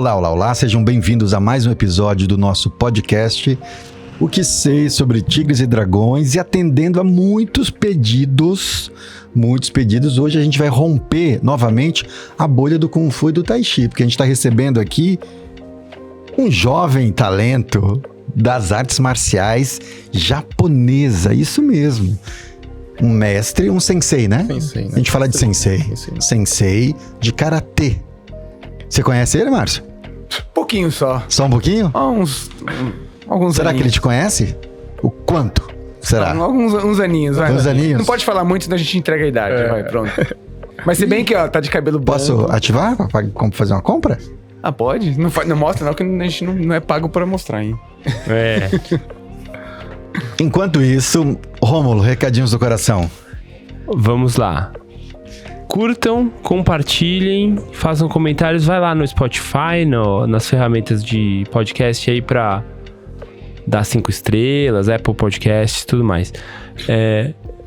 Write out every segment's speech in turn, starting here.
Olá, olá, olá, sejam bem-vindos a mais um episódio do nosso podcast O que sei sobre tigres e dragões, e atendendo a muitos pedidos, hoje a gente vai romper novamente a bolha do Kung Fu e do Tai Chi, porque a gente está recebendo aqui um jovem talento das artes marciais japonesa, isso mesmo. Um mestre, um sensei, né? Sensei, né? A gente fala de sensei. Sensei de karatê. Você conhece ele, Márcio? Pouquinho só. Só um pouquinho? Alguns Será aninhos. que ele te conhece? O quanto? Será? Uns aninhos, vai. Uns aninhos? Não pode falar muito, senão a gente entrega a idade. Vai, pronto. Mas se bem que, ó, tá de cabelo branco. Posso ativar pra fazer uma compra? Ah, pode? Não mostra não, que a gente não é pago pra mostrar, hein? É. Enquanto isso, Rômulo, recadinhos do coração. Vamos lá. Curtam, compartilhem, façam comentários. Vai lá no Spotify, nas ferramentas de podcast aí pra dar 5 estrelas, Apple Podcasts e tudo mais.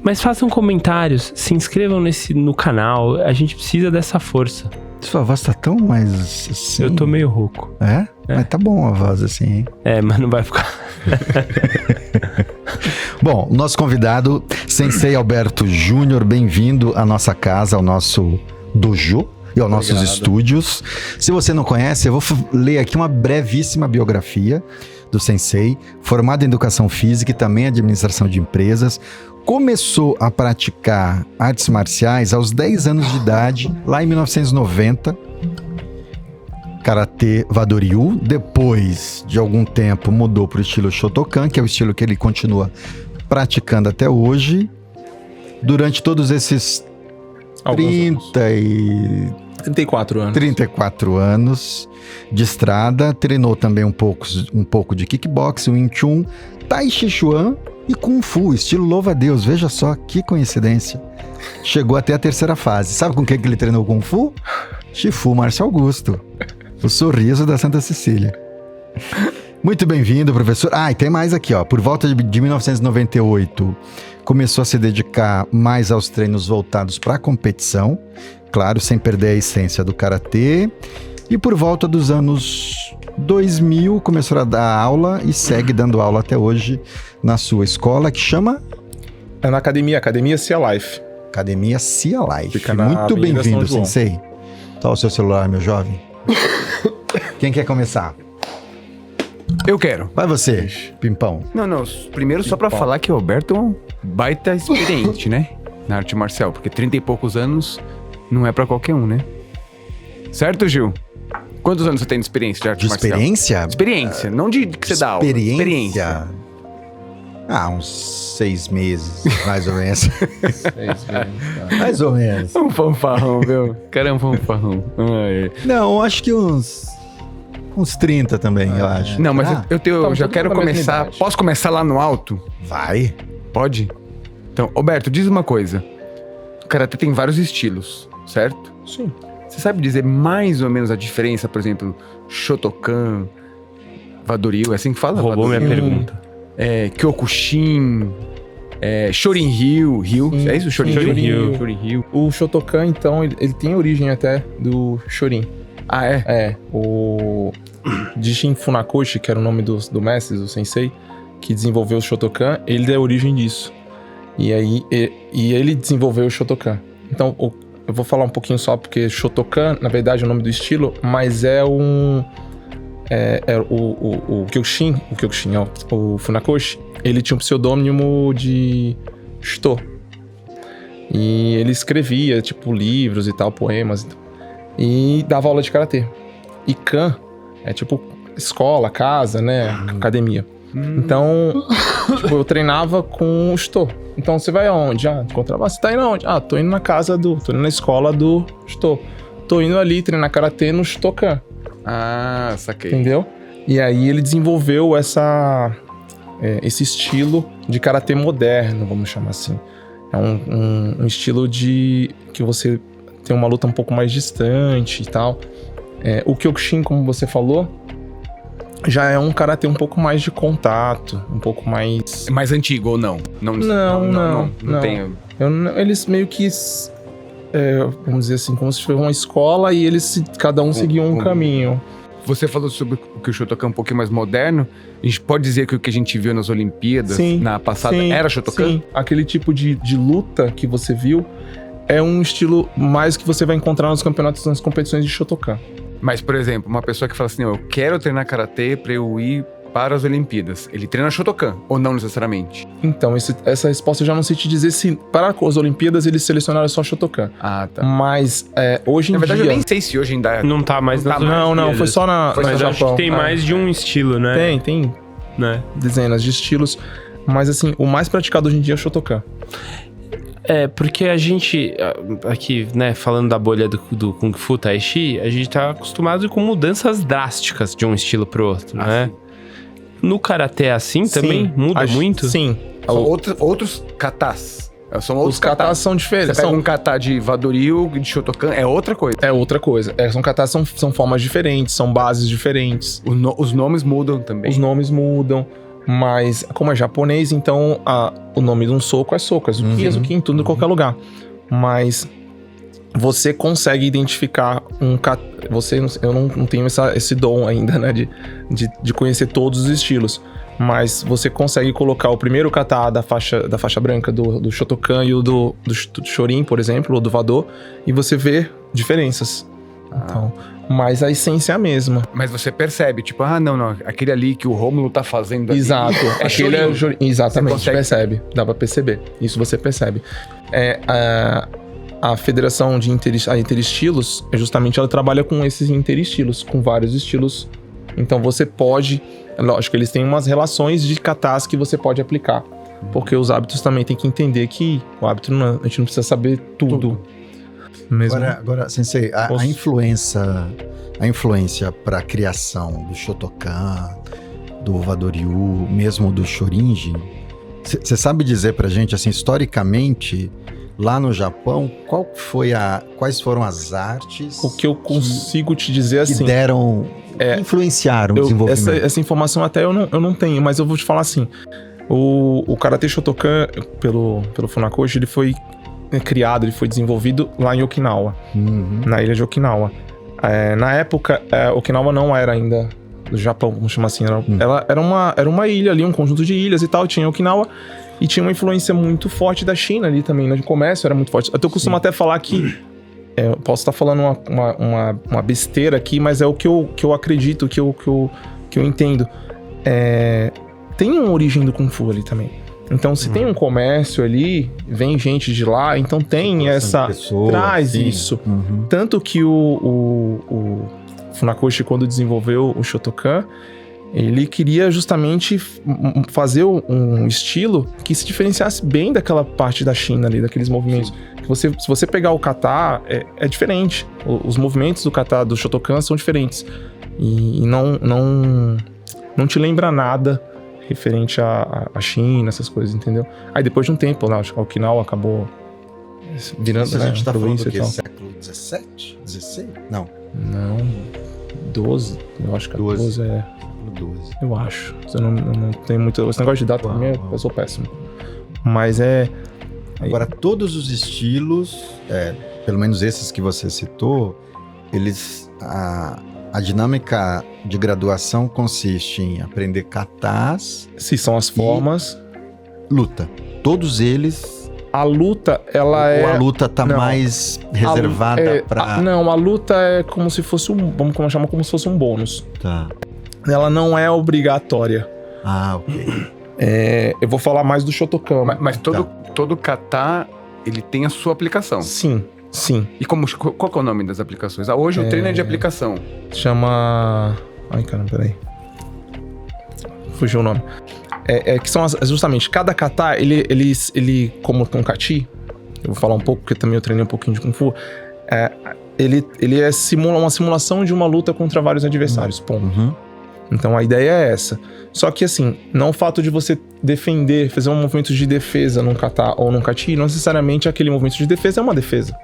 Mas façam comentários, se inscrevam no canal. A gente precisa dessa força. Sua voz tá tão mais assim... Eu tô meio rouco. É? Mas tá bom a voz assim, hein? Mas não vai ficar... Bom, nosso convidado, Sensei Alberto Júnior, bem-vindo à nossa casa, ao nosso dojo e aos nossos estúdios. Se você não conhece, eu vou ler aqui uma brevíssima biografia do Sensei, formado em Educação Física e também Administração de Empresas. Começou a praticar artes marciais aos 10 anos de idade, lá em 1990, Karatê Vado-Ryu. Depois de algum tempo mudou para o estilo Shotokan, que é o estilo que ele continua praticando até hoje. Durante todos esses 34 anos de estrada, treinou também um pouco de kickboxing, Wing Chun, Tai Chi Chuan e Kung Fu, estilo louva-a-Deus. Veja só que coincidência. Chegou até a terceira fase. Sabe com quem que ele treinou Kung Fu? Shifu Márcio Augusto. O sorriso da Santa Cecília. Muito bem-vindo, professor. E tem mais aqui, ó. Por volta de 1998, começou a se dedicar mais aos treinos voltados para a competição. Claro, sem perder a essência do karatê. E por volta dos anos 2000, começou a dar aula e segue dando aula até hoje na sua escola, que chama... É na Academia Cia Life. Academia Cia Life. Fica na Muito Avenida bem-vindo, São João. Sensei. Tá o seu celular, meu jovem. Quem quer começar? Eu quero. Vai você, Pimpão. Não. Primeiro só pra falar que o Alberto é um baita experiente, né? Na arte marcial, porque 30 e poucos anos não é pra qualquer um, né? Certo, Gil? Quantos anos você tem de experiência de arte De marcial? experiência? Experiência, não de que você dá aula. Experiência. Uns 6 meses, mais ou menos. Mais ou menos. Um fanfarrão, viu? Cara, é um fanfarrão. Não, acho que uns 30 também, eu acho. Não, mas eu já quero começar. idade. Posso começar lá no alto? Vai. Pode? Então, Alberto, diz uma coisa. O karatê tem vários estilos, certo? Sim. Você sabe dizer mais ou menos a diferença, por exemplo, Shotokan, Vado-Ryu, é assim que fala? Roubou minha Vado-Ryu, pergunta. Kyokushin, Shorin-Ryu, é isso? Shorin-Ryu. Shorin-Ryu. O Shotokan, então, ele tem origem até do Shorin. Ah, é? É, o Jishin Funakoshi, que era o nome do mestre, do sensei, que desenvolveu o Shotokan, ele deu origem disso. E aí, ele desenvolveu o Shotokan. Então, eu vou falar um pouquinho só, porque Shotokan, na verdade, é o nome do estilo, mas é o Kyokushin, o Funakoshi, ele tinha um pseudônimo de Shito. E ele escrevia, tipo, livros e tal, poemas e dava aula de karatê. E Kan é tipo escola, casa, né? Academia. Então, tipo, eu treinava com o Shito. Então, você vai aonde? Encontrava, você tá indo aonde? Tô indo tô indo na escola do Shito. Tô indo ali treinar karatê no Shotokan. Saquei. Entendeu? E aí ele desenvolveu esse estilo de karatê moderno, vamos chamar assim. É um estilo que você tem uma luta um pouco mais distante e tal. O Kyokushin, como você falou, já é um karatê um pouco mais de contato, um pouco mais... É mais antigo ou não? Não tem... Eles meio que... vamos dizer assim, como se fosse uma escola e cada um seguia um caminho. Você falou sobre que o Shotokan é um pouquinho mais moderno. A gente pode dizer que o que a gente viu nas Olimpíadas na passada era Shotokan? Sim, aquele tipo de luta que você viu é um estilo mais que você vai encontrar nos campeonatos, nas competições de Shotokan. Mas, por exemplo, uma pessoa que fala assim, eu quero treinar Karatê pra eu ir para as Olimpíadas. Ele treina Shotokan, ou não necessariamente? Então, essa resposta eu já não sei te dizer se para as Olimpíadas eles selecionaram só Shotokan. Ah, tá. Mas hoje em dia... Na verdade, eu nem sei se hoje ainda... Não tá mais nas Não, foi só no Mas Japão. acho que tem mais de um estilo, né? Tem Né? dezenas de estilos. Mas assim, o mais praticado hoje em dia é o Shotokan. Porque a gente, aqui, né, falando da bolha do Kung Fu, Tai Chi, a gente tá acostumado com mudanças drásticas de um estilo pro outro, né? Sim. No Karatê é assim também? Muda muito? Sim. São outros katas. São outros Os katas são diferentes. Você pega um kata de Vadoryu, de Shotokan, é outra coisa. É outra coisa. São katas, são formas diferentes, são bases diferentes. Os nomes mudam também. Os nomes mudam. Mas, como é japonês, então o nome de um soco é Zuki, é Zuki em tudo, em qualquer lugar. Mas você consegue identificar um kata. Eu não tenho esse dom ainda, né? De conhecer todos os estilos. Mas você consegue colocar o primeiro kata da faixa branca do Shotokan e o do Shorin, por exemplo, ou do Vado, e você vê diferenças. Então, mas a essência é a mesma. Mas você percebe, tipo, não, aquele ali que o Rômulo tá fazendo ali. Exato. Aquele é Shorin. Exatamente, você percebe. Dá pra perceber. Isso você percebe. A federação de interestilos, justamente ela trabalha com esses interestilos, com vários estilos. Então você pode... Lógico, eles têm umas relações de katas que você pode aplicar. Porque os hábitos também tem que entender que o hábito a gente não precisa saber tudo. Mesmo. Agora, Sensei, a influência para a criação do Shotokan, do Vadoryu, mesmo do Shorinji, você sabe dizer pra gente, assim, historicamente, lá no Japão, quais foram as artes... O que eu consigo te dizer assim... Que influenciaram o desenvolvimento? Essa informação até eu não tenho, mas eu vou te falar assim, o Karate Shotokan, pelo Funakoshi, ele foi criado, ele foi desenvolvido lá em Okinawa, na ilha de Okinawa. Na época, Okinawa não era ainda do Japão, vamos chamar assim, ela era uma ilha ali, um conjunto de ilhas e tal, tinha Okinawa, e tinha uma influência muito forte da China ali também, né, de comércio era muito forte. Eu costumo até falar que, eu posso estar falando uma besteira aqui, mas é o que eu acredito, que eu entendo. Tem uma origem do Kung Fu ali também. Então, se tem um comércio ali, vem gente de lá, então tem essa... traz sim. Isso. Tanto que o Funakoshi, quando desenvolveu o Shotokan, ele queria justamente fazer um estilo que se diferenciasse bem daquela parte da China ali, daqueles movimentos. Se você pegar o kata, é diferente. Os movimentos do kata, do Shotokan, são diferentes. E não te lembra nada referente à China, essas coisas, entendeu? Aí depois de um tempo, lá, acho que a Okinawa acabou virando, a gente tá falando do e quê? tal. Século XVII? XVI? Não. Não, 12. Eu acho que 12 é... 12. Eu acho. Eu não tenho muito... Esse negócio de data pra mim, eu sou péssimo. Mas é... Agora, todos os estilos, pelo menos esses que você citou, eles... A dinâmica de graduação consiste em aprender katas... Se são as formas... Luta. Todos eles... A luta, ela Ou a luta tá mais reservada pra... Não, a luta é como se fosse vamos chamar como se fosse um bônus. Tá. Ela não é obrigatória. Ah, ok. Eu vou falar mais do Shotokan. Mas todo kata, ele tem a sua aplicação. Sim. E qual que é o nome das aplicações? Hoje o treino é de aplicação. Chama... Ai, caramba, peraí. Fugiu o nome. Que são justamente, cada kata, ele como um kati, eu vou falar um pouco, porque também eu treinei um pouquinho de Kung Fu, ele uma simulação de uma luta contra vários adversários, ponto. Então a ideia é essa. Só que assim, não o fato de você defender, fazer um movimento de defesa num kata ou num kati, não necessariamente aquele movimento de defesa é uma defesa.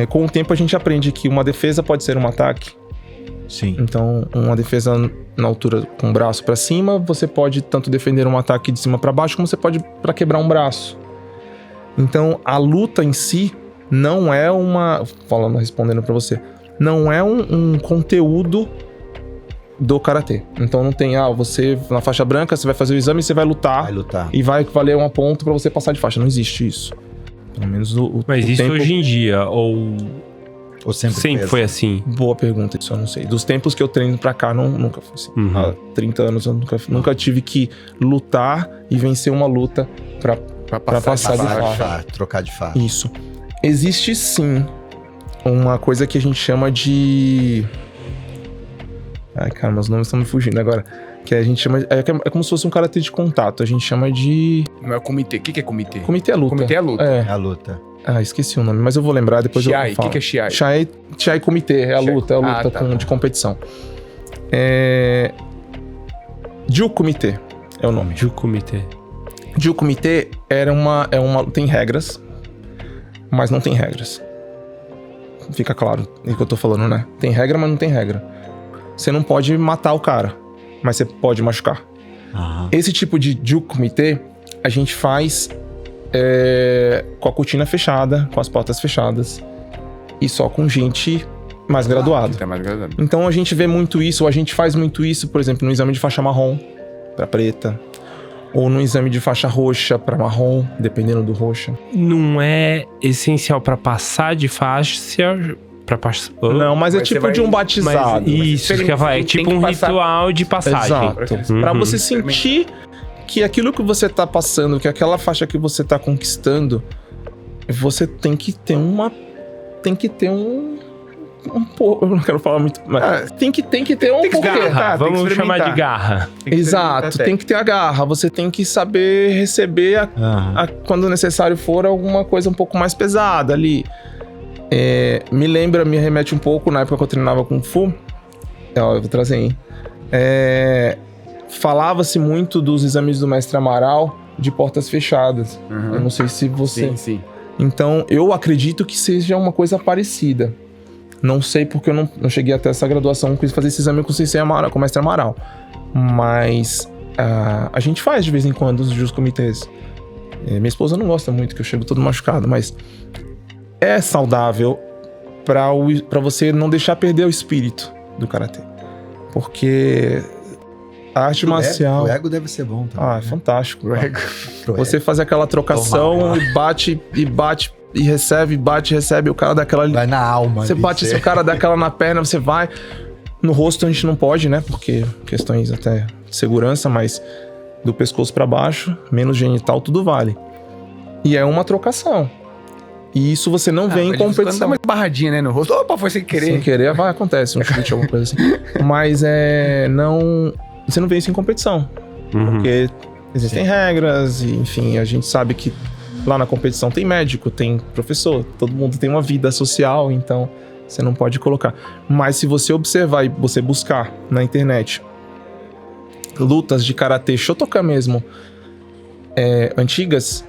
Com o tempo a gente aprende que uma defesa pode ser um ataque. Sim. Então, uma defesa na altura com o braço pra cima, você pode tanto defender um ataque de cima pra baixo, como você pode pra quebrar um braço. Então, a luta em si não é respondendo pra você, não é um conteúdo do karatê. Então não tem, você na faixa branca, você vai fazer o exame e você vai lutar. Vai lutar. E vai valer um ponto pra você passar de faixa. Não existe isso. Pelo menos Mas isso tempo... hoje em dia, ou sempre foi assim? Boa pergunta, isso eu não sei. Dos tempos que eu treino pra cá, nunca foi assim. Uhum. Há 30 anos eu nunca tive que lutar e vencer uma luta pra passar de faixa. Trocar de faixa. Isso. Existe sim uma coisa que a gente chama de... Ai, cara, meus nomes estão me fugindo agora. Que a gente chama... É como se fosse um karatê de contato. A gente chama de... Não é o comitê. O que é comitê? Comitê é luta. Comitê é luta. É a luta. Esqueci o nome, mas eu vou lembrar depois. Shiai, eu falo. O que é Shiai? Shiai comitê, é a luta, tá. de competição. Jiu comitê é o nome. Jiu comitê. Jiu comitê tem regras, mas não tem regras. Fica claro o que eu tô falando, né? Tem regra, mas não tem regra. Você não pode matar o cara, mas você pode machucar. Aham. Esse tipo de Jiu comitê a gente faz com a cortina fechada, com as portas fechadas e só com gente mais graduada. Tá mais graduado. Então a gente vê muito isso, ou a gente faz muito isso, por exemplo, no exame de faixa marrom para preta, ou no exame de faixa roxa para marrom, dependendo do roxa. Não é essencial pra passar de faixa, Não, mas é Mas você tipo vai- de um batizado. Isso que eu ia falar, é Tem tipo que um passar- ritual de passagem. Exato. Uhum. Pra você sentir que aquilo que você tá passando, que aquela faixa que você tá conquistando, você tem que ter um pouco, eu não quero falar muito, mas tem que ter um pouco. Garra, tem que vamos chamar de experimentar. garra. Exato, tem que ter a garra, você tem que saber receber Aham. quando necessário for alguma coisa um pouco mais pesada ali. Me remete um pouco na época que eu treinava Kung Fu. Eu vou trazer, hein? Falava-se muito dos exames do mestre Amaral de portas fechadas. Uhum. Eu não sei se você... Sim. Então, eu acredito que seja uma coisa parecida. Não sei porque eu não cheguei até essa graduação, quis fazer esse exame com o Sensei Amaral, com o mestre Amaral. Mas a gente faz de vez em quando os comitês. Minha esposa não gosta muito, que eu chego todo machucado, mas é saudável pra você não deixar perder o espírito do karatê. Porque a arte marcial... O ego deve ser bom também. é fantástico. O ego. Pro Você fazer aquela trocação e bate e recebe, o cara dá aquela... Vai na alma. Você ali, bate, se o cara dá aquela na perna, você vai... No rosto a gente não pode, né? Porque questões até de segurança, mas do pescoço pra baixo, menos genital, tudo vale. E é uma trocação. E isso você não vê em Mas de vez em quando dá competição. uma barradinha, né, no rosto. Opa, foi sem querer. Sem querer, acontece um chute, alguma coisa assim. Mas não... Você não vê isso em competição. Uhum. Porque existem regras e, enfim, a gente sabe que lá na competição tem médico, tem professor, todo mundo tem uma vida social, então você não pode colocar. Mas se você observar e você buscar na internet lutas de karatê, Shotokan mesmo, antigas,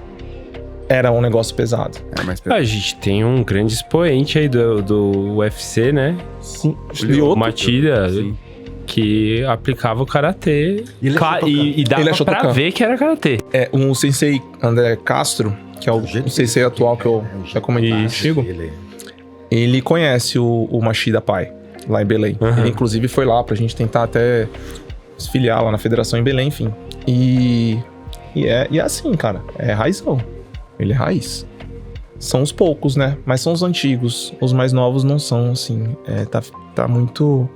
era um negócio pesado. A gente tem um grande expoente aí do UFC, né? Sim. O Matida, Sim. que aplicava o karatê. Ele é Shotokan. E dava Ele é pra Shotokan. ver que era karatê. Um sensei André Castro, que é o sensei atual que eu já comentei contigo, ele conhece o Machida Pai, lá em Belém. Uhum. Ele, inclusive, foi lá pra gente tentar até se filiar lá na federação em Belém, enfim. E é assim, cara. É raizão. Ele é raiz. São os poucos, né? Mas são os antigos. Os mais novos não são, assim. Tá muito...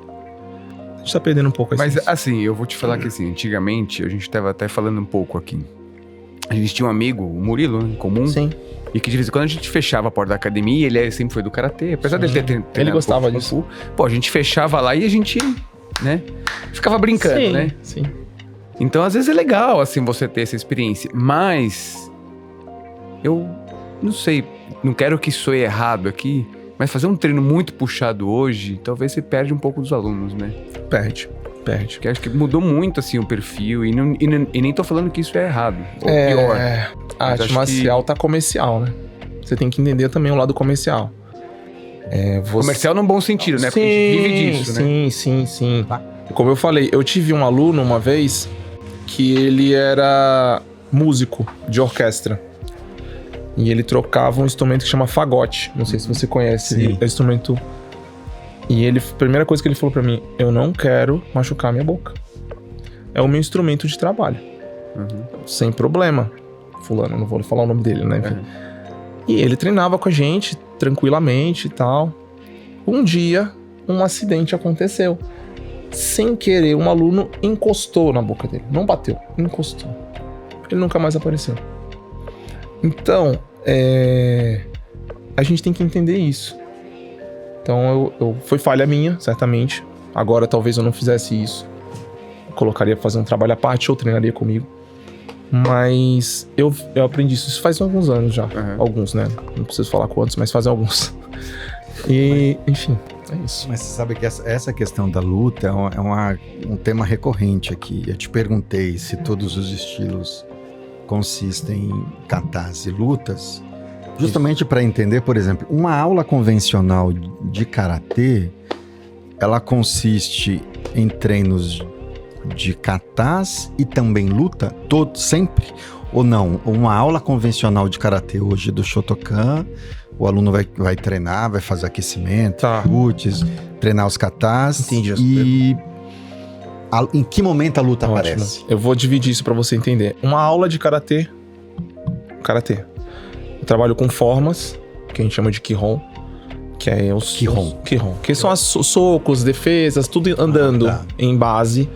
A gente tá perdendo um pouco a Mas essência. assim, eu vou te falar que assim, antigamente, a gente tava até falando um pouco aqui. A gente tinha um amigo, o Murilo, né, em comum. Sim. E que de vez em quando a gente fechava a porta da academia, ele sempre foi do karatê, apesar dele ter treinado Ele gostava um pouco disso. Kung Fu. Pô, a gente fechava lá e a gente, né, ficava brincando, Sim, né? sim. Então, às vezes é legal, assim, você ter essa experiência. Mas eu não sei, não quero que soe errado aqui, mas fazer um treino muito puxado hoje, talvez você perde um pouco dos alunos, né? Perde. Porque acho que mudou muito, assim, o perfil. E nem tô falando que isso é errado. Ou pior. A Mas arte acho marcial tá comercial, né? Você tem que entender também o lado comercial. Comercial num bom sentido, né? Porque a gente vive disso, né? Sim. Como eu falei, eu tive um aluno uma vez que ele era músico de orquestra. E ele trocava um instrumento que chama fagote. Não sei se você conhece. Sim. É um instrumento E a primeira coisa que ele falou pra mim, eu não quero machucar minha boca. É o meu instrumento de trabalho. Sem problema. Fulano, não vou falar o nome dele, né? E ele treinava com a gente, tranquilamente e tal. Um dia, um acidente aconteceu. Sem querer, um aluno encostou na boca dele. Não bateu, encostou. Ele nunca mais apareceu. Então, a gente tem que entender isso. Então, foi falha minha, certamente. Agora, talvez eu não fizesse isso. Eu colocaria pra fazer um trabalho à parte ou treinaria comigo. Mas eu aprendi isso. Isso faz alguns anos já. Alguns, né? Não preciso falar quantos, mas fazem alguns. E, enfim, é isso. Mas você sabe que essa questão da luta é um tema recorrente aqui. Eu te perguntei se todos os estilos consistem em katas e lutas, justamente para entender, por exemplo, uma aula convencional de karatê, ela consiste em treinos de katas e também luta, sempre? Ou não? Uma aula convencional de karatê hoje do Shotokan, o aluno vai treinar, vai fazer aquecimento, chutes, treinar os katas. Entendi. E em que momento a luta aparece? Eu vou dividir isso pra você entender. Uma aula de karatê. Eu trabalho com formas, que a gente chama de Kihon, que é os Kihon, que são os socos, defesas, tudo andando em base.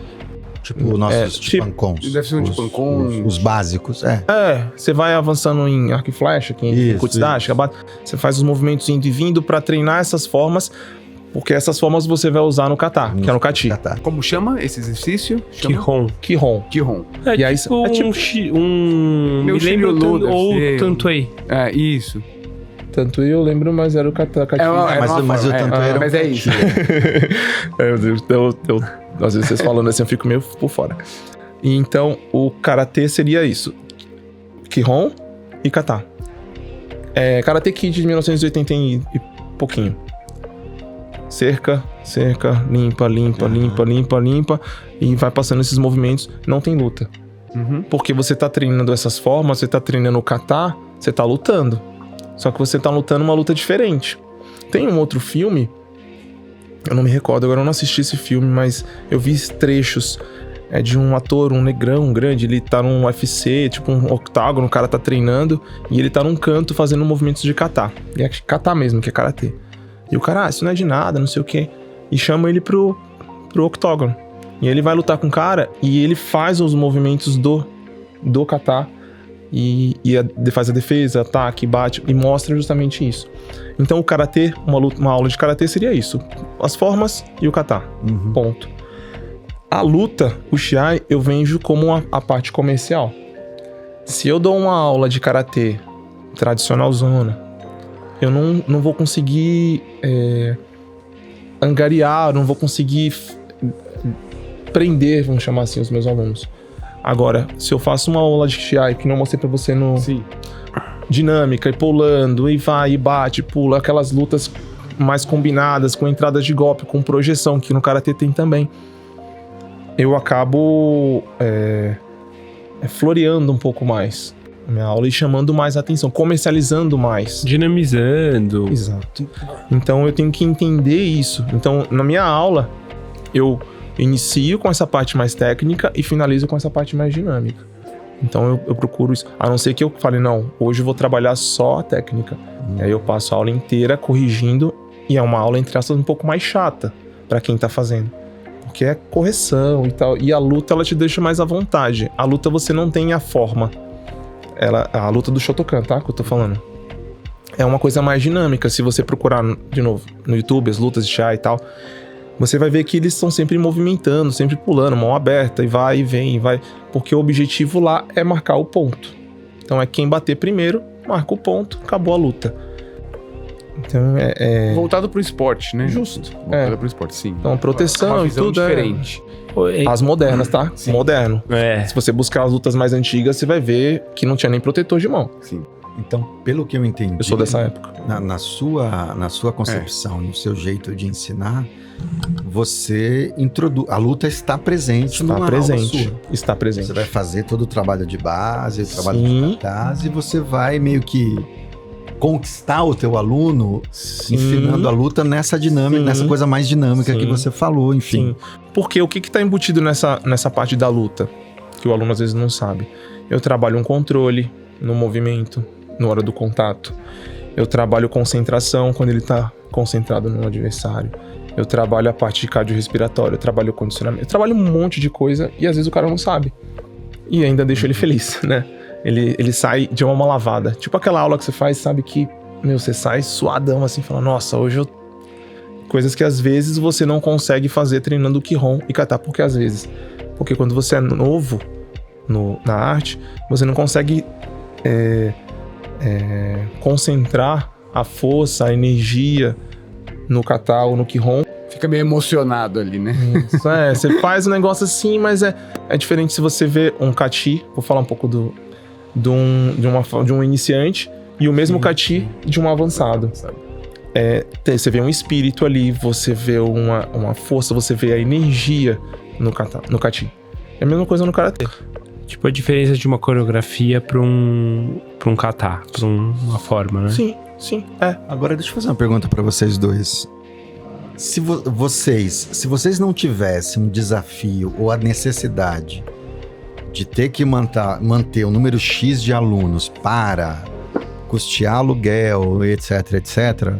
Tipo nossos Chipancons. Deve ser um Chipancon. Os básicos, você vai avançando em arco e flecha, em Kutsudashi, você faz os movimentos indo e vindo pra treinar essas formas, porque essas formas você vai usar no kata, que é no kati. Como chama esse exercício? Kihon. É tipo um... Meu me lembro ou Tantoei. É, isso. Tanto eu lembro, mas era o kata. Mas o tanto era... Mas é isso. Às vezes vocês falando assim, eu fico meio por fora. E então, o karatê seria isso. Kihon e kata. Karate Kid de 1980 e pouquinho. Cerca, limpa. E vai passando esses movimentos. Não tem luta. Porque você tá treinando essas formas, você tá treinando o kata, você tá lutando. Só que você tá lutando uma luta diferente. Tem um outro filme, eu não me recordo, agora eu não assisti esse filme, mas eu vi trechos de um ator, um negrão grande, ele tá num UFC, tipo um octágono, o cara tá treinando, e ele tá num canto fazendo movimentos de kata. E é kata mesmo, que é karatê. E o cara, isso não é de nada, não sei o quê. E chama ele pro octógono. E ele vai lutar com o cara, e ele faz os movimentos do kata, e faz a defesa, ataque, bate, e mostra justamente isso. Então o karatê, uma aula de karatê seria isso. As formas e o kata. Ponto. A luta, o shiai, eu vejo como a parte comercial. Se eu dou uma aula de karatê tradicional zona, eu não vou conseguir angariar, não vou conseguir prender, vamos chamar assim, os meus alunos. Agora, se eu faço uma aula de shiai, que não mostrei pra você no... Sim. Dinâmica, e pulando, e vai, e bate, pula, aquelas lutas mais combinadas, com entradas de golpe, com projeção, que no karatê tem também. Eu acabo floreando um pouco mais a minha aula e chamando mais atenção, comercializando mais. Dinamizando. Exato. Então eu tenho que entender isso. Então, na minha aula, eu inicio com essa parte mais técnica e finalizo com essa parte mais dinâmica. Então eu procuro isso. A não ser que eu fale, não, hoje eu vou trabalhar só a técnica. E aí eu passo a aula inteira corrigindo, e é uma aula, entre aspas, um pouco mais chata pra quem tá fazendo. Porque é correção e tal. E a luta, ela te deixa mais à vontade. A luta você não tem a forma. A luta do Shotokan, tá? Que eu tô falando. É uma coisa mais dinâmica. Se você procurar, de novo, no YouTube, as lutas de chá e tal, você vai ver que eles estão sempre movimentando, sempre pulando, mão aberta, e vai, e vem, e vai. Porque o objetivo lá é marcar o ponto. Então é quem bater primeiro, marca o ponto, acabou a luta. Então Voltado pro esporte, né? Justo. Voltado pro esporte, sim. Então proteção uma e visão tudo diferente. As modernas, tá? Sim. Moderno. É. Se você buscar as lutas mais antigas, você vai ver que não tinha nem protetor de mão. Sim. Então, pelo que eu entendi... Eu sou dessa época. Na sua concepção, no seu jeito de ensinar, você introduz... A luta está presente numa aula sua. Está presente. Você vai fazer todo o trabalho de base, o trabalho de cartaz, e você vai meio que conquistar o teu aluno, Sim. ensinando a luta nessa dinâmica, Sim. nessa coisa mais dinâmica Sim. que você falou, enfim. Sim. Porque o que tá embutido nessa parte da luta? Que o aluno às vezes não sabe. Eu trabalho um controle no movimento, na hora do contato. Eu trabalho concentração quando ele tá concentrado no adversário. Eu trabalho a parte de cardiorrespiratório, eu trabalho condicionamento. Eu trabalho um monte de coisa e às vezes o cara não sabe. E ainda deixo ele feliz, né? Ele sai de uma mão lavada. Tipo aquela aula que você faz, sabe que, você sai suadão assim, fala, nossa, hoje eu... Coisas que às vezes você não consegue fazer treinando o Kihon e kata. Por que às vezes? Porque quando você é novo na arte, você não consegue concentrar a força, a energia no kata ou no Kihon. Fica meio emocionado ali, né? Isso, você faz um negócio assim, mas é diferente se você vê um kati, vou falar um pouco de um iniciante, e o mesmo kati de um avançado. Você vê um espírito ali, você vê uma força, você vê a energia no kati. É a mesma coisa no karatê. Tipo a diferença de uma coreografia pra um kata, pra uma forma, né? Sim. Agora deixa eu fazer uma pergunta para vocês dois. Se vocês não tivessem um desafio ou a necessidade de ter que manter um número X de alunos para custear aluguel, etc,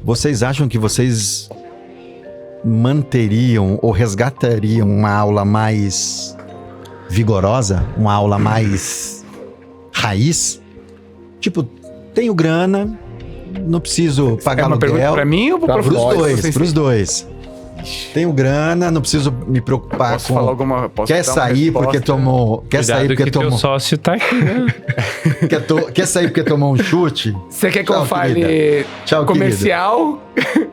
vocês acham que vocês manteriam ou resgatariam uma aula mais vigorosa? Uma aula mais raiz? Tipo, tenho grana, não preciso pagar uma pergunta aluguel. pra mim ou pro professor? Pros dois. Tenho grana, não preciso me preocupar Posso com... falar alguma... Posso Quer dar uma sair porque resposta? tomou... Quer Cuidado sair porque que teu tomou... sócio tá aqui, né? Quer sair porque tomou um chute? Você quer que eu Tchau, fale querida. Tchau, comercial? Ou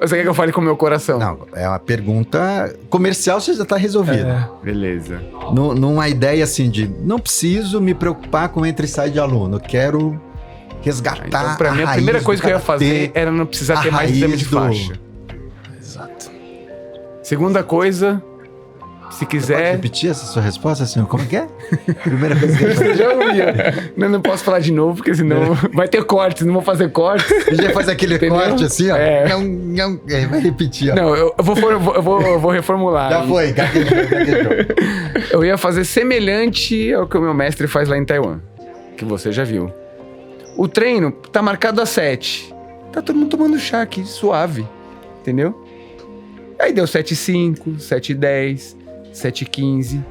você quer que eu fale com o meu coração? Não, é uma pergunta... Comercial você já tá resolvido. Beleza. Numa ideia assim de... Não preciso me preocupar com entra e sai de aluno. Eu quero resgatar Então, pra mim, a raiz primeira do coisa que eu ia karatê, fazer era não precisar a ter mais exame de raiz do- faixa. Exato. Segunda coisa, se Pode quiser... repetir essa sua resposta, senhor? Como é que é? Primeira coisa que eu Você já ouvia. Não posso falar de novo, porque senão vai ter cortes, não vou fazer cortes. já faz aquele Entendeu? corte assim, ó. É. Não, vai repetir, ó. Não, eu vou reformular. Já foi, gaguejou. Eu ia fazer semelhante ao que o meu mestre faz lá em Taiwan, que você já viu. O treino tá marcado às 7. Tá todo mundo tomando chá aqui, suave. Entendeu? Aí deu 7h05, 7h10, 7h15.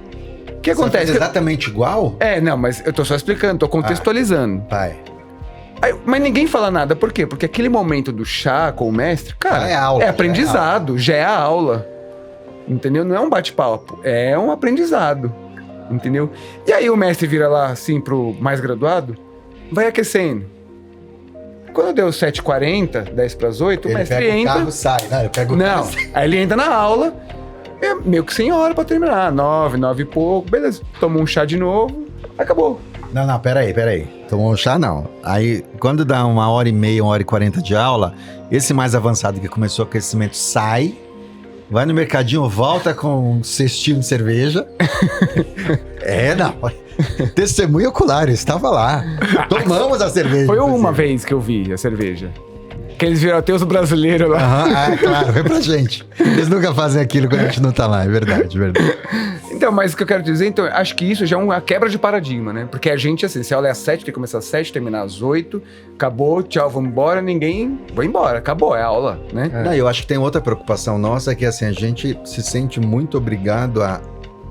O que acontece? Exatamente igual? Não, mas eu tô só explicando, tô contextualizando. Vai. Aí, mas ninguém fala nada, por quê? Porque aquele momento do chá com o mestre, cara, Já é aula, é aprendizado, já é a aula. Entendeu? Não é um bate-papo, é um aprendizado. Entendeu? E aí o mestre vira lá, assim, pro mais graduado, vai aquecendo. Quando deu 7h40, 10h08, o Ele mestre pega entra... o carro, sai. Não, ele pega o Não, carro, aí ele entra na aula, meio que sem hora pra terminar. 9 e pouco, beleza. Toma um chá de novo, acabou. Não, peraí. Tomou um chá, não. Aí, quando dá 1h30, 1h40 de aula, esse mais avançado que começou o aquecimento sai, vai no mercadinho, volta com um cestinho de cerveja. Não. Testemunho ocular, eu estava lá. Tomamos a cerveja. Foi uma inclusive. vez que eu vi a cerveja. Aqueles viroteiros brasileiros lá. Aham, claro, vem pra gente. Eles nunca fazem aquilo quando a gente não tá lá, é verdade. Então, mas o que eu quero dizer, então, acho que isso já é uma quebra de paradigma, né? Porque a gente, assim, se a aula é às 7, tem que começar às 7, terminar às 8, acabou, tchau, vamos embora, ninguém vai embora, acabou, é a aula, né? Não, eu acho que tem outra preocupação nossa, que assim, a gente se sente muito obrigado a...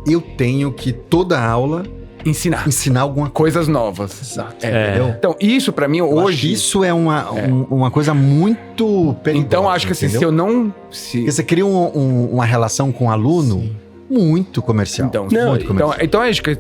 Eu tenho que toda aula ensinar alguma coisa. Coisas novas. Exato. Entendeu? Então, isso pra mim Eu acho que hoje... isso é uma coisa muito perigosa. Então, acho que assim, se eu não... Porque você cria uma relação com o aluno muito comercial. Então, muito comercial. então acho que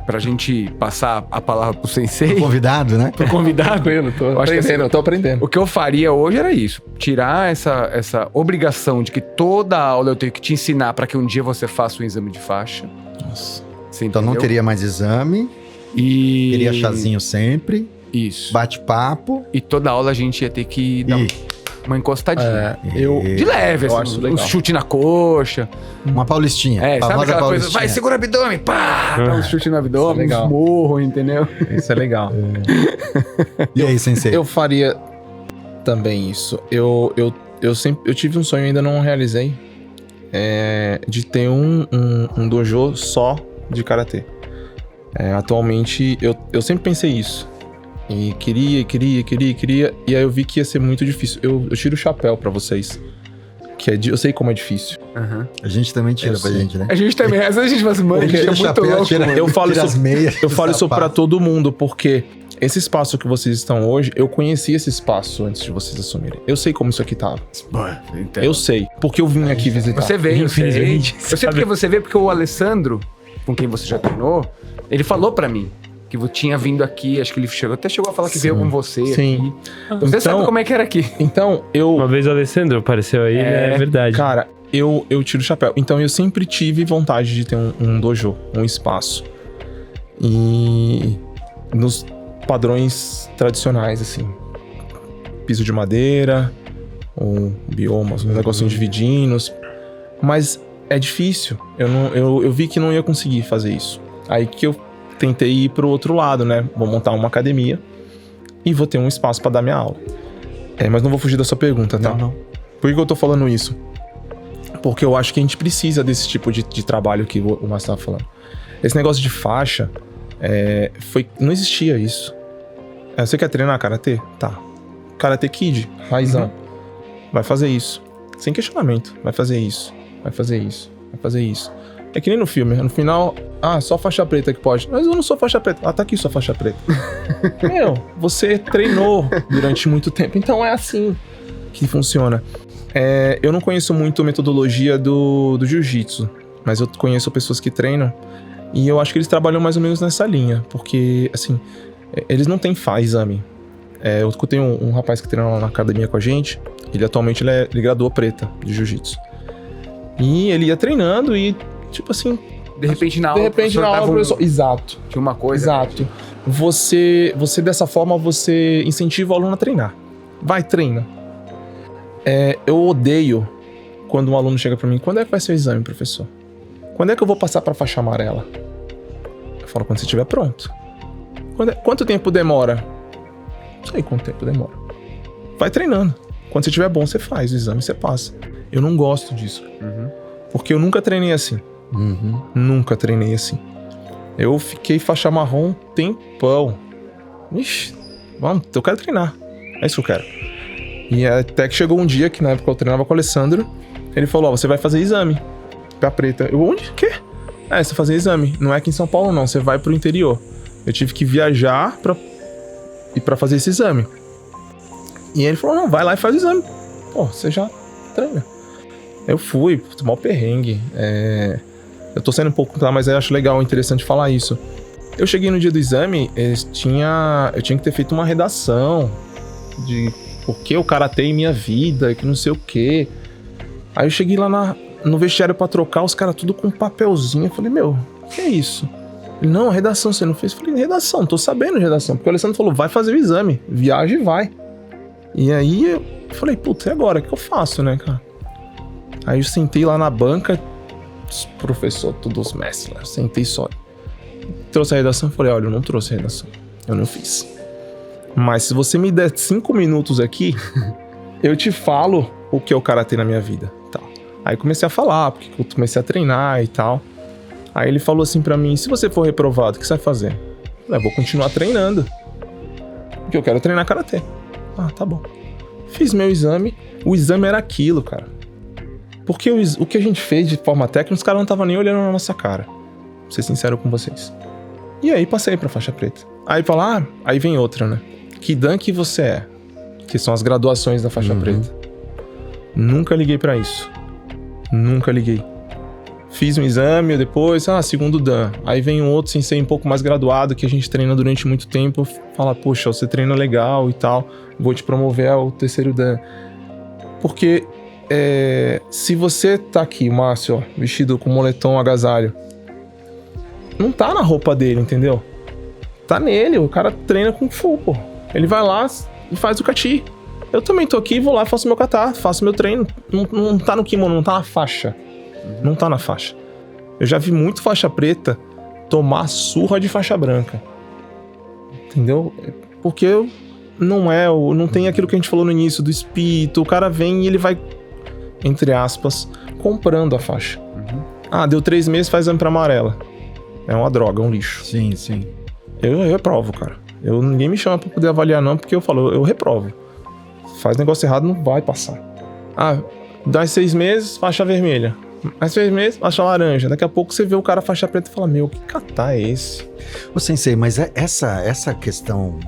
pra gente passar a palavra pro sensei, Convidado, né? pro convidado, Tô acho que assim, aprendendo, tô aprendendo. o que eu faria hoje era isso. Tirar essa obrigação de que toda aula eu tenho que te ensinar pra que um dia você faça um exame de faixa. Nossa. Você Então não entendeu? teria mais exame, E... teria chazinho sempre, Isso. bate-papo E toda aula a gente ia ter que dar... e Uma encostadinha. Eu De leve, Eu assim, acho um legal. chute na coxa. Uma paulistinha. Sabe famosa aquela coisa? paulistinha. Vai, segura o abdômen, pá! Dá um chute no abdômen, Isso é legal. morro, entendeu? Isso é legal. E aí, sensei? Eu faria também isso. Eu tive um sonho, ainda não realizei, de ter um dojo só de karatê. Atualmente, eu sempre pensei isso. E queria. E aí eu vi que ia ser muito difícil. Eu tiro o chapéu pra vocês. Eu sei como é difícil. A gente também tira pra gente, né? A gente também, às vezes a gente fala assim, mano, a gente é muito louco, mano. Eu falo tira isso, as meias, eu falo isso sapato. pra todo mundo, porque esse espaço que vocês estão hoje, eu conheci esse espaço antes de vocês assumirem. Eu sei como isso aqui tava. Então, Eu sei, porque eu vim aqui visitar. Você veio, eu sei. Infelizmente, Eu sei sabe? porque você veio, porque o Alessandro, com quem você já treinou, ele falou pra mim que tinha vindo aqui, acho que ele até chegou a falar que veio com você Sim. aqui. Você sabe como é que era aqui. Então, Uma vez o Alessandro apareceu aí, né? É verdade. cara, eu tiro o chapéu. Então, eu sempre tive vontade de ter um dojo, um espaço. E nos padrões tradicionais, assim. Piso de madeira, ou biomas, um negocinho de vidinos. Mas é difícil. Eu vi que não ia conseguir fazer isso. Aí que eu tentei ir pro outro lado, né? Vou montar uma academia e vou ter um espaço pra dar minha aula. Mas não vou fugir da sua pergunta, tá? Não. Por que eu tô falando isso? Porque eu acho que a gente precisa desse tipo de trabalho que o Márcio tava falando. Esse negócio de faixa, não existia isso. Você quer treinar karatê? Tá. Karate Kid, raizão. Vai fazer isso. Sem questionamento. Vai fazer isso. Vai fazer isso. Vai fazer isso. É que nem no filme. No final, só faixa preta que pode. Mas eu não sou faixa preta. Tá aqui sua faixa preta. Você treinou durante muito tempo. Então é assim que funciona. Eu não conheço muito a metodologia do jiu-jitsu. Mas eu conheço pessoas que treinam. E eu acho que eles trabalham mais ou menos nessa linha. Porque, assim, eles não têm exame. Eu escutei um rapaz que treina lá na academia com a gente. Ele atualmente ele graduou preta de jiu-jitsu. E ele ia treinando e, tipo assim... De repente na aula, o professor... Exato. Tinha uma coisa... Exato. Você dessa forma, você incentiva o aluno a treinar. Vai, treina. Eu odeio quando um aluno chega pra mim, quando é que vai ser o exame, professor? Quando é que eu vou passar pra faixa amarela? Eu falo, quando você estiver pronto. Quanto tempo demora? Não sei quanto tempo demora. Vai treinando. Quando você estiver bom, você faz o exame, você passa. Eu não gosto disso. Porque eu nunca treinei assim. Nunca treinei assim. Eu fiquei faixa marrom um tempão. Ixi, vamos, eu quero treinar. É isso que eu quero. E até que chegou um dia que na época eu treinava com o Alessandro. Ele falou, você vai fazer exame pra preta. Eu, onde? Quê? Você vai fazer exame. Não é aqui em São Paulo não, você vai pro interior. Eu tive que viajar pra fazer esse exame. E ele falou, não, vai lá e faz o exame. Pô, você já treina. Eu fui, mó perrengue. Eu tô sendo um pouco, mas eu acho legal, interessante falar isso. Eu cheguei no dia do exame, eu tinha que ter feito uma redação de por que o karatê em minha vida, que não sei o quê. Aí eu cheguei lá no vestiário pra trocar, os caras tudo com um papelzinho. Eu falei, meu, o que é isso? Ele, não, redação você não fez? Eu falei, redação, tô sabendo de redação. Porque o Alessandro falou, vai fazer o exame, viaja e vai. E aí eu falei, putz, e agora? O que eu faço, né, cara? Aí eu sentei lá na banca, professor, todos os mestres lá, sentei só. Trouxe a redação, eu falei, olha, eu não trouxe a redação, eu não fiz. Mas se você me der 5 minutos aqui, eu te falo o que é o karatê na minha vida. Tal. Aí comecei a falar, porque eu comecei a treinar e tal. Aí ele falou assim pra mim, se você for reprovado, o que você vai fazer? Eu vou continuar treinando, porque eu quero treinar karatê. Tá bom. Fiz meu exame, o exame era aquilo, cara. Porque o que a gente fez de forma técnica, os caras não estavam nem olhando na nossa cara. Vou ser sincero com vocês. E aí passei pra faixa preta. Aí fala, aí vem outra, né? Que dan que você é? Que são as graduações da faixa preta. Nunca liguei pra isso. Nunca liguei. Fiz um exame, depois, segundo dan. Aí vem um outro sensei um pouco mais graduado, que a gente treina durante muito tempo. Fala, poxa, você treina legal e tal. Vou te promover ao terceiro dan. Porque... se você tá aqui, Márcio, ó, vestido com moletom, agasalho, não tá na roupa dele, entendeu? Tá nele, o cara treina Kung Fu, pô. Ele vai lá e faz o kati. Eu também tô aqui, vou lá, faço meu catar, faço meu treino. Não tá no kimono, não tá na faixa. Não tá na faixa. Eu já vi muito faixa preta tomar surra de faixa branca. Entendeu? Porque não tem aquilo que a gente falou no início do espírito. O cara vem e ele vai, entre aspas, comprando a faixa. Deu 3 meses, faz exame pra amarela. É uma droga, é um lixo. Sim, sim. Eu reprovo, cara. Ninguém me chama pra poder avaliar não, porque eu falo, eu reprovo. Faz negócio errado, não vai passar. Dá 6 meses, faixa vermelha. Mais 6 meses, faixa laranja. Daqui a pouco você vê o cara faixa preta e fala, meu, que catar é esse? Ô, Sensei, mas essa questão...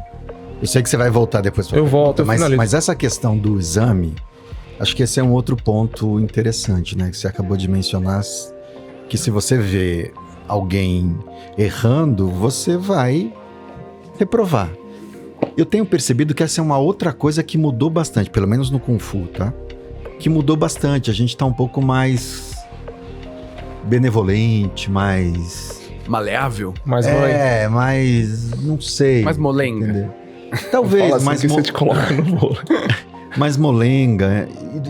Eu sei que você vai voltar depois pra Eu volto, eu finalizo. Mas essa questão do exame, acho que esse é um outro ponto interessante, né? Que você acabou de mencionar, que se você vê alguém errando, você vai reprovar. Eu tenho percebido que essa é uma outra coisa que mudou bastante, pelo menos no Kung Fu, tá? Que mudou bastante. A gente tá um pouco mais benevolente, mais... Maleável? Mais não sei. Mais molenga. Entendeu? Talvez, assim mais que você te coloca no voo. mais molenga.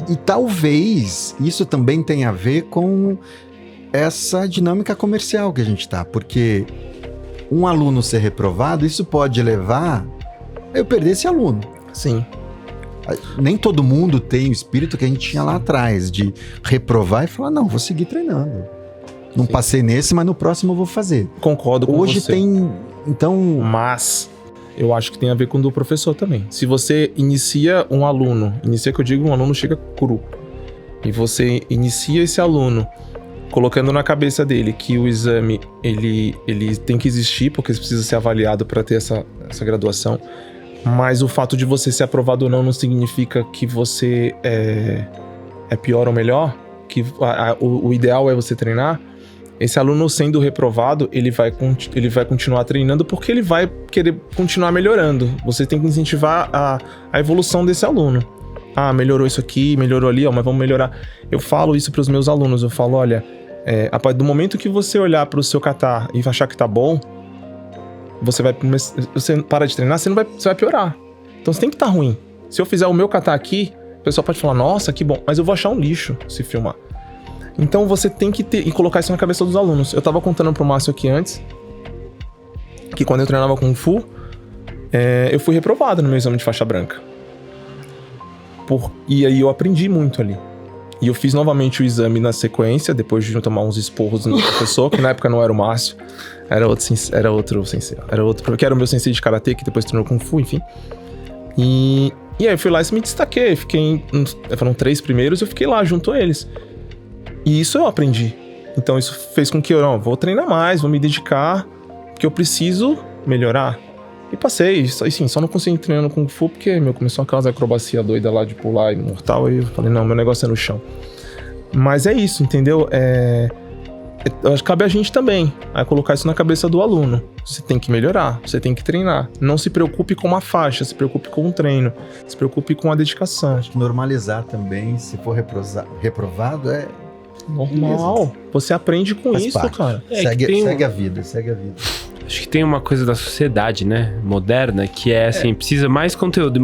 E talvez isso também tenha a ver com essa dinâmica comercial que a gente tá. Porque um aluno ser reprovado, isso pode levar a eu perder esse aluno. Sim. Nem todo mundo tem o espírito que a gente tinha lá atrás, de reprovar e falar, não, vou seguir treinando. Não passei nesse, mas no próximo eu vou fazer. Concordo com Hoje você. tem, então... Mas eu acho que tem a ver com o do professor também. Se você inicia um aluno, que eu digo, um aluno chega cru, e você inicia esse aluno colocando na cabeça dele que o exame, ele tem que existir, porque precisa ser avaliado para ter essa graduação, mas o fato de você ser aprovado ou não significa que você é pior ou melhor, que o ideal é você treinar. Esse aluno sendo reprovado, ele vai continuar treinando porque ele vai querer continuar melhorando. Você tem que incentivar a evolução desse aluno. Melhorou isso aqui, melhorou ali, mas vamos melhorar. Eu falo isso para os meus alunos, eu falo, olha, a partir do momento que você olhar para o seu kata e achar que tá bom, você para de treinar, você vai piorar. Então você tem que estar ruim. Se eu fizer o meu kata aqui, o pessoal pode falar, nossa, que bom, mas eu vou achar um lixo se filmar. Então você tem que ter e colocar isso na cabeça dos alunos. Eu tava contando pro Márcio aqui antes que quando eu treinava Kung Fu, eu fui reprovado no meu exame de faixa branca. E aí eu aprendi muito ali. E eu fiz novamente o exame na sequência, depois de tomar uns esporros no professor, que na época não era o Márcio, era outro sensei. Porque era o meu sensei de karatê, que depois treinou Kung Fu, enfim. E aí eu fui lá e me destaquei. Foram 3 primeiros, eu fiquei lá junto a eles. E isso eu aprendi. Então isso fez com que eu vou treinar mais, vou me dedicar, porque eu preciso melhorar. E passei, assim, só não consegui treinar no Kung Fu, porque começou aquelas acrobacia doida lá de pular e mortal, e eu falei, não, meu negócio é no chão. Mas é isso, entendeu? Eu acho que cabe a gente também, a colocar isso na cabeça do aluno. Você tem que melhorar, você tem que treinar. Não se preocupe com uma faixa, se preocupe com o treino, se preocupe com a dedicação. Acho que normalizar também, se for reprovado, é... normal. Beleza. Você aprende com Faz isso, parte. cara. Segue a vida. Acho que tem uma coisa da sociedade, né, moderna, que é assim, precisa mais conteúdo.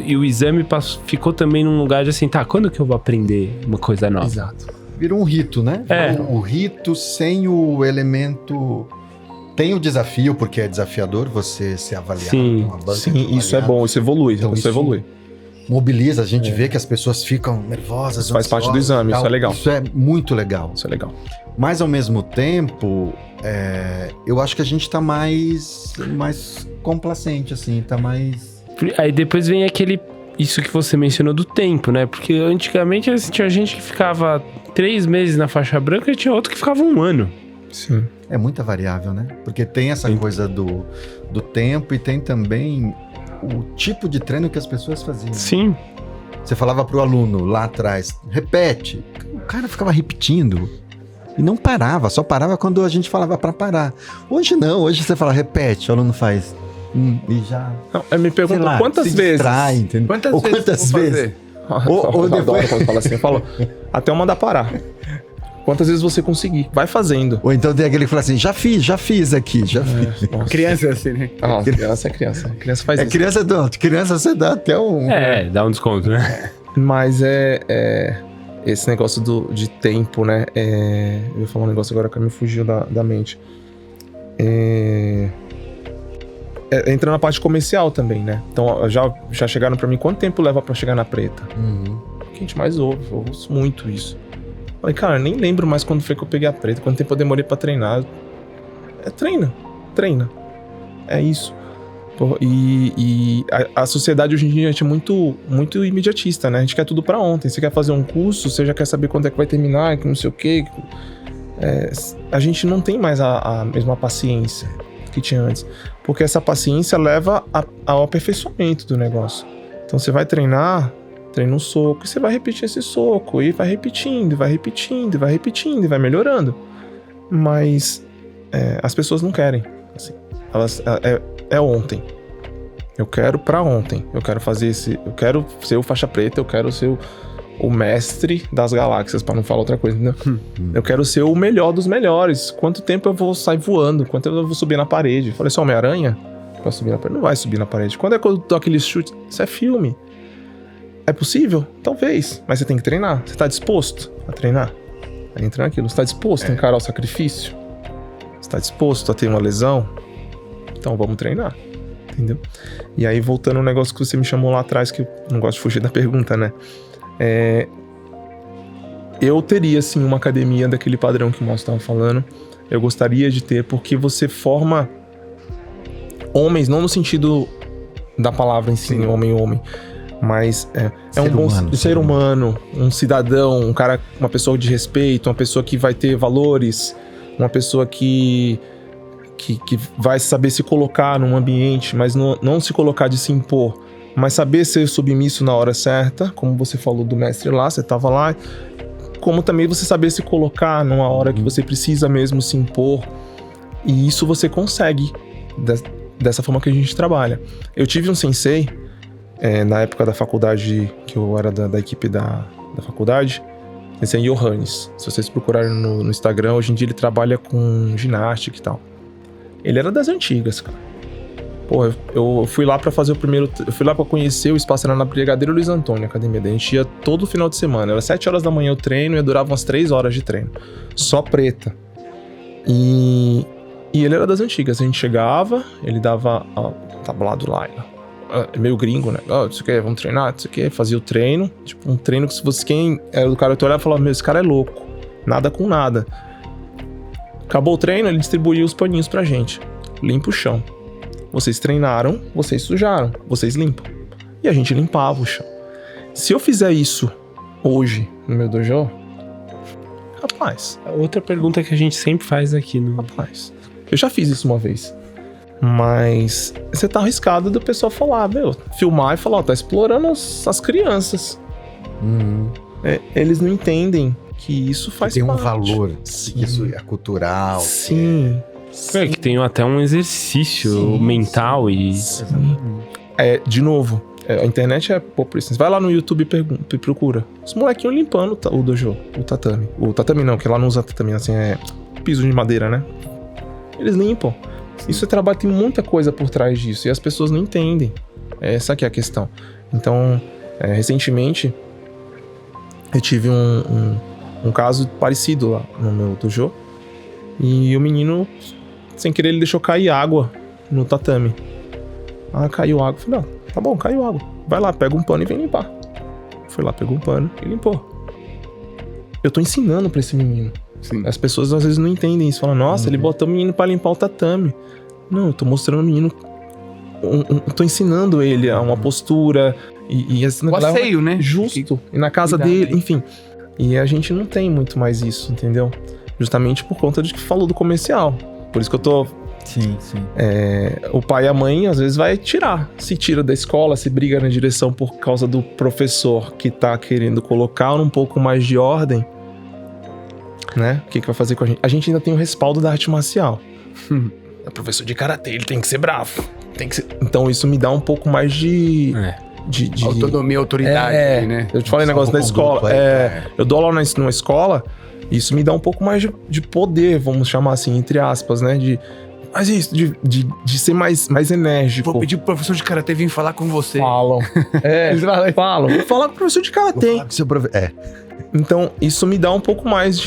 E o exame ficou também num lugar de assim, quando que eu vou aprender uma coisa nova? Exato. Virou um rito, né? O rito sem o elemento... Tem o desafio, porque é desafiador você ser avaliado. Sim, uma banca sim, isso é bom, isso evolui. Então, isso evolui. Mobiliza, a gente vê que as pessoas ficam nervosas. Isso faz parte do exame, isso é legal. Isso é muito legal. Isso é legal. Mas, ao mesmo tempo, eu acho que a gente tá mais complacente, assim, tá mais... Aí depois vem isso que você mencionou do tempo, né? Porque antigamente assim, tinha gente que ficava 3 meses na faixa branca e tinha outro que ficava 1 ano. Sim. É muita variável, né? Porque tem essa coisa do tempo e tem também o tipo de treino que as pessoas faziam. Sim. Você falava pro aluno lá atrás, repete. O cara ficava repetindo e não parava, só parava quando a gente falava pra parar. Hoje não, hoje você fala, repete, o aluno faz e já... Não, eu me pergunto quantas vezes... Distrai, entendeu? Quantas vezes? Ou Eu depois... adoro quando fala assim, eu falo, até eu mandar parar. Quantas vezes você conseguir. Vai fazendo. Ou então tem aquele que fala assim, já fiz aqui, já fiz. Nossa. Criança assim, né? Ah, criança é criança. Criança faz isso. Criança você dá até um... Dá um desconto, né? Mas esse negócio de tempo, né? Eu ia falar um negócio agora que me fugiu da mente. Entra na parte comercial também, né? Então, já chegaram pra mim, quanto tempo leva pra chegar na preta? O que a gente mais ouve? Eu ouço muito isso. Falei, cara, eu nem lembro mais quando foi que eu peguei a preta, quanto tempo eu demorei pra treinar. Treina. É isso. E a sociedade hoje em dia, a gente é muito imediatista, né? A gente quer tudo pra ontem. Você quer fazer um curso, você já quer saber quando é que vai terminar, que não sei o quê. A gente não tem mais a mesma paciência que tinha antes. Porque essa paciência leva ao aperfeiçoamento do negócio. Então você vai treina um soco, e você vai repetir esse soco, e vai repetindo, e vai melhorando. Mas as pessoas não querem. Assim, é ontem. Eu quero pra ontem. Eu quero fazer eu quero ser o faixa preta, eu quero ser o mestre das galáxias, pra não falar outra coisa, entendeu? Eu quero ser o melhor dos melhores. Quanto tempo eu vou sair voando? Quanto tempo eu vou subir na parede? Falei, só Homem-Aranha? Pra subir na parede? Não vai subir na parede. Quando é que eu dou aquele chute? Isso é filme. É possível? Talvez. Mas você tem que treinar. Você tá disposto a treinar? A entrar naquilo. Você tá disposto a encarar o sacrifício? Você tá disposto a ter uma lesão? Então vamos treinar. Entendeu? E aí, voltando ao negócio que você me chamou lá atrás, que eu não gosto de fugir da pergunta, né? Eu teria, sim, uma academia daquele padrão que o Márcio estava falando. Eu gostaria de ter, porque você forma homens, não no sentido da palavra em si, homem, mas um bom ser humano, um cidadão, um cara, uma pessoa de respeito, uma pessoa que vai ter valores, uma pessoa que vai saber se colocar num ambiente, mas não se colocar de se impor, mas saber ser submisso na hora certa, como você falou do mestre lá, você estava lá, como também você saber se colocar numa hora que você precisa mesmo se impor, e isso você consegue dessa forma que a gente trabalha. Eu tive um sensei, na época da faculdade, que eu era da equipe da faculdade, sensei Johannes. Se vocês procurarem no Instagram, hoje em dia ele trabalha com ginástica e tal. Ele era das antigas, cara. Pô, eu fui lá pra fazer eu fui lá pra conhecer o espaço, era na Brigadeiro Luiz Antônio, a academia. A gente ia todo final de semana. Era 7 horas da manhã o treino e durava umas 3 horas de treino. Só preta. E ele era das antigas. A gente chegava, ele dava tablado lá. Meio gringo, né? Isso aqui, vamos treinar? Isso aqui, fazia o treino. Tipo, um treino que se você, quem era do cara, eu olhava e falava, esse cara é louco. Nada com nada. Acabou o treino, ele distribuía os paninhos pra gente. Limpa o chão. Vocês treinaram, vocês sujaram, vocês limpam. E a gente limpava o chão. Se eu fizer isso hoje no meu dojo, rapaz... Outra pergunta que a gente sempre faz aqui no... Rapaz, eu já fiz isso uma vez. Mas você tá arriscado do pessoal falar, filmar e falar, tá explorando as crianças. Eles não entendem que isso faz tem parte. Um valor, Sim. Isso é cultural. Sim. Que tem até um exercício mental e... De novo, a internet é populista. Vai lá no YouTube e procura. Os molequinhos limpando o dojo, o tatame. O tatame não, que lá não usa tatame, assim, é piso de madeira, né? Eles limpam. Isso é trabalho, tem muita coisa por trás disso. E as pessoas não entendem. Essa que é a questão. Então, recentemente, eu tive um caso parecido lá no meu dojo. E o menino, sem querer, ele deixou cair água no tatame. Caiu água. Falei, tá bom, caiu água. Vai lá, pega um pano e vem limpar. Foi lá, pegou um pano e limpou. Eu tô ensinando pra esse menino. Sim. As pessoas às vezes não entendem isso. Falam, nossa, ele botou o menino pra limpar o tatame. Não, eu tô mostrando o menino... tô ensinando ele a uma postura. E assim, o asseio, né? Justo. E na casa Cuidado, dele, né? enfim. E a gente não tem muito mais isso, entendeu? Justamente por conta de que falou do comercial. Por isso que eu tô... Sim. O pai e a mãe, às vezes, vai tirar. Se tira da escola, se briga na direção por causa do professor que tá querendo colocar um pouco mais de ordem, né? O que vai fazer com a gente? A gente ainda tem o respaldo da arte marcial. É professor de karatê, ele tem que ser bravo. Então isso me dá um pouco mais de autonomia, autoridade, né? Eu te falei negócio da escola. Eu dou aula numa escola Isso me dá um pouco mais de poder, vamos chamar assim, entre aspas, né? Mas isso, de ser mais enérgico. Vou pedir pro professor de karatê vir falar com você. Falam. Eles falam. Vou falar com o professor de karatê. Então, isso me dá um pouco mais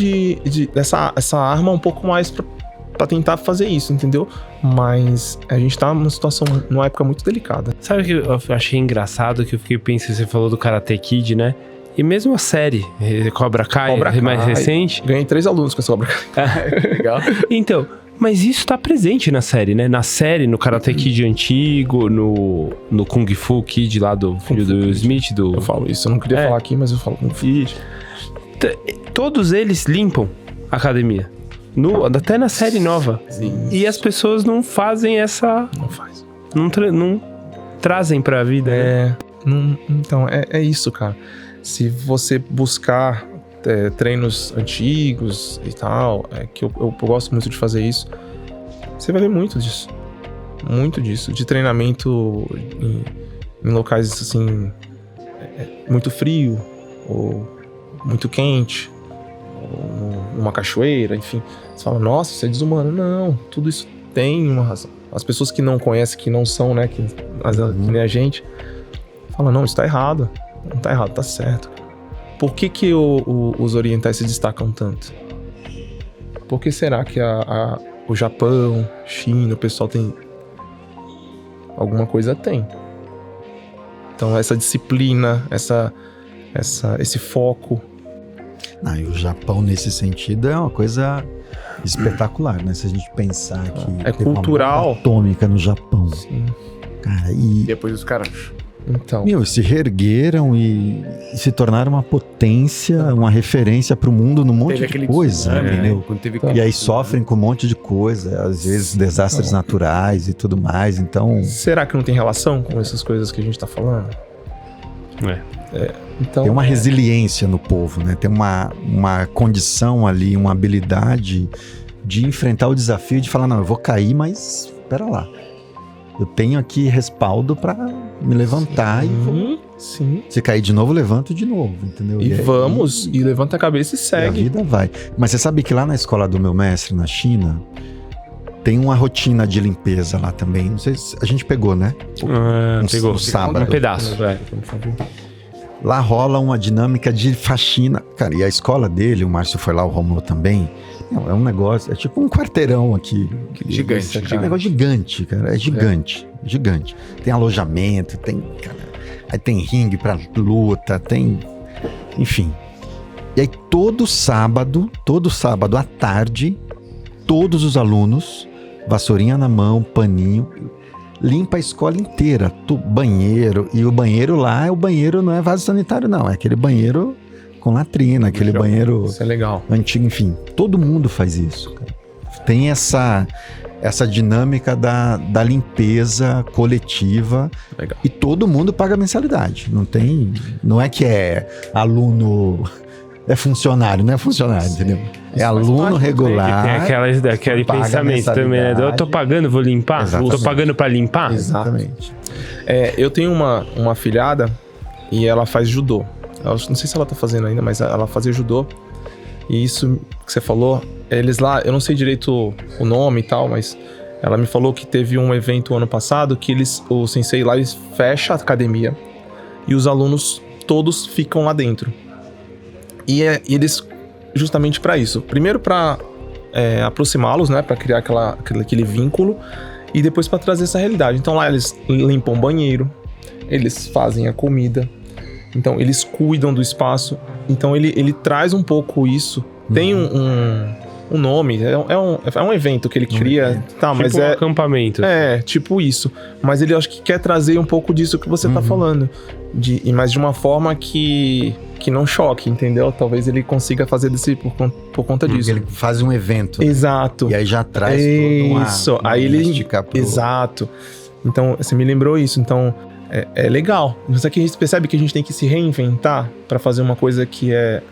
essa arma um pouco mais pra tentar fazer isso, entendeu? Mas a gente tá numa época muito delicada. Sabe o que eu achei engraçado? Que eu fiquei pensando, você falou do Karate Kid, né? E mesmo a série, Cobra Kai, mais recente. Ganhei 3 alunos com essa Cobra Kai. Legal. Então, mas isso tá presente na série, né? Na série, no Karate Kid antigo, no Kung Fu Kid lá do filho do Will Smith. Eu falo isso, eu não queria falar aqui, mas eu falo Kung Fu Kid. Todos eles limpam a academia. Até na série nova. Sim. E as pessoas não fazem essa... Não faz. Não trazem pra vida, né? Então, é isso, cara. Se você buscar treinos antigos e tal, que eu gosto muito de fazer isso, você vai ver muito disso. Muito disso. De treinamento em locais, assim, muito frio, ou muito quente, ou numa cachoeira, enfim. Você fala, nossa, isso é desumano. Não, tudo isso tem uma razão. As pessoas que não conhecem, que não são, né, que nem a gente, falam, não, isso tá errado. Não tá errado, tá certo. Por que os orientais se destacam tanto? Por que será que o Japão, China, o pessoal tem... Alguma coisa tem. Então essa disciplina, esse foco... E o Japão, nesse sentido, é uma coisa espetacular, né? Se a gente pensar que... É cultural. Uma bomba atômica no Japão. Sim. Cara, e... Depois os caras... Então. Se reergueram e se tornaram uma potência, uma referência pro mundo num monte de coisa, entendeu? E aí sofrem com um monte de coisa, às vezes desastres naturais e tudo mais, então... Será que não tem relação com essas coisas que a gente tá falando? Então, tem uma resiliência no povo, né? Tem uma condição ali, uma habilidade de enfrentar o desafio de falar, não, eu vou cair, mas pera lá. Eu tenho aqui respaldo pra me levantar e vou. Sim. Se cair de novo, levanto de novo, entendeu? E levanta a cabeça e segue. E a vida vai. Mas você sabe que lá na escola do meu mestre, na China, tem uma rotina de limpeza lá também. Não sei se a gente pegou, né? Pegou. Sábado. Um pedaço. Por favor. Lá rola uma dinâmica de faxina. Cara, e a escola dele, o Márcio foi lá, o Romulo também. É um negócio, é tipo um quarteirão aqui. Gigante. É um negócio gigante, cara. É gigante. Gigante. Tem alojamento, aí tem ringue pra luta, tem... Enfim. E aí todo sábado à tarde, todos os alunos, vassourinha na mão, paninho, limpa a escola inteira, banheiro. E o banheiro lá, não é vaso sanitário, não. É aquele banheiro com latrina, aquele banheiro... Isso é legal. Antigo, enfim. Todo mundo faz isso, cara. Tem essa dinâmica da limpeza coletiva. Legal. E todo mundo paga mensalidade. Não é que é aluno... É funcionário, não é funcionário, entendeu? É aluno regular. Tem aquele pensamento também, né? Eu tô pagando, vou limpar? Exatamente. Tô pagando pra limpar? Exatamente. Eu tenho uma afilhada e ela faz judô. Eu não sei se ela tá fazendo ainda, mas ela fazia judô. E isso que você falou, eles lá, eu não sei direito o nome e tal, mas ela me falou que teve um evento ano passado que o sensei lá, eles fecha a academia e os alunos todos ficam lá dentro. E eles, justamente para isso. Primeiro para aproximá-los, né? Para criar aquele vínculo. E depois para trazer essa realidade. Então lá eles limpam o banheiro. Eles fazem a comida. Então eles cuidam do espaço. Então ele traz um pouco isso. Tem um nome. É um evento que ele cria. Tá, tipo mas um acampamento. Tipo isso. Mas ele acho que quer trazer um pouco disso que você tá falando. Mas de uma forma que não choque, entendeu? Talvez ele consiga fazer por conta disso. Ele faz um evento. Exato. E aí já traz isso. Aí ele... Exato. Então, você me lembrou isso. Então, é legal. Mas aqui a gente percebe que a gente tem que se reinventar para fazer uma coisa que é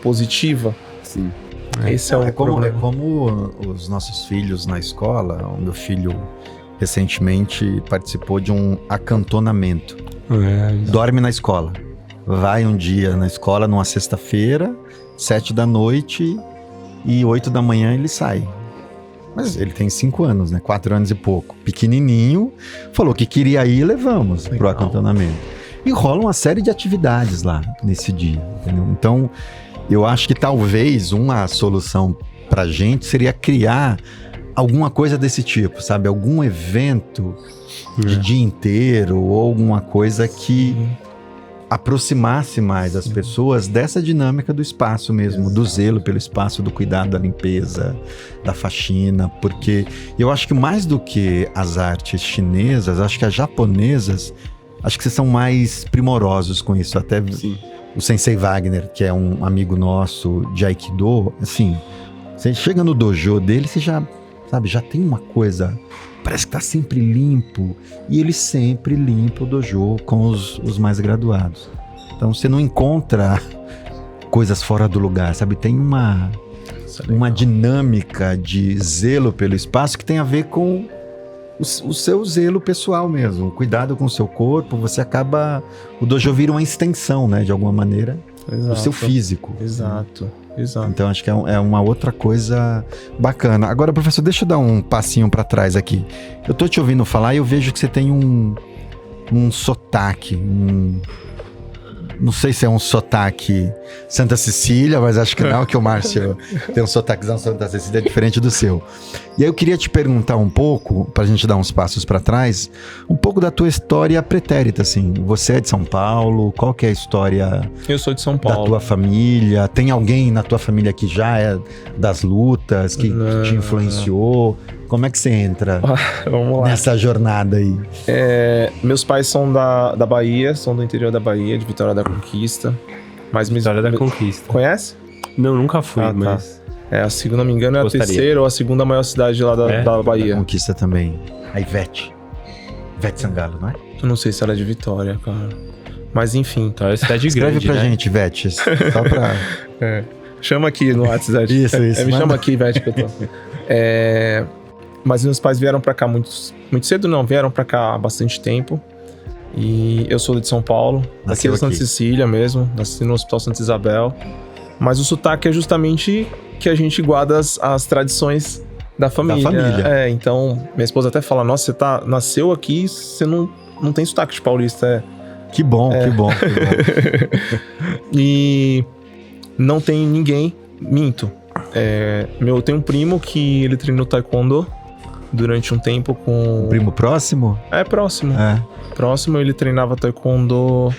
positiva. Sim. Esse é o problema. É como os nossos filhos na escola. O meu filho recentemente participou de um acantonamento. Dorme na escola. Vai um dia na escola, numa sexta-feira, 7 da noite e 8 da manhã ele sai. Mas ele tem 5 anos, né? 4 anos e pouco. Pequenininho, falou que queria ir, levamos pro acantonamento. E rola uma série de atividades lá nesse dia, entendeu? Então, eu acho que talvez uma solução pra gente seria criar alguma coisa desse tipo, sabe? Algum evento de dia inteiro ou alguma coisa que aproximasse mais as pessoas dessa dinâmica do espaço mesmo, do zelo pelo espaço, do cuidado da limpeza, da faxina, porque eu acho que mais do que as artes chinesas, acho que as japonesas, acho que vocês são mais primorosos com isso, até o Sensei Wagner, que é um amigo nosso de Aikido, assim, você chega no dojo dele, você já, sabe, já tem uma coisa, parece que tá sempre limpo, e ele sempre limpa o dojo com os mais graduados. Então você não encontra coisas fora do lugar, sabe? Tem uma dinâmica de zelo pelo espaço que tem a ver com o seu zelo pessoal mesmo, o cuidado com o seu corpo. Você acaba, o dojo vira uma extensão, né, de alguma maneira, do seu físico. Exato. Então acho que é uma outra coisa bacana. Agora, professor, deixa eu dar um passinho para trás aqui. Eu tô te ouvindo falar e eu vejo que você tem um sotaque, não sei se é um sotaque Santa Cecília, mas acho que não, que o Márcio tem um sotaquezão Santa Cecília diferente do seu. E aí eu queria te perguntar um pouco, pra gente dar uns passos para trás, um pouco da tua história pretérita, assim. Você é de São Paulo? Qual que é a história? Eu sou de São Paulo. Da tua família? Tem alguém na tua família que já é das lutas, que te influenciou? Como é que você entra Vamos lá. nessa jornada aí? Meus pais são da Bahia, são do interior da Bahia, de Vitória da Conquista. Vitória da Conquista. Conhece? Não, nunca fui, Tá. mas... Se não me engano, é Gostaria. a terceira ou a segunda maior cidade lá da Bahia. Conquista também. A Ivete Sangalo, não é? Eu não sei se ela é de Vitória, cara. Mas enfim. Então é cidade Escreve grande, pra né? gente, Ivete, só pra... Chama aqui no WhatsApp. Isso, Me manda. chama aqui, Ivete, que eu tô. Mas meus pais vieram pra cá muito cedo, não. Vieram pra cá há bastante tempo. E eu sou de São Paulo. Nasceu Aqui de Santa aqui. Cecília mesmo. Nasci no Hospital Santa Isabel. Mas o sotaque é justamente que a gente guarda as tradições da família. família. Então, minha esposa até fala, nossa, você nasceu aqui, você não tem sotaque de paulista. Que bom, que bom. E não tem ninguém, minto. Eu tenho um primo que ele treinou taekwondo durante um tempo com... Primo próximo? Próximo. Próximo, ele treinava taekwondo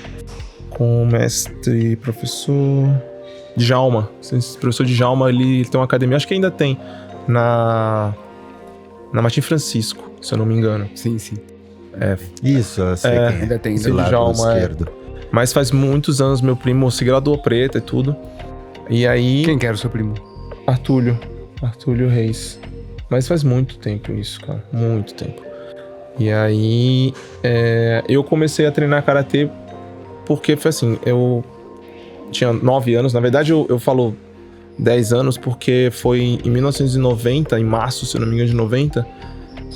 com o mestre professor Djalma. Esse professor Djalma, ele tem uma academia, acho que ainda tem, na Martim Francisco, se eu não me engano. Sim, sim. Isso, eu sei quem é. Ainda tem. Do Sim, lado Djalma, esquerdo. Mas faz muitos anos meu primo se graduou preta e tudo. E aí... Quem que era o seu primo? Artúlio Reis. Mas faz muito tempo isso, cara. Muito tempo. E aí, eu comecei a treinar karatê porque foi assim, eu tinha 9 anos. Na verdade, eu falo 10 anos porque foi em 1990, em março, se eu não me engano, de 90,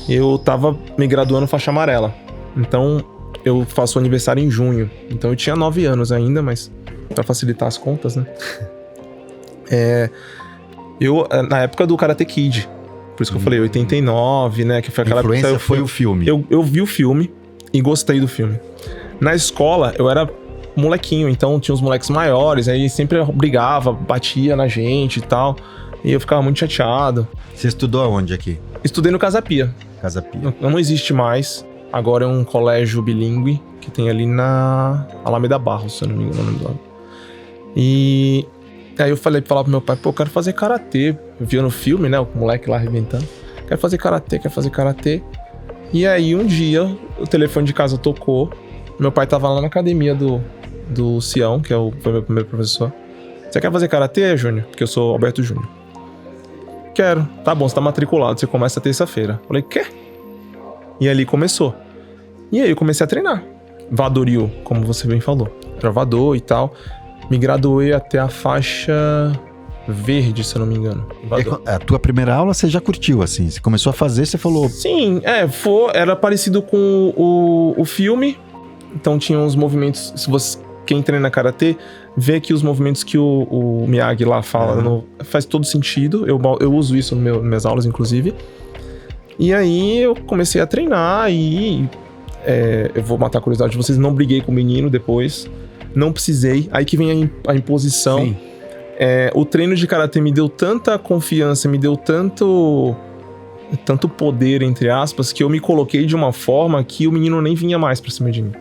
eu tava me graduando faixa amarela. Então, eu faço aniversário em junho. Então, eu tinha 9 anos ainda, mas pra facilitar as contas, né? Eu, na época do Karate Kid, por isso que eu falei 89, né? Que foi A aquela época que influência saiu foi o filme. Eu vi o filme e gostei do filme. Na escola, eu era molequinho, então tinha uns moleques maiores, aí sempre brigava, batia na gente e tal. E eu ficava muito chateado. Você estudou aonde aqui? Estudei no Casa Pia. Casa Pia. Não existe mais. Agora é um colégio bilíngue que tem ali na Alameda Barros, se eu não me engano o nome do lado. E aí eu falei pro meu pai, pô, eu quero fazer karatê. Eu via no filme, né, o moleque lá arrebentando. Quero fazer karatê. E aí um dia o telefone de casa tocou. Meu pai tava lá na academia do Sião, que foi meu primeiro professor. Você quer fazer karatê, Júnior? Porque eu sou Alberto Júnior. Quero. Tá bom, você tá matriculado, você começa terça-feira. Falei, quê? E ali começou. E aí eu comecei a treinar. Vadoryu, como você bem falou. Era Vador e tal. Me graduei até a faixa verde, se eu não me engano. A tua primeira aula você já curtiu, assim? Você começou a fazer, você falou... Sim, era parecido com o filme. Então tinha uns movimentos... Se você quem treina karatê vê que os movimentos que o Miyagi lá fala faz todo sentido. Eu uso isso nas minhas aulas, inclusive. E aí eu comecei a treinar e... eu vou matar a curiosidade de vocês, não briguei com o menino depois. Não precisei. Aí que vem a imposição. Sim. O treino de karatê me deu tanta confiança, me deu tanto poder, entre aspas, que eu me coloquei de uma forma que o menino nem vinha mais pra cima de mim.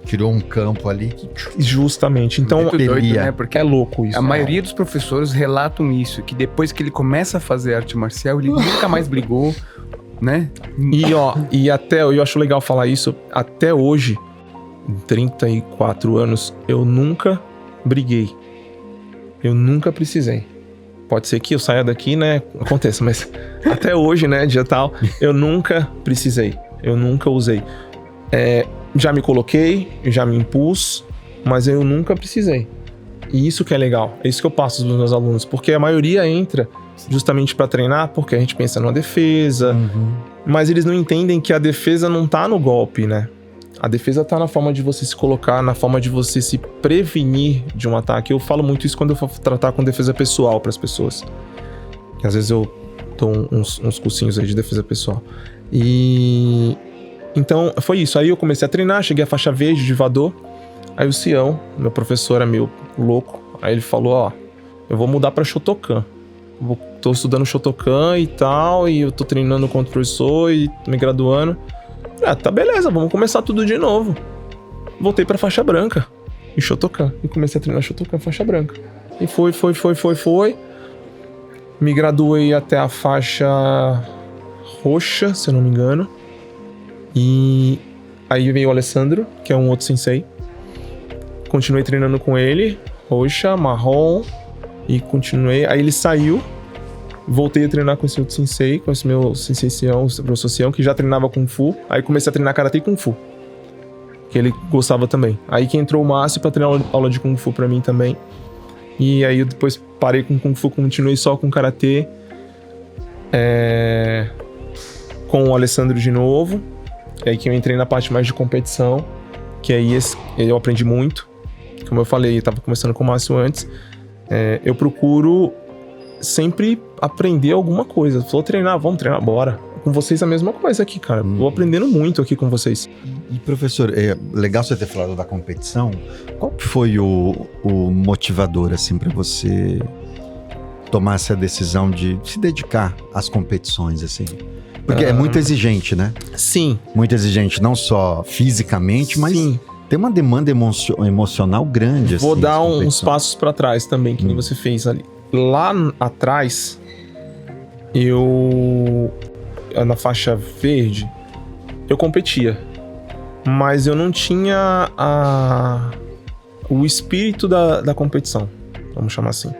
Criou um campo ali. Justamente. Então, Muito doido, né? Porque é louco isso. a maioria dos professores relatam isso, que depois que ele começa a fazer arte marcial, ele nunca mais brigou, né? E até, eu acho legal falar isso, até hoje, em 34 anos, eu nunca briguei. Eu nunca precisei. Pode ser que eu saia daqui, né? Aconteça, mas até hoje, né, dia tal, eu nunca precisei. Eu nunca usei. Já me coloquei, já me impus, mas eu nunca precisei. E isso que é legal. É isso que eu passo dos meus alunos. Porque a maioria entra justamente para treinar porque a gente pensa numa defesa. Mas eles não entendem que a defesa não tá no golpe, né? A defesa tá na forma de você se colocar, na forma de você se prevenir de um ataque. Eu falo muito isso quando eu for tratar com defesa pessoal para as pessoas. Que às vezes eu dou uns cursinhos aí de defesa pessoal. E... então, foi isso. Aí eu comecei a treinar, cheguei à faixa verde de Vadô. Aí o Sião, meu professor é meio louco. Aí ele falou, eu vou mudar pra Shotokan. Tô estudando Shotokan e tal, e eu tô treinando com outro professor e me graduando. Tá beleza, vamos começar tudo de novo. Voltei pra faixa branca em Shotokan. E comecei a treinar Shotokan faixa branca. E foi. Me graduei até a faixa roxa, se eu não me engano. E aí veio o Alessandro, que é um outro sensei. Continuei treinando com ele, roxa, marrom, e continuei. Aí ele saiu, voltei a treinar com esse outro sensei, com esse meu sensei Sião, o professor Sião, que já treinava Kung Fu. Aí comecei a treinar Karatê e Kung Fu, que ele gostava também. Aí que entrou o Márcio pra treinar aula de Kung Fu pra mim também. E aí eu depois parei com Kung Fu, continuei só com Karatê. Com o Alessandro de novo. E aí que eu entrei na parte mais de competição, que aí eu aprendi muito. Como eu falei, eu tava conversando com o Márcio antes. Eu procuro sempre aprender alguma coisa. Falou treinar, vamos treinar, bora. Com vocês a mesma coisa aqui, cara. Tô aprendendo muito aqui com vocês. E professor, é legal você ter falado da competição. Qual que foi o motivador, assim, para você tomar essa decisão de se dedicar às competições, assim? Porque é muito exigente, né? Sim. Muito exigente, não só fisicamente, mas Sim. Tem uma demanda emocional grande. Vou assim, dar uns passos para trás também, que nem você fez ali. Lá atrás, na faixa verde, eu competia. Mas eu não tinha o espírito da competição, vamos chamar assim.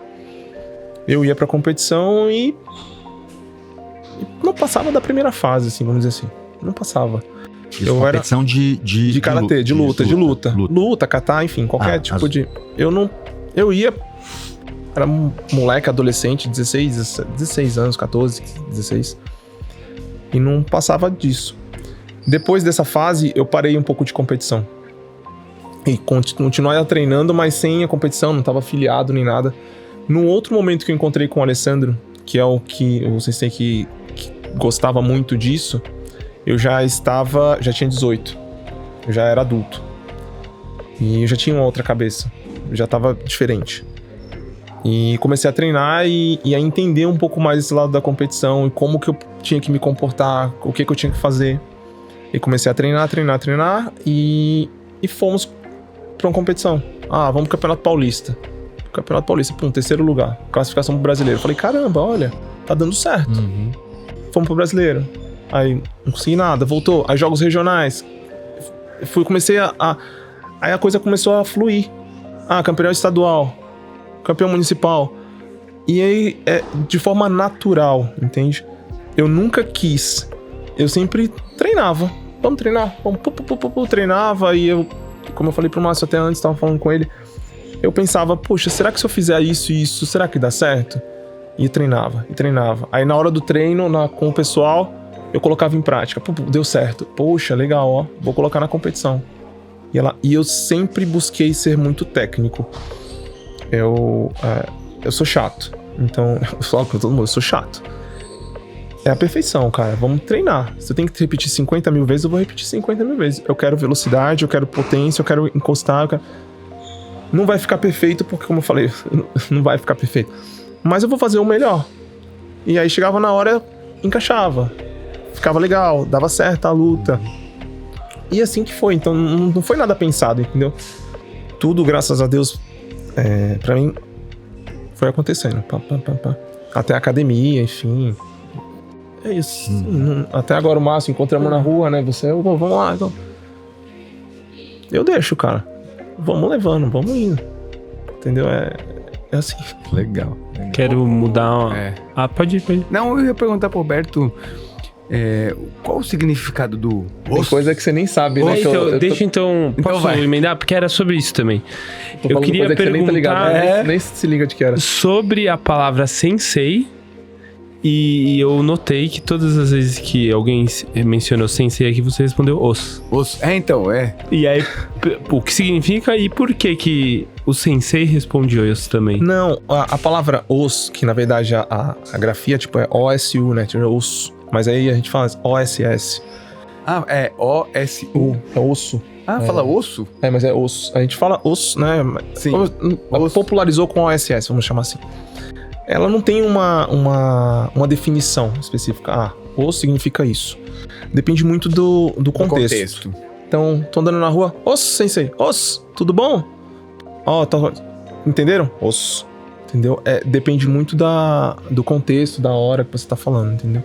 Eu ia pra competição e não passava da primeira fase, assim, vamos dizer assim. Não passava. Eu competição de karatê, de luta. Luta, kata, enfim, qualquer tipo de... Eu ia... Era um moleque, adolescente, 16 anos, 14, 16. E não passava disso. Depois dessa fase, eu parei um pouco de competição. E continuei treinando, mas sem a competição, não estava afiliado nem nada. No outro momento que eu encontrei com o Alessandro, que é o sensei que gostava muito disso, eu já tinha 18. Eu já era adulto. E eu já tinha uma outra cabeça. Eu já estava diferente. E comecei a treinar e a entender um pouco mais esse lado da competição e como que eu tinha que me comportar, o que eu tinha que fazer. E comecei a treinar e fomos para uma competição. Vamos pro Campeonato Paulista. Campeonato Paulista, terceiro lugar. Classificação pro brasileiro. Falei, caramba, olha, tá dando certo. Fomos pro brasileiro. Aí não consegui nada, voltou. Aí jogos regionais. Comecei aí a coisa começou a fluir. Campeão estadual, campeão municipal. E aí, de forma natural, entende? Eu nunca quis. Eu sempre treinava. Vamos treinar. Treinava. E eu, como eu falei pro Márcio até antes, tava falando com ele. Eu pensava, poxa, será que se eu fizer isso e isso, será que dá certo? E treinava. Aí na hora do treino, com o pessoal, eu colocava em prática. Deu certo. Poxa, legal, vou colocar na competição. E eu sempre busquei ser muito técnico. Eu sou chato. Então, eu falo pra todo mundo, eu sou chato. É a perfeição, cara. Vamos treinar. Se eu tenho que repetir 50 mil vezes, eu vou repetir 50 mil vezes. Eu quero velocidade, eu quero potência, eu quero encostar. Não vai ficar perfeito, porque, como eu falei, não vai ficar perfeito. Mas eu vou fazer o melhor. E aí chegava na hora, encaixava. Ficava legal, dava certo a luta. E assim que foi. Então não foi nada pensado, entendeu? Tudo, graças a Deus, pra mim, foi acontecendo. Até a academia, enfim. É isso. Até agora o Márcio, encontramos na rua, né? Você, vamos lá. Então. Eu deixo, cara. Vamos levando, vamos indo. Entendeu? É assim. Legal. Quero mudar... pode ir. Não, eu ia perguntar pro Roberto qual o significado do Tem coisa que você nem sabe, né? Deixa então... Posso emendar? Porque era sobre isso também. Eu queria perguntar... Nem se liga de que era. Sobre a palavra sensei. E eu notei que todas as vezes que alguém mencionou sensei aqui, você respondeu os. E aí, o que significa e por que o sensei responde os também? Não, a palavra os, que na verdade a grafia tipo é OSU, né? Tipo, os. Mas aí a gente fala OSS. Ah, é OSU. É osso. Ah, fala osso? É, mas é osso. A gente fala osso, né? Sim. Popularizou com OSS, vamos chamar assim. Ela não tem uma definição específica. Osso significa isso. Depende muito do contexto. Então, tô andando na rua. Osso, sensei. Osso, tudo bom? Entenderam? Osso. Entendeu? Depende muito do contexto, da hora que você tá falando, entendeu?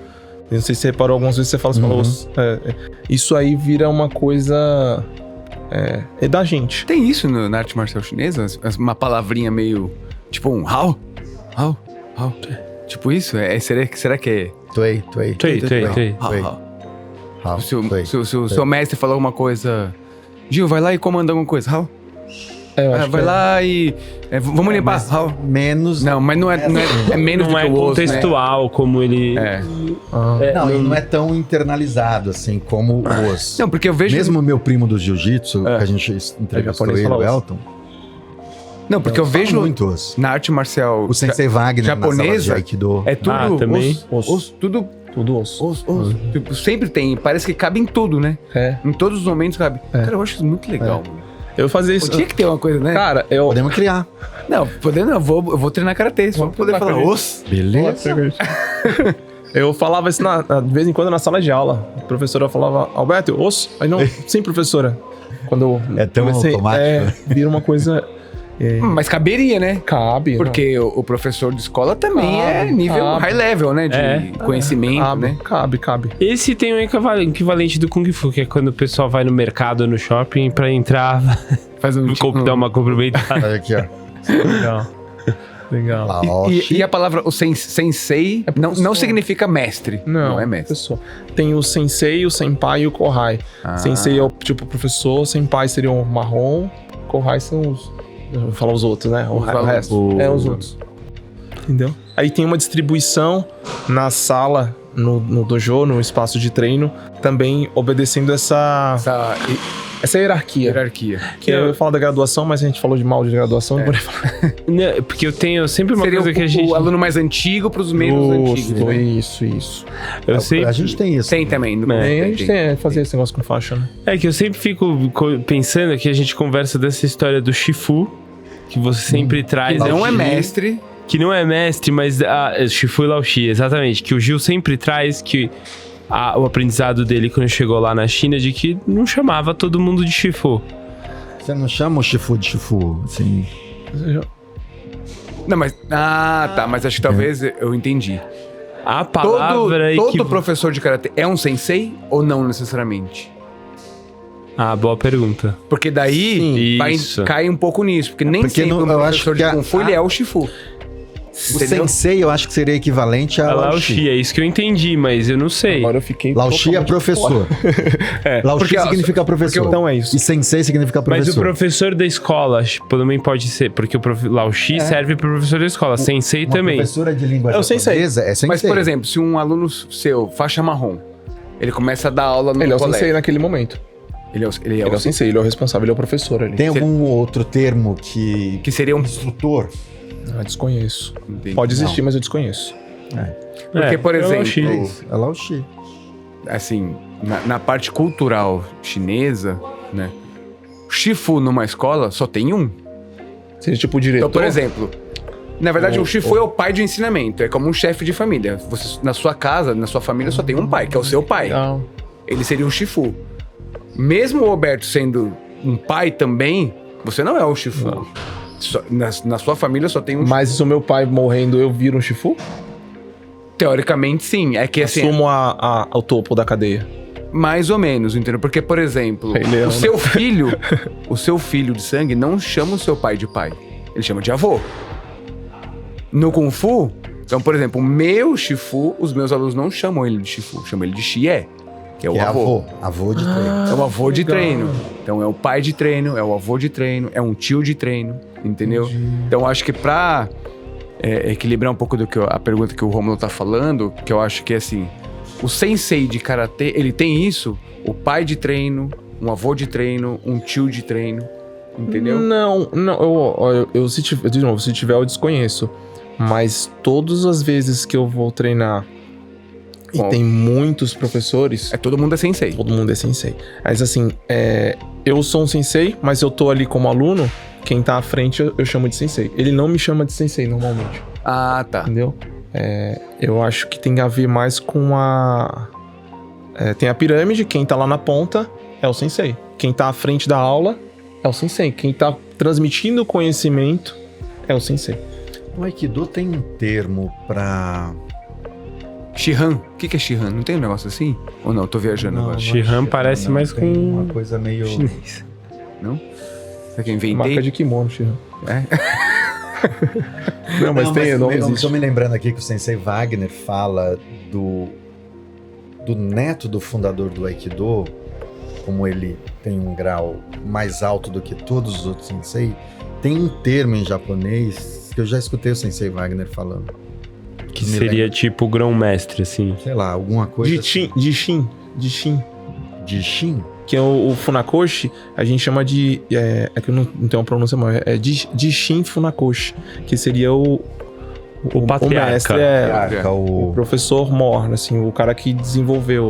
Eu não sei se você reparou, algumas vezes você fala assim, osso. Isso aí vira uma coisa... É da gente. Tem isso na arte marcial chinesa? Uma palavrinha meio... Tipo um hao? Hao? Tipo isso? Será que é... Tuei. Se o mestre falou alguma coisa... Gil, vai lá e comanda alguma coisa. Hao? Vai lá e... vamos limpar. Hao? Menos... Não, mas não é menos do que o osso, contextual, né? Como ele... Não é tão internalizado assim como o osso. Não, porque eu vejo... Mesmo o meu primo do jiu-jitsu, que a gente entrevistou ele, o Elton... Não, porque eu vejo muito osso. Na arte marcial o sensei Wagner japonesa, de Aikido. É tudo também? Osso. Tudo osso. Tipo, sempre tem, parece que cabe em tudo, né? Em todos os momentos cabe. Cara, eu acho isso muito legal. Eu fazia isso. Tinha que ter uma coisa, né? Cara, podemos criar. Não, eu vou treinar karatê, só pra poder falar osso. Beleza. Eu falava isso de vez em quando na sala de aula. A professora falava, Alberto, osso? Aí não, sim, professora. Quando é tão automático. Vira uma coisa... Mas caberia, né? Cabe. Porque o professor de escola também é nível high level, né? De conhecimento, né? Cabe. Esse tem um equivalente do Kung Fu, que é quando o pessoal vai no mercado, no shopping, pra entrar, dar uma cumprimentada. Olha aqui, ó. Legal. E a palavra, o sensei, não significa mestre. Não é mestre. Professor. Tem o sensei, o senpai e o kohai. Sensei é o tipo professor, senpai seria o marrom, kohai são os... Vou falar os outros, né? O resto. Os outros. Entendeu? Aí tem uma distribuição na sala, no dojo, no espaço de treino, também obedecendo essa hierarquia. Que eu falo da graduação, mas a gente falou de mal de graduação, não vou falar. Não, porque eu tenho sempre uma coisa que a gente... O aluno mais antigo pros menos antigos. Né? Isso. A gente tem isso. Tem também. A gente tem fazer esse negócio com faixa, né? É que eu sempre fico pensando que a gente conversa dessa história do Shifu, que você sempre traz... Que não é mestre. Que não é mestre, mas... Shifu e Laoshi, exatamente. Que o Gil sempre traz que... o aprendizado dele quando chegou lá na China de que não chamava todo mundo de Shifu. Você não chama o Shifu de Shifu, assim... Não, mas... mas acho que talvez eu entendi. A palavra... Todo professor de karatê é um sensei ou não necessariamente? Boa pergunta. Porque daí cai um pouco nisso. Porque nem sempre um professor de Kung Fu ele é o Shifu. O sensei eu acho que seria equivalente a Laoshi. É isso que eu entendi, mas eu não sei. Agora eu fiquei... Laoshi é professor. Laoshi significa professor. Então é isso. E sensei significa professor. Mas o professor da escola também pode ser, porque o Laoshi serve pro professor da escola. Sensei também. Professora de língua japonesa é sensei. Mas, por exemplo, se um aluno seu, faixa marrom, ele começa a dar aula no colégio. Ele é o sensei naquele momento. Ele é Ele é o sensei, ele é o responsável, ele é o professor ali. Tem algum outro termo que seria um... instrutor? Desconheço. Entendi. Pode existir, mas eu desconheço. Porque, por exemplo, É lá o Xi. assim, na parte cultural chinesa, né? Shifu numa escola só tem um. Seria tipo o diretor. Então, por exemplo, na verdade, o Shifu é o pai de ensinamento. É como um chefe de família. Você, na sua casa, na sua família, só tem um pai, que é o seu pai. Não. Ele seria um Shifu. Mesmo o Roberto sendo um pai também, você não é o Shifu. Na sua família só tem um Mas se o meu pai morrendo, eu viro um Shifu? Teoricamente, sim. É que assim, Assumo o topo da cadeia. mais ou menos, entendeu? Porque, por exemplo, Rei Leão, o seu filho de sangue não chama o seu pai de pai. Ele chama de avô. No Kung Fu, então, por exemplo, o meu Shifu, os meus alunos não chamam ele de Shifu, chamam ele de Xie, que é o avô. Avô de treino. É o avô de legal. treino. Então é o pai de treino, é o avô de treino, é um tio de treino, entendeu? Então acho que pra equilibrar um pouco a pergunta que o Rômulo tá falando, que eu acho que é assim, o sensei de karatê, ele tem isso, o pai de treino, um avô de treino, um tio de treino, entendeu? Não, de novo, se tiver eu desconheço. Mas todas as vezes que eu vou treinar e Bom. tem muitos professores, Todo mundo é sensei. todo mundo é sensei. Mas assim, eu sou um sensei, mas eu tô ali como aluno, quem tá à frente eu chamo de sensei. Ele não me chama de sensei normalmente, Ah, tá. entendeu? Eu acho que tem a ver mais com tem a pirâmide, quem tá lá na ponta é o sensei. Quem tá à frente da aula é o sensei. Quem tá transmitindo o conhecimento é o sensei. No Aikido tem um termo pra... Shihan. O que é Shihan? Não tem um negócio assim? Ou não? Eu tô viajando agora. Shihan parece mais tem com uma coisa meio... chinês. Não? Será que eu inventei? Marca de kimono, Shihan. É? Não, mas tem, não eu existe. tô me lembrando aqui que o Sensei Wagner fala do neto do fundador do Aikido, como ele tem um grau mais alto do que todos os outros Sensei, tem um termo em japonês que eu já escutei o Sensei Wagner falando. Que Me seria tipo grão-mestre, assim. Sei lá, alguma coisa... De Shin. De Shin? Que é o Funakoshi, a gente chama de... É que eu não tenho uma pronúncia maior. É de Shin Funakoshi. Que seria o patriarca. mestre, o professor Mor, assim, o cara que desenvolveu.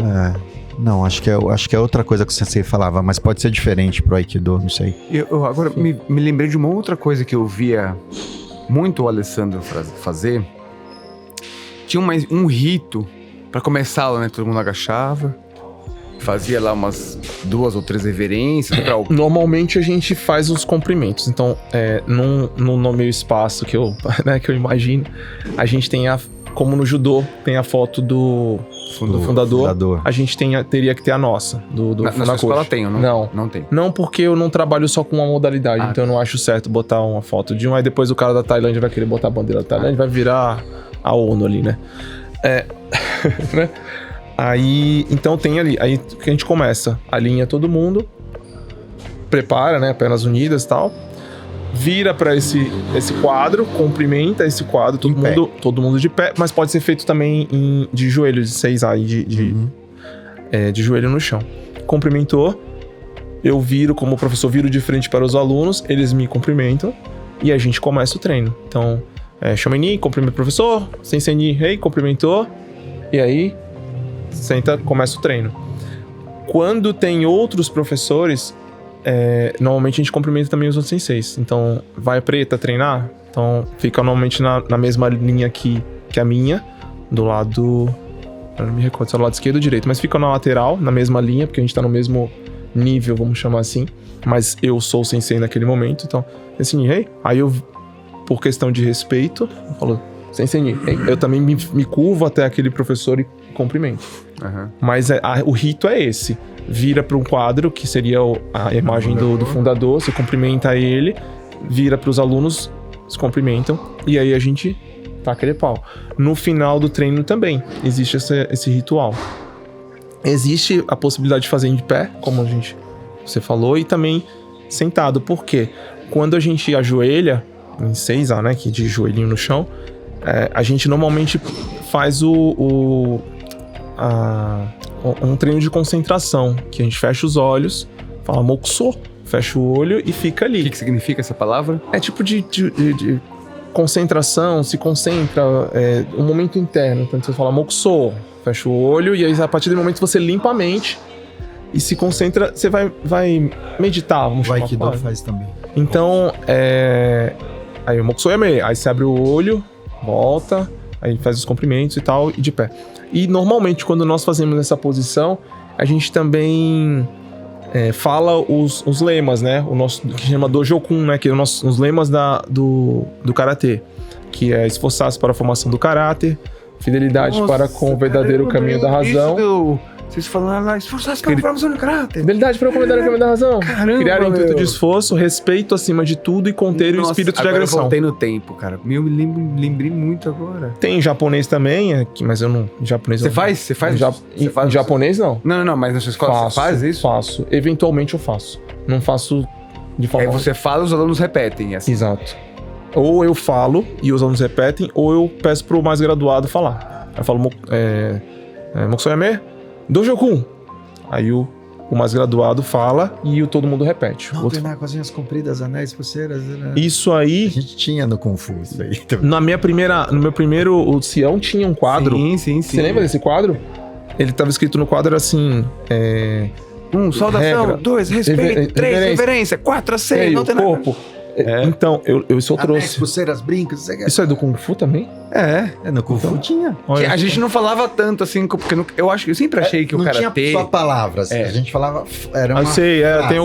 Não, acho que é outra coisa que o Sensei falava, mas pode ser diferente pro Aikido, não sei. Eu agora me lembrei de uma outra coisa que eu via muito o Alessandro fazer. Tinha um rito pra começar a aula, né? Todo mundo agachava, fazia lá umas 2 ou 3 reverências pra o... Normalmente a gente faz os cumprimentos. Então, no meu espaço que eu imagino, a gente tem como no judô, tem a foto do fundador. A gente teria que ter a nossa, do Na sua escola tem ou não? Não. Não tem. Não, porque eu não trabalho só com uma modalidade, então eu não acho certo botar uma foto de um, aí depois o cara da Tailândia vai querer botar a bandeira da Tailândia, vai virar a ONU ali, né? Né? Aí, então tem ali, aí que a gente começa, alinha todo mundo, prepara, né, pernas unidas e tal, vira pra esse quadro, cumprimenta esse quadro, todo mundo de pé, mas pode ser feito também de joelho, de 6A, de joelho no chão. Cumprimentou, eu viro, como professor, viro de frente para os alunos, eles me cumprimentam e a gente começa o treino. Então, Shomeni, cumprimenta o professor, Sensei Ni, hey, cumprimentou, e aí senta, começa o treino. Quando tem outros professores, normalmente a gente cumprimenta também os outros senseis. Então, vai preta treinar, então fica normalmente na mesma linha que a minha, do lado... Eu não me recordo se é do lado esquerdo ou direito, mas fica na lateral, na mesma linha, porque a gente tá no mesmo nível, vamos chamar assim. Mas eu sou o sensei naquele momento, então, Sensei hey. Aí eu, por questão de respeito, eu falo, Sensei hey. Eu também me curvo até aquele professor e cumprimento. Uhum. Mas o rito é esse. Vira para um quadro, que seria a imagem do fundador, você cumprimenta ele, vira para os alunos, se cumprimentam, e aí a gente taca aquele pau. No final do treino também existe esse ritual. Existe a possibilidade de fazer em pé, como você falou, e também sentado. Por quê? Quando a gente ajoelha, em 6A, né, que de joelhinho no chão, a gente normalmente faz um treino de concentração, que a gente fecha os olhos, fala mokusô, fecha o olho e fica ali. O que significa essa palavra? É tipo de concentração, se concentra, um momento interno. Então você fala mokusô, fecha o olho e aí a partir do momento que você limpa a mente e se concentra, você vai meditar, vamos O chamar. Aikido faz também. Então, aí o mokusô yame, aí você abre o olho, volta, aí faz os comprimentos e tal, e de pé. E normalmente quando nós fazemos essa posição, a gente também fala os lemas, né? O nosso, que chama Dojokun, né? Que é os lemas do Karatê. Que é esforçar-se para a formação do caráter, fidelidade para com o verdadeiro caminho da razão. Vocês falando lá, esforçar-se para a formação do caráter. Fidelidade para com o verdadeiro caminho da razão. Caramba, criar intuito meu. de esforço, respeito acima de tudo e conter o espírito de agora agressão. Eu voltei no tempo, cara. Eu me lembrei muito agora. Tem em japonês também, mas eu não... Japonês Você eu- faz? Você faz? Em japonês, não. Não, mas na sua escola você faz isso? Faço. Eventualmente eu faço. Não faço de Aí forma... você fala, os alunos repetem, assim. Exato. Ou eu falo e os alunos repetem, ou eu peço pro mais graduado falar. Aí eu falo, Mokusô yame, Dojokun. Aí o mais graduado fala e todo mundo repete. Não, treinar com as unhas compridas, anéis, pulseiras. Né? Isso A aí, gente tinha no Kung Fu isso aí também. no meu primeiro, o Sião tinha um quadro. Sim. Você lembra desse quadro? Ele tava escrito no quadro assim... Saudação. Regra. 2, respeito. 3, reverência. 4, aceio. Sei, Não o tem nada. corpo. Então, isso eu Anéis, trouxe. pulseiras, brincos. Isso Isso é do Kung Fu também? no Kung Fu tinha. Olha, A gente não falava tanto assim, porque eu sempre achei que o não karatê... tinha só palavras. É. A gente falava... Era eu uma sei, frase. tem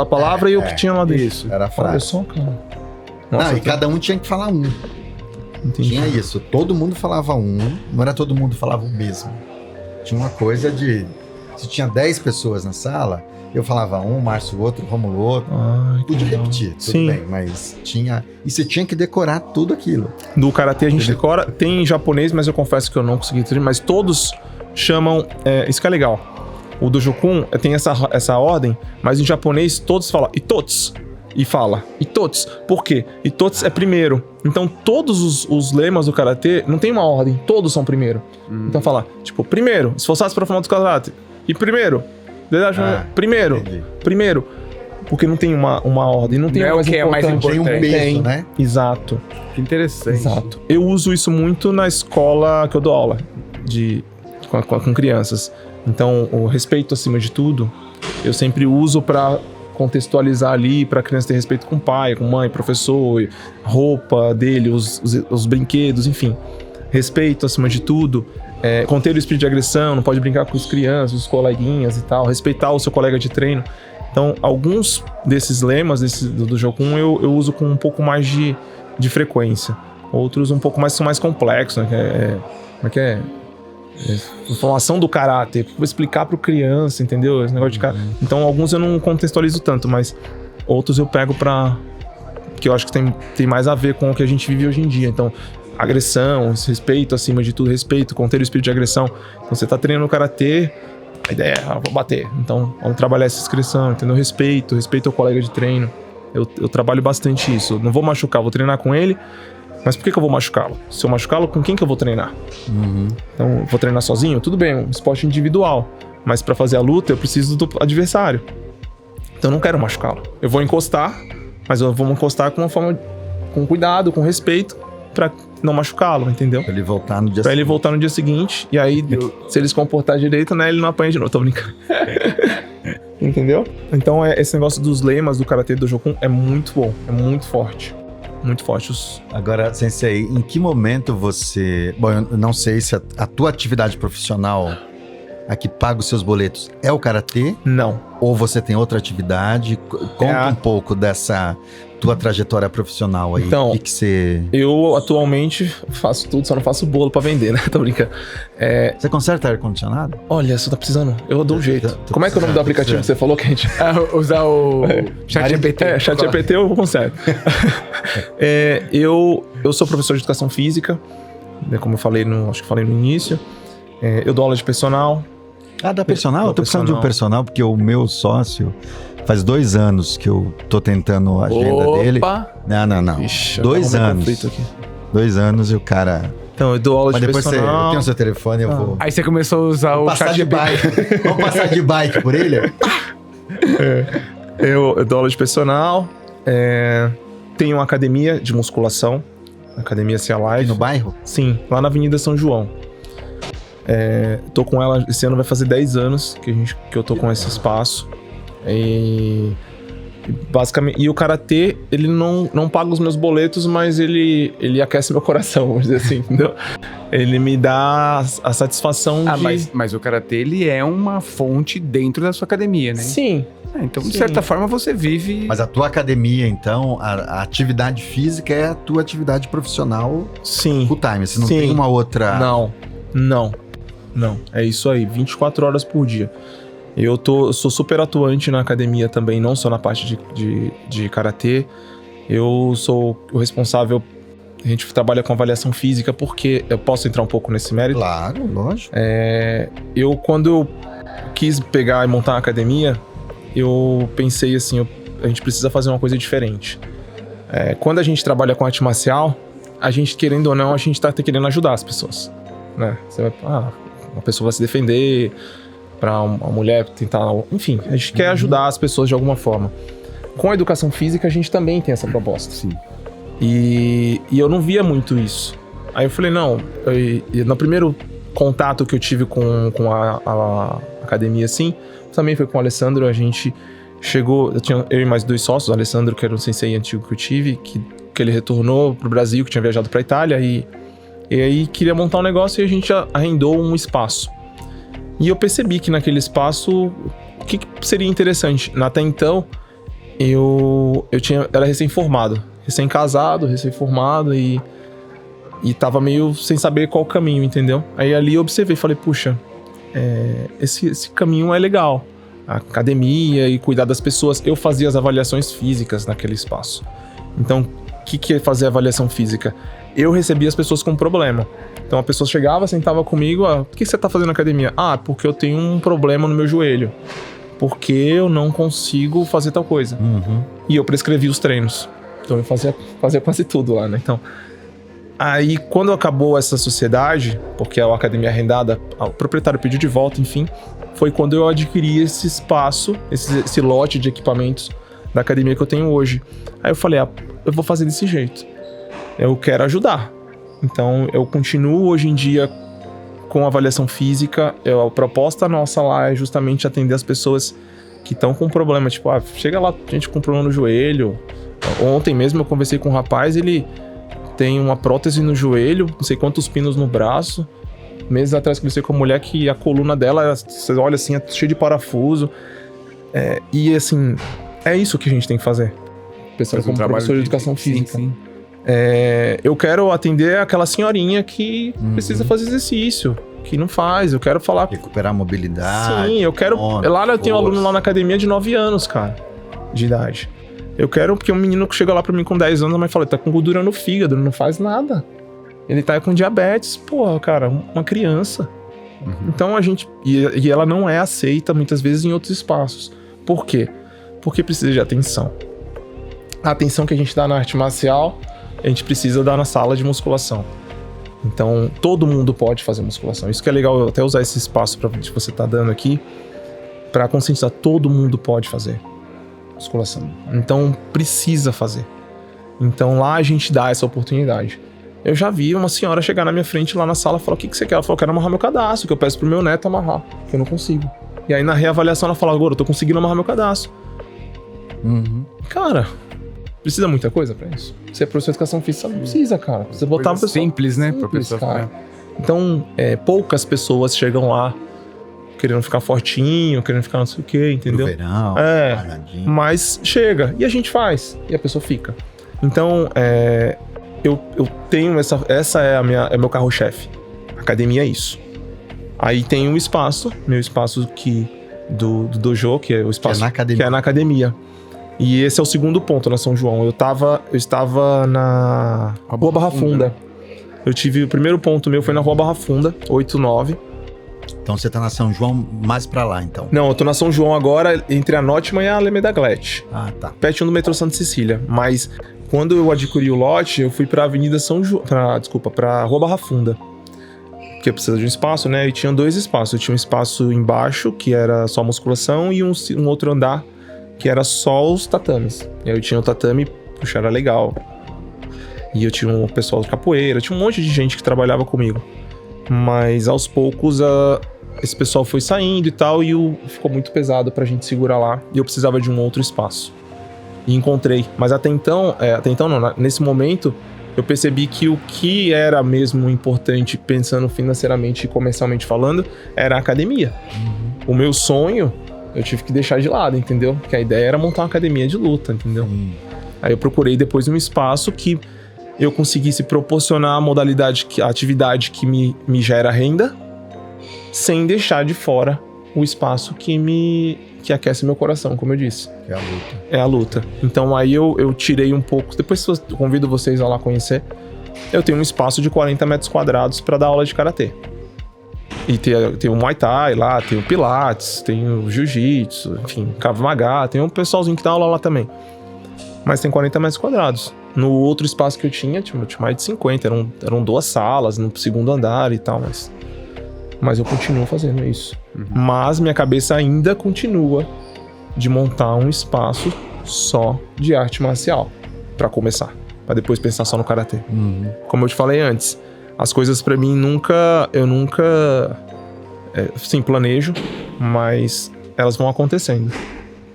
a palavra e o que tinha lá dentro. Isso. Era a Olha frase. só, cara. Não, Nossa, e cada um tinha que falar um. entendi. Tinha isso. Todo mundo falava um. Não era todo mundo falava o mesmo. Tinha uma coisa de... Se tinha 10 pessoas na sala, eu falava um, Márcio outro, Rômulo outro. Ai, que Podia legal. repetir, tudo Sim. bem. Mas tinha... E você tinha que decorar tudo aquilo. Do karatê a gente decora. Tem em japonês, mas eu confesso que eu não consegui treinar. Mas todos chamam... isso que é legal. O Dojokun tem essa ordem, mas em japonês todos falam Itots. E fala Itots. Por quê? Itots é primeiro. Então todos os lemas do karatê não tem uma ordem. Todos são primeiro. Então fala, tipo, primeiro, esforçar-se para formar do karatê. E primeiro. Primeiro. Entendi. Primeiro. Porque não tem uma ordem. Não tem Não é uma o que é mais Tem um importante. peso, Tem. né? Exato. Que interessante. Exato. Eu uso isso muito na escola que eu dou aula com crianças. Então, o respeito acima de tudo, eu sempre uso para contextualizar ali, para a criança ter respeito com o pai, com mãe, professor, roupa dele, os brinquedos, enfim. Respeito acima de tudo. Conter o espírito de agressão, não pode brincar com as crianças, os coleguinhas e tal. Respeitar o seu colega de treino. Então, alguns desses lemas do Dojokun eu uso com um pouco mais de frequência. Outros um pouco mais são mais complexos, né? Como é que é? Informação do caráter. Vou explicar pro criança, entendeu? Esse negócio de cara. Então, alguns eu não contextualizo tanto, mas outros eu pego que eu acho que tem mais a ver com o que a gente vive hoje em dia. Então, agressão, respeito acima de tudo, respeito, conter o espírito de agressão. Então, você tá treinando karatê, a ideia é, vou bater. Então, vamos trabalhar essa inscrição, entendeu? Respeito ao colega de treino. Eu trabalho bastante isso. Não vou machucar, vou treinar com ele, mas por que eu vou machucá-lo? Se eu machucá-lo, com quem que eu vou treinar? Então, eu vou treinar sozinho? Tudo bem, um esporte individual. Mas pra fazer a luta, eu preciso do adversário. Então, eu não quero machucá-lo. Eu vou encostar, mas eu vou encostar com uma forma, com cuidado, com respeito, pra não machucá-lo, entendeu? Pra ele voltar no dia Pra ele voltar no dia seguinte, e aí, se ele se comportar direito, né, ele não apanha de novo. Tô brincando. Entendeu? Então, esse negócio dos lemas do Karatê do Dojokun é muito bom, é muito forte. Muito forte. Agora, Sensei, em que momento você... Bom, eu não sei se a tua atividade profissional, a que paga os seus boletos, é o Karatê? Não. Ou você tem outra atividade? Conta um pouco dessa tua trajetória profissional aí. Então, o que você... Eu, atualmente, faço tudo, só não faço bolo pra vender, né? Tô brincando. Você conserta ar-condicionado? Olha, você tá precisando? Eu dou um jeito. Tô Como é que é o nome do aplicativo que você falou que a gente... Usar o ChatGPT. ChatGPT eu conserto. Eu sou professor de educação física, né, como eu falei acho que falei no início. Eu dou aula de personal. Ah, da personal? Eu tô precisando de um personal, porque o meu sócio... Faz 2 anos que eu tô tentando a agenda dele. Não. Ixi, 2 anos. conflito aqui. 2 anos e o cara... Então, eu dou aula Mas de depois personal. eu tenho o seu telefone, eu vou... Aí você começou a usar o Passar de ChatGPT. bike. Vamos passar de bike por ele? Eu dou aula de personal, tenho uma academia de musculação, Academia Sea Aqui Life. no bairro? Sim, lá na Avenida São João. Tô com ela, esse ano vai fazer 10 anos que eu tô com esse espaço. E basicamente, e o karatê, ele não paga os meus boletos, mas ele aquece meu coração, vamos dizer assim, entendeu? Ele me dá a satisfação de... Mas o karatê, ele é uma fonte dentro da sua academia, né? Sim. Então, de Sim. certa forma, você vive... Mas a tua academia, então, a atividade física é a tua atividade profissional Sim. full time. Você não Sim. tem uma outra... Não. É isso aí, 24 horas por dia. Eu sou super atuante na academia também, não só na parte de karatê. Eu sou o responsável, a gente trabalha com avaliação física, porque eu posso entrar um pouco nesse mérito. Claro, lógico. Quando eu quis pegar e montar uma academia, eu pensei assim, a gente precisa fazer uma coisa diferente. Quando a gente trabalha com arte marcial, a gente, querendo ou não, a gente tá querendo ajudar as pessoas, né? Uma pessoa vai se defender, pra uma mulher tentar... Enfim, a gente quer ajudar as pessoas de alguma forma. Com a educação física, a gente também tem essa proposta. Sim. E eu não via muito isso. Aí eu falei, não... No primeiro contato que eu tive com a academia, assim, também foi com o Alessandro. A gente chegou... Eu e mais 2 sócios, o Alessandro, que era um sensei antigo que eu tive, que ele retornou pro Brasil, que tinha viajado pra Itália, e aí queria montar um negócio e a gente arrendou um espaço. E eu percebi que naquele espaço, o que seria interessante? Até então, eu era recém-formado, recém-casado, recém-formado e tava meio sem saber qual caminho, entendeu? Aí ali eu observei, falei, puxa, esse caminho é legal. A academia e cuidar das pessoas. Eu fazia as avaliações físicas naquele espaço. Então, o que é fazer avaliação física? Eu recebia as pessoas com problema. Então a pessoa chegava, sentava comigo, o que você tá fazendo na academia? Porque eu tenho um problema no meu joelho. Porque eu não consigo fazer tal coisa. Uhum. E eu prescrevi os treinos. Então eu fazia quase tudo lá, né? Então, aí quando acabou essa sociedade, porque a academia arrendada, o proprietário pediu de volta, enfim, foi quando eu adquiri esse espaço, esse lote de equipamentos da academia que eu tenho hoje. Aí eu falei, eu vou fazer desse jeito. Eu quero ajudar. Então, eu continuo hoje em dia com avaliação física. A proposta nossa lá é justamente atender as pessoas que estão com problema. Tipo, chega lá, gente com problema no joelho. Ontem mesmo eu conversei com um rapaz, ele tem uma prótese no joelho, não sei quantos pinos no braço. Meses atrás conversei com uma mulher que a coluna dela, você olha assim, é cheia de parafuso. E assim, é isso que a gente tem que fazer. Pensando como professor de educação física. Sim. Eu quero atender aquela senhorinha que precisa fazer exercício, que não faz. Eu quero falar... Recuperar a mobilidade. Sim, eu quero... Lá eu tenho um aluno lá na academia de 9 anos, cara, de idade. Eu quero... Porque um menino que chega lá pra mim com 10 anos, a mãe fala, ele tá com gordura no fígado, não faz nada. Ele tá com diabetes. Porra, cara, uma criança. Então a gente... E ela não é aceita, muitas vezes, em outros espaços. Por quê? Porque precisa de atenção. A atenção que a gente dá na arte marcial... a gente precisa dar na sala de musculação. Então, todo mundo pode fazer musculação. Isso que é legal, eu até usar esse espaço que você tá dando aqui, para conscientizar, todo mundo pode fazer musculação. Então, precisa fazer. Então, lá a gente dá essa oportunidade. Eu já vi uma senhora chegar na minha frente lá na sala e falar, o que você quer? Ela falou, eu quero amarrar meu cadastro, que eu peço pro meu neto amarrar, que eu não consigo. E aí, na reavaliação, ela fala, agora eu tô conseguindo amarrar meu cadastro. Cara... Precisa muita coisa pra isso? Você é professor de educação física, não precisa, cara. Precisa botar uma pessoa... Simples, né? Pra pessoa cara. Então, poucas pessoas chegam lá querendo ficar fortinho, querendo ficar não sei o quê, entendeu? Pro verão, mas chega. E a gente faz. E a pessoa fica. Então, eu tenho essa é meu carro-chefe. Academia é isso. Aí tem um espaço, meu espaço do dojo, que é o espaço que é na academia. E esse é o segundo ponto na São João. Eu estava na Rua Barra Funda. Eu tive o primeiro ponto meu foi na Rua Barra Funda, 89. Então você tá na São João mais pra lá, então? Não, eu tô na São João agora, entre a Notman e a Alameda Glete. Tá. Pertinho do metrô Santa Cecília. Mas quando eu adquiri o lote, eu fui pra Avenida São João... pra Rua Barra Funda. porque precisa de um espaço, né? E tinha 2 espaços. Eu tinha um espaço embaixo, que era só musculação, e um outro andar, que era só os tatames. E aí eu tinha o tatame, puxa, era legal. E eu tinha um pessoal de capoeira, tinha um monte de gente que trabalhava comigo. Mas aos poucos esse pessoal foi saindo e tal, e ficou muito pesado pra gente segurar lá. E eu precisava de um outro espaço. E encontrei. Mas até então não, nesse momento, eu percebi que o que era mesmo importante, pensando financeiramente e comercialmente falando, era a academia. O meu sonho, eu tive que deixar de lado, entendeu? Porque a ideia era montar uma academia de luta, entendeu? Aí eu procurei depois um espaço que eu conseguisse proporcionar a atividade que me gera renda, sem deixar de fora o espaço que aquece meu coração, como eu disse. É a luta. É a luta. Então aí eu tirei um pouco, depois eu convido vocês a lá conhecer, eu tenho um espaço de 40 metros quadrados para dar aula de karatê. E tem o Muay Thai lá, tem o Pilates, tem o Jiu-Jitsu, enfim, Krav Maga, tem um pessoalzinho que dá aula lá também. Mas tem 40 metros quadrados. No outro espaço que eu tinha mais de 50, eram 2 salas no segundo andar e tal, mas eu continuo fazendo isso. Mas minha cabeça ainda continua de montar um espaço só de arte marcial, pra começar, pra depois pensar só no karatê. Como eu te falei antes, as coisas pra mim eu nunca sim, planejo, mas elas vão acontecendo.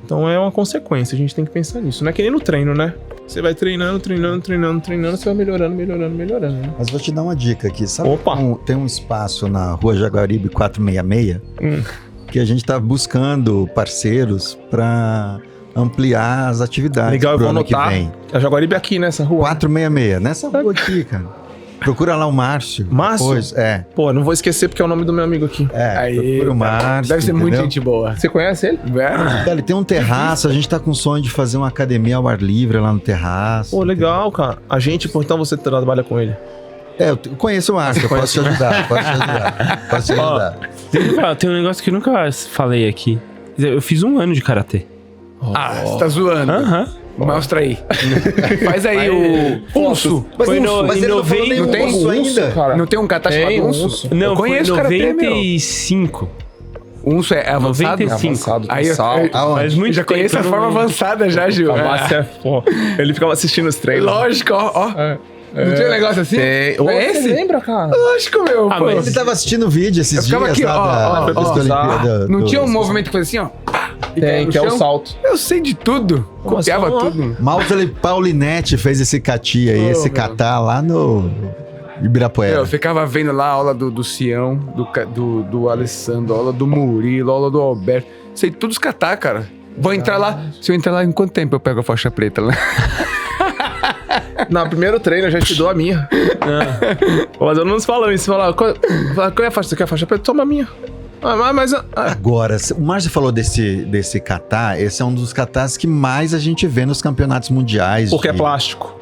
Então é uma consequência, a gente tem que pensar nisso. Não é que nem no treino, né? Você vai treinando, você vai melhorando. Né? Mas vou te dar uma dica aqui. Sabe, Opa! Tem um espaço na Rua Jaguaribe 466 que a gente tá buscando parceiros para ampliar as atividades. Legal, eu pro vou ano que anotar. vem. A Jaguaribe aqui nessa rua. 466, nessa rua aqui, cara. Procura lá o Márcio. Márcio? Depois, Pô, não vou esquecer porque é o nome do meu amigo aqui. Procura o Márcio. Deve ser muito entendeu? gente boa. Você conhece ele? Cara, ele tem um terraço, a gente tá com sonho de fazer uma academia ao ar livre lá no terraço. Pô, legal, cara. Então você trabalha com ele. Eu conheço o Márcio, eu posso te ajudar. Posso te ajudar. Tem um negócio que eu nunca falei aqui. Eu fiz 1 ano de karatê. Você tá zoando. Mostra aí. Faz aí o Unso. Mas Foi ele no- não em falou nem não o tem Unso ainda? cara. Não tem um kata Tem, chamado Unso. Unso? Não, eu foi conheço karatê, meu. 95. Unso é avançado? 95. Avançado, Aí eu- salto. Aonde? Faz muito Já conheço a tempo, forma eu não- avançada já, Gil. A Márcia, pô, ele ficava assistindo os treinos. Lógico, ó. Não tinha um negócio assim? Tem. Ô, É você esse? lembra, cara? Lógico, meu. Ah, pô. mas- Ele tava assistindo vídeo esses Eu ficava dias aqui, ó, lá ó, da ó, Olimpíada. Não do- tinha um movimento que fazia assim, ó. E caía Tem, no que é o chão? salto. Eu sei de tudo. Copiava vamos lá. tudo. Mautele Paulinetti fez esse cati aí, esse meu. catá lá no Ibirapuera. Eu ficava vendo lá a aula do Sião, do Alessandro, a aula do Murilo, a aula do Alberto. Sei todos catar, cara. Vou entrar lá. Se eu entrar lá, em quanto tempo eu pego a faixa preta lá? No primeiro treino eu já te dou a minha. Mas eu não nos falam isso. Fala, qual é a faixa? Você quer a faixa preta? Toma a minha. Agora, o Márcio falou desse catá, esse é um dos catás que mais a gente vê nos campeonatos mundiais. Porque é plástico.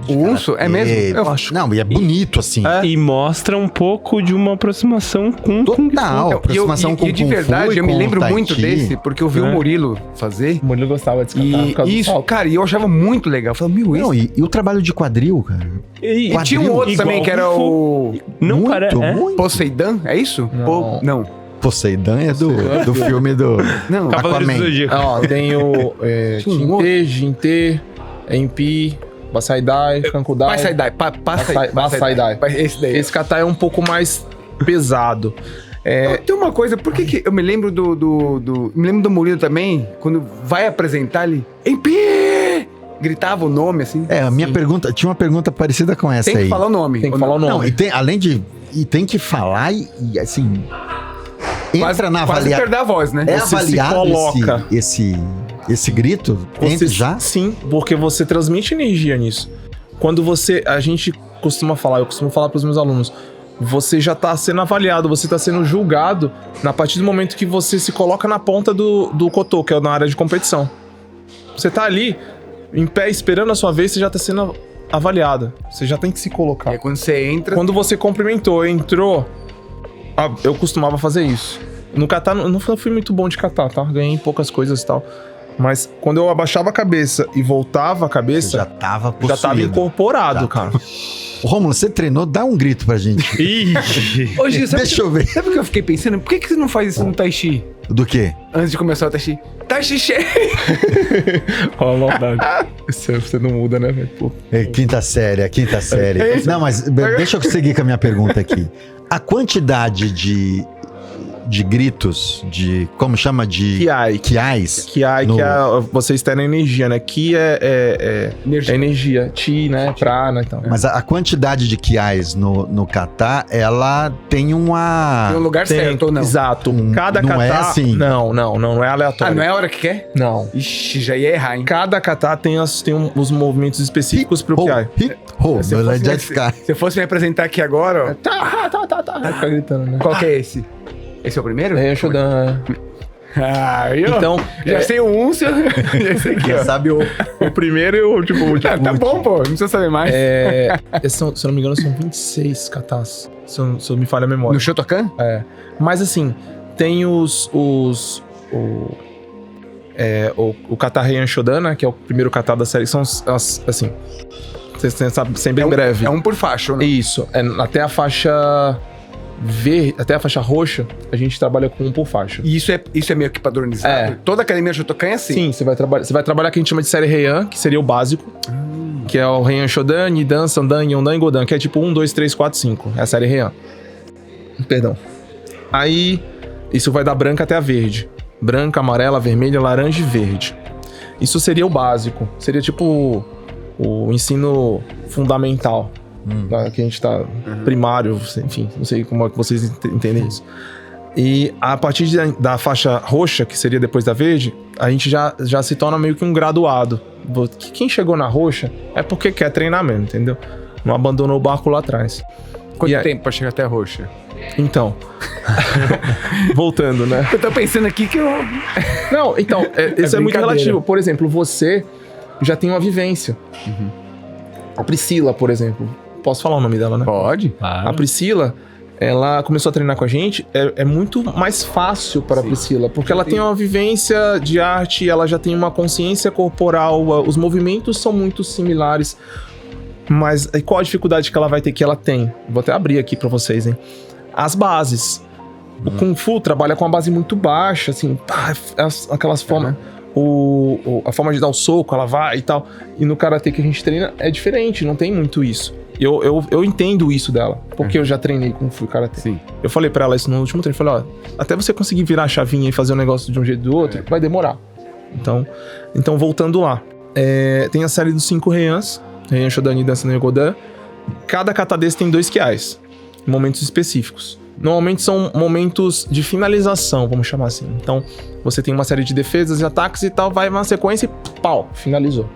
O Unso? É mesmo? Eu acho. Não, e é bonito assim. E mostra um pouco de uma aproximação com Kung Fu. Total, aproximação com e de Kung Fu verdade, e eu me com lembro Tai muito Chi. desse, porque eu vi o Murilo fazer. O Murilo gostava de escatar por causa do Isso, salto. cara, e eu achava muito legal. Eu falava, Não, e o trabalho de quadril, cara. E E tinha um outro igual também que era Kung Fu. o Não muito, parece. muito. Poseidon, é isso? Não. Não. Poseidon é do filme do Não. Cavaleiros do Aquaman. Zodíaco. Ó, tem o Tinha um outro. Jinte, MP, Basaidai, Kankudai. Basaidai. Esse daí. Esse kata é um pouco mais pesado. Tem uma coisa, por que eu me lembro me lembro do Murilo também, quando vai apresentar ele, MP! Gritava o nome, assim. A minha pergunta, tinha uma pergunta parecida com essa Tem que aí. falar o nome. Tem que ou falar o não? nome. Não, e tem, além de. E tem que falar e assim. Entra Quase, na quase avaliação. perder a voz, né? É Você se avaliado coloca. esse grito? Entra já? Sim, porque você transmite energia nisso. Quando a gente costuma falar, eu costumo falar para os meus alunos, você já tá sendo avaliado, você tá sendo julgado a partir do momento que você se coloca na ponta do cotô, que é na área de competição. Você tá ali, em pé, esperando a sua vez, você já tá sendo avaliado. Você já tem que se colocar. É quando você entra. Quando você cumprimentou, entrou, eu costumava fazer isso. No kata, não fui muito bom de kata, tá? Ganhei poucas coisas e tal. Mas quando eu abaixava a cabeça e voltava a cabeça, Já tava já tava possuído. incorporado, Já. cara. Rômulo, você treinou? Dá um grito pra gente. Ixi. Ô, Gil, Deixa eu ver. Sabe o que eu fiquei pensando? Por que você não faz isso no Tai Chi? Do quê? Antes de começar o Tai Chi. Tai Chi cheio. Ó, a maldade. Você não muda, né, velho? Pô. Quinta série. Não, mas deixa eu seguir com a minha pergunta aqui. A quantidade de gritos, como chama? De kiais. Kiai, No- que você externa energia, né? Ki é energia. Chi, né? Prana, então. Mas a quantidade de kiais no kata, ela tem uma... Tem um lugar certo ou não? Exato. Cada Não kata... é assim. Não é aleatório. Ah, não é a hora que quer? Não. Ixi, já ia errar, hein? Cada kata tem os movimentos específicos pro Kiai. Se eu fosse Just Kai. Se eu fosse me apresentar aqui agora, ó. Tá. Fica gritando, né? Qual que é esse? Esse é o primeiro? É, Shodan. Ah, eu Então, já sei o 1, esse aqui, ó. Sabe o... o primeiro e o último. Tá bom, pô. Não precisa saber mais. Se eu não me engano, são 26 katas. Se eu me falha a memória. No Shotokan? É. Mas assim, tem o kata Heian Shodana, que é o primeiro kata da série. São assim. Vocês sabem, sempre em breve. É um por faixa, né? Isso. Até a faixa verde, até a faixa roxa, a gente trabalha com um por faixa. E isso é meio que padronizado? É. Toda academia Shotokan é assim? Sim, você vai trabalhar o que a gente chama de série Heian, que seria o básico. Que é o Heian Shodan, Nidan, Sandan, Yondan e Godan, que é tipo 1, 2, 3, 4, 5. É a série Heian. Perdão. Aí, isso vai da branca até a verde. Branca, amarela, vermelha, laranja e verde. Isso seria o básico. Seria tipo o ensino fundamental. Que a gente tá primário, enfim, não sei como é que vocês entendem isso. E a partir da faixa roxa, que seria depois da verde, a gente já se torna meio que um graduado. Quem chegou na roxa é porque quer treinar mesmo, entendeu? Não abandonou o barco lá atrás. Quanto E aí- tempo pra chegar até a roxa? Então, voltando, né? Eu tô pensando aqui que eu... Não, então, isso é muito brincadeira. relativo. Por exemplo, você já tem uma vivência. A Priscila, por exemplo. Posso falar o nome dela, né? Pode. A Priscila, ela começou a treinar com a gente. É muito mais fácil para a Priscila, porque ela tem uma vivência de arte, ela já tem uma consciência corporal, os movimentos são muito similares. Mas e qual a dificuldade que ela vai ter? Que ela tem? Vou até abrir aqui para vocês, hein? As bases. O Kung Fu trabalha com uma base muito baixa, assim, aquelas formas. A forma de dar o soco, ela vai e tal. E no karatê que a gente treina é diferente, não tem muito isso. Eu entendo isso dela, porque eu já treinei Kung Fu e karatê. Sim. Eu falei pra ela isso no último treino, falei, ó, até você conseguir virar a chavinha e fazer um negócio de um jeito ou do outro, vai demorar. Então voltando lá. Tem a série dos 5 Heians, Heian Shodani, Dança no Godan. Cada kata desse tem 2 kiais, em momentos específicos. Normalmente são momentos de finalização, vamos chamar assim. Então, você tem uma série de defesas e ataques e tal, vai uma sequência e pau, finalizou.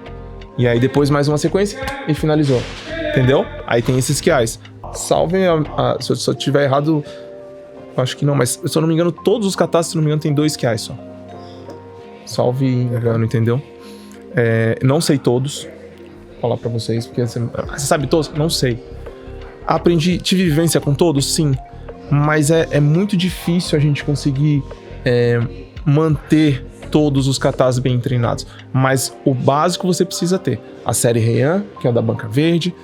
E aí depois mais uma sequência e finalizou. Entendeu? Aí tem esses kiais. Salvem se eu tiver errado, acho que não, mas se eu não me engano, todos os katas, se não me engano, tem 2 kiais só. Salve engano, entendeu? Não sei todos. Vou falar pra vocês, porque você sabe todos? Não sei. Tive vivência com todos? Sim. Mas é muito difícil a gente conseguir manter todos os katas bem treinados. Mas o básico você precisa ter. A série Heian, que é o da banca verde.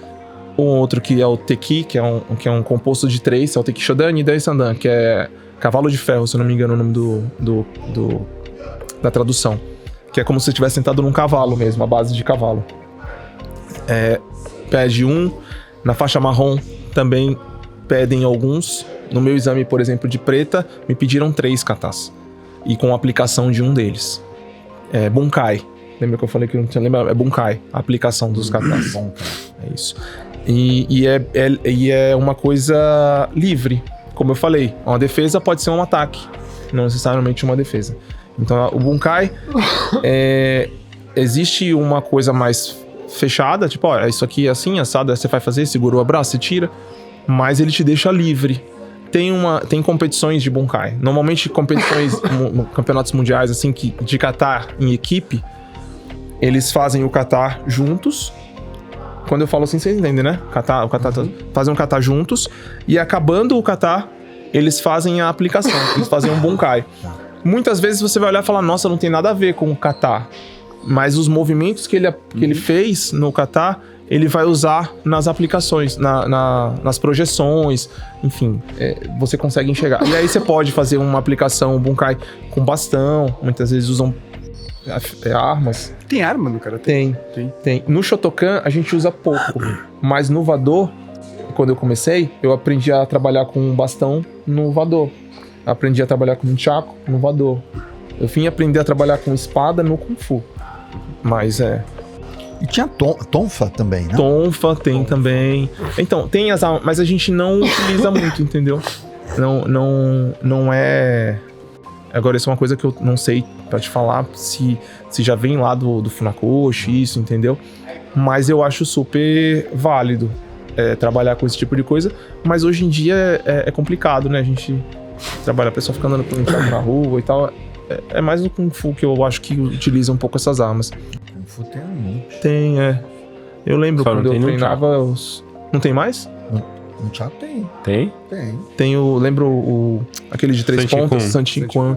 O outro que é o Teki, que é um composto de 3, é o Teki Shodan e 10 Sandan, que é cavalo de ferro, se eu não me engano o nome da tradução. Que é como se você estivesse sentado num cavalo mesmo, a base de cavalo. Pede 1. Na faixa marrom também pedem alguns. No meu exame, por exemplo, de preta, me pediram 3 katas. E com a aplicação de um deles. Bunkai. Lembra que eu falei que não tinha lembrado? É Bunkai, a aplicação dos katas. É isso. E é uma coisa livre. Como eu falei, uma defesa pode ser um ataque. Não necessariamente uma defesa. Então, o Bunkai, existe uma coisa mais fechada, tipo, ó, isso aqui é assim, assado, você vai fazer, segurou o braço, você tira. Mas ele te deixa livre. Tem competições de Bunkai. Normalmente competições, campeonatos mundiais, assim, de kata em equipe, eles fazem o kata juntos. Quando eu falo assim, vocês entendem, né? Fazem um kata juntos. E acabando o kata, eles fazem a aplicação. Eles fazem um Bunkai. Muitas vezes você vai olhar e falar, nossa, não tem nada a ver com o kata. Mas os movimentos que ele fez no kata, ele vai usar nas aplicações, nas projeções, enfim, você consegue enxergar. E aí você pode fazer uma aplicação Bunkai com bastão, muitas vezes usam armas. Tem arma no cara? Tem. No Shotokan a gente usa pouco, mas no Vado, quando eu comecei, eu aprendi a trabalhar com bastão no Vado. Aprendi a trabalhar com Nunchaku no Vado. Eu vim aprender a trabalhar com espada no Kung Fu. Mas E tinha tonfa também, né? Tonfa tem também. Então, tem as armas, mas a gente não utiliza muito, entendeu? Não é... Agora, isso é uma coisa que eu não sei pra te falar se já vem lá do Funakoshi, isso, entendeu? Mas eu acho super válido trabalhar com esse tipo de coisa. Mas hoje em dia é complicado, né? A gente trabalha, a pessoa fica andando na rua e tal. É mais no Kung Fu que eu acho que utiliza um pouco essas armas. Kung Fu tem um monte. Tem, Eu lembro Só quando não eu tem treinava... Não tem mais? No Chaco tem. Tem? Tem lembro aquele de 3 pontas, Santin-Kun.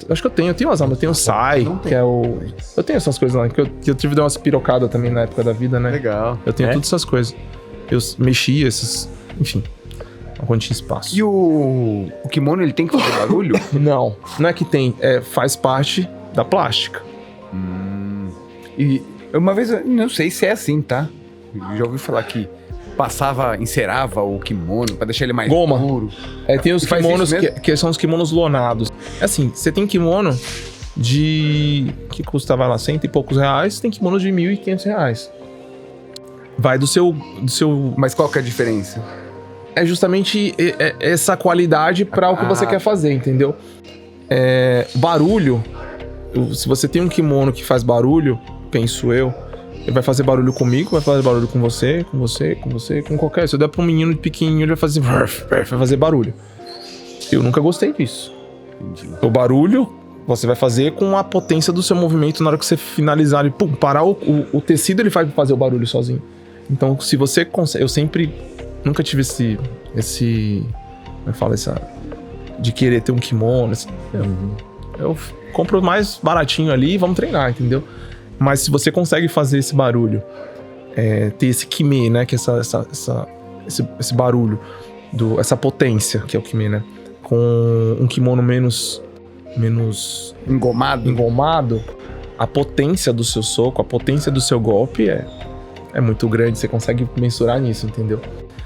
Acho que eu tenho as armas. Eu tenho o Sai, que é o... Eu tenho essas coisas lá, que eu tive de dar umas pirocadas também na época da vida, né? Legal. Eu tenho todas essas coisas. Eu mexia esses... Enfim, onde tinha espaço. E o kimono, ele tem que fazer barulho? Não é que tem. Faz parte da plástica. E uma vez, eu não sei se é assim, tá? Eu já ouvi falar que encerava o kimono pra deixar ele mais Goma. duro. Tem os Faz kimonos isso mesmo? que são os kimonos lonados. Assim, você tem kimono que custava lá R$100 e poucos, tem kimono de R$1.500. Vai do seu... Mas qual que é a diferença? É justamente essa qualidade para o que você quer fazer, entendeu? Barulho, se você tem um kimono que faz barulho, penso eu, ele vai fazer barulho comigo, vai fazer barulho com você, com qualquer... Se eu der pra um menino pequenininho, ele vai fazer barulho. Eu nunca gostei disso. O barulho, você vai fazer com a potência do seu movimento na hora que você finalizar e parar o tecido, ele vai fazer o barulho sozinho. Então, se você consegue... Eu sempre... Nunca tive esse como é que fala? De querer ter um kimono. Eu compro mais baratinho ali e vamos treinar, entendeu? Mas se você consegue fazer esse barulho, ter esse kime, né? Que é esse barulho, essa potência, que é o kime, né? Com um kimono menos engomado, a potência do seu soco, a potência do seu golpe é muito grande. Você consegue mensurar nisso, entendeu?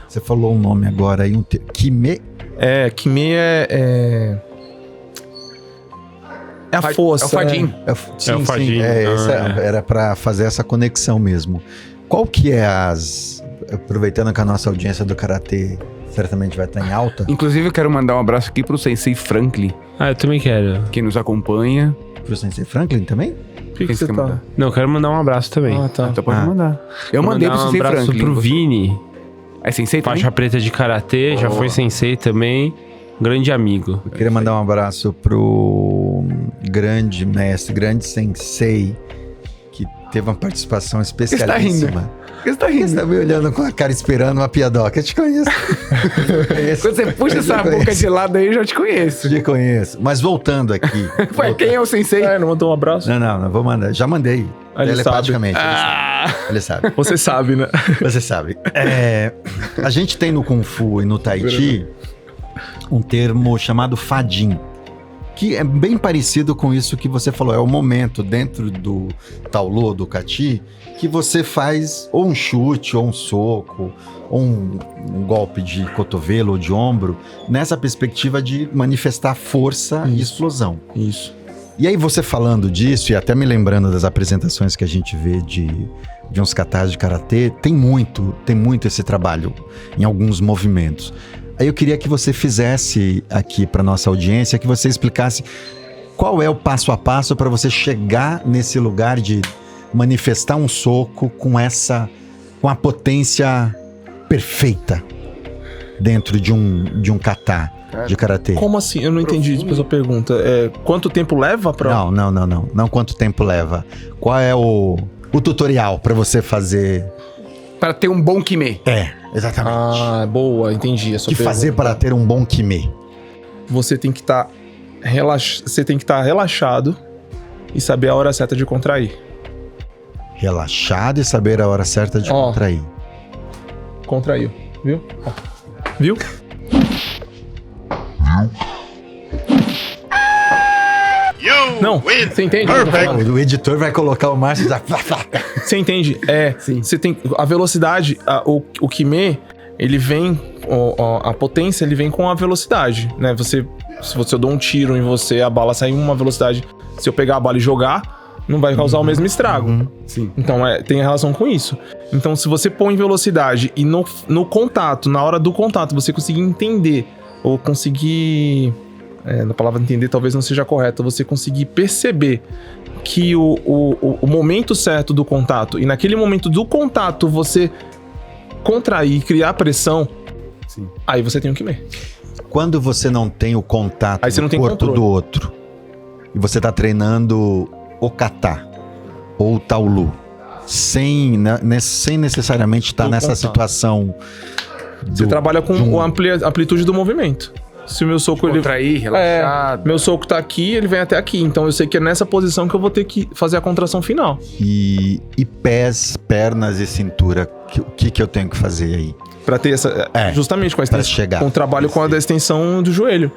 Você falou um nome agora aí, Kime. Kime é a força. É o fadinho. Sim, o fadinho. Era pra fazer essa conexão mesmo. Qual que é aproveitando que a nossa audiência do Karatê certamente vai estar em alta. Inclusive, eu quero mandar um abraço aqui pro Sensei Franklin, Eu também quero. que nos acompanha. Pro Sensei Franklin também? Por que você quer tá? mandar? Não, eu quero mandar um abraço também. Tá. Então pode mandar. Eu mandei pro mandar um Sensei abraço Franklin. pro Vini, É Sensei também? faixa preta de karatê, já foi sensei também, grande amigo. Eu queria mandar um abraço pro grande mestre, grande sensei, que teve uma participação especialíssima. Por que você tá rindo? Você tá me olhando com a cara esperando uma piadoca. Eu te conheço. Quando você puxa essa boca de lado aí, eu já te conheço. Te conheço. Mas voltando aqui. Ué, quem é o Sensei? Não mandou um abraço? Não, vou mandar. Já mandei. Ele Telepaticamente. Ele sabe. Você sabe, né? Você sabe. A gente tem no Kung Fu e no Tai Chi um termo chamado Fadin, que é bem parecido com isso que você falou. É o momento dentro do Taolô, do Kati, que você faz ou um chute, ou um soco, ou um golpe de cotovelo ou de ombro, nessa perspectiva de manifestar força e explosão. Isso. E aí você falando disso, e até me lembrando das apresentações que a gente vê de uns katas de karatê, tem muito esse trabalho em alguns movimentos. Aí eu queria que você fizesse aqui para nossa audiência, que você explicasse qual é o passo a passo para você chegar nesse lugar de manifestar um soco com a potência perfeita dentro de um kata de karatê. Como assim? Eu não entendi a sua pergunta. Quanto tempo leva pra... Não quanto tempo leva. Qual é o tutorial para você fazer... Para ter um bom kime. Exatamente. Boa, entendi a sua pergunta. Fazer para ter um bom kime? Você tem que estar relaxado e saber a hora certa de contrair. Relaxado e saber a hora certa de Ó. contrair. Contraiu, viu? Ó. Viu? Não, você entende? o que eu tô falando? O editor vai colocar o Márcio já... Você entende? Você tem a velocidade, o Kime, ele vem, a potência, ele vem com a velocidade, né? Se eu dou um tiro em você, a bala sai em uma velocidade, se eu pegar a bala e jogar, não vai causar o mesmo estrago. Sim. Então, tem relação com isso. Então, se você põe velocidade e no contato, na hora do contato, você conseguir entender, ou conseguir... na palavra entender talvez não seja correta, você conseguir perceber que o momento certo do contato, e naquele momento do contato você contrair, criar pressão, Sim. aí você tem o Kime. Quando você não tem o contato Aí você não do tem corpo controle. do outro, e você tá treinando o kata ou o taolu, sem necessariamente estar Do nessa contato. situação... Você trabalha com a amplitude do movimento. Se o meu soco... Contrair, relaxado. meu soco tá aqui, ele vem até aqui. Então eu sei que é nessa posição que eu vou ter que fazer a contração final. E pés, pernas e cintura, o que eu tenho que fazer aí? Pra ter essa... justamente com a pra extensão. chegar. Com o trabalho com a da extensão do joelho.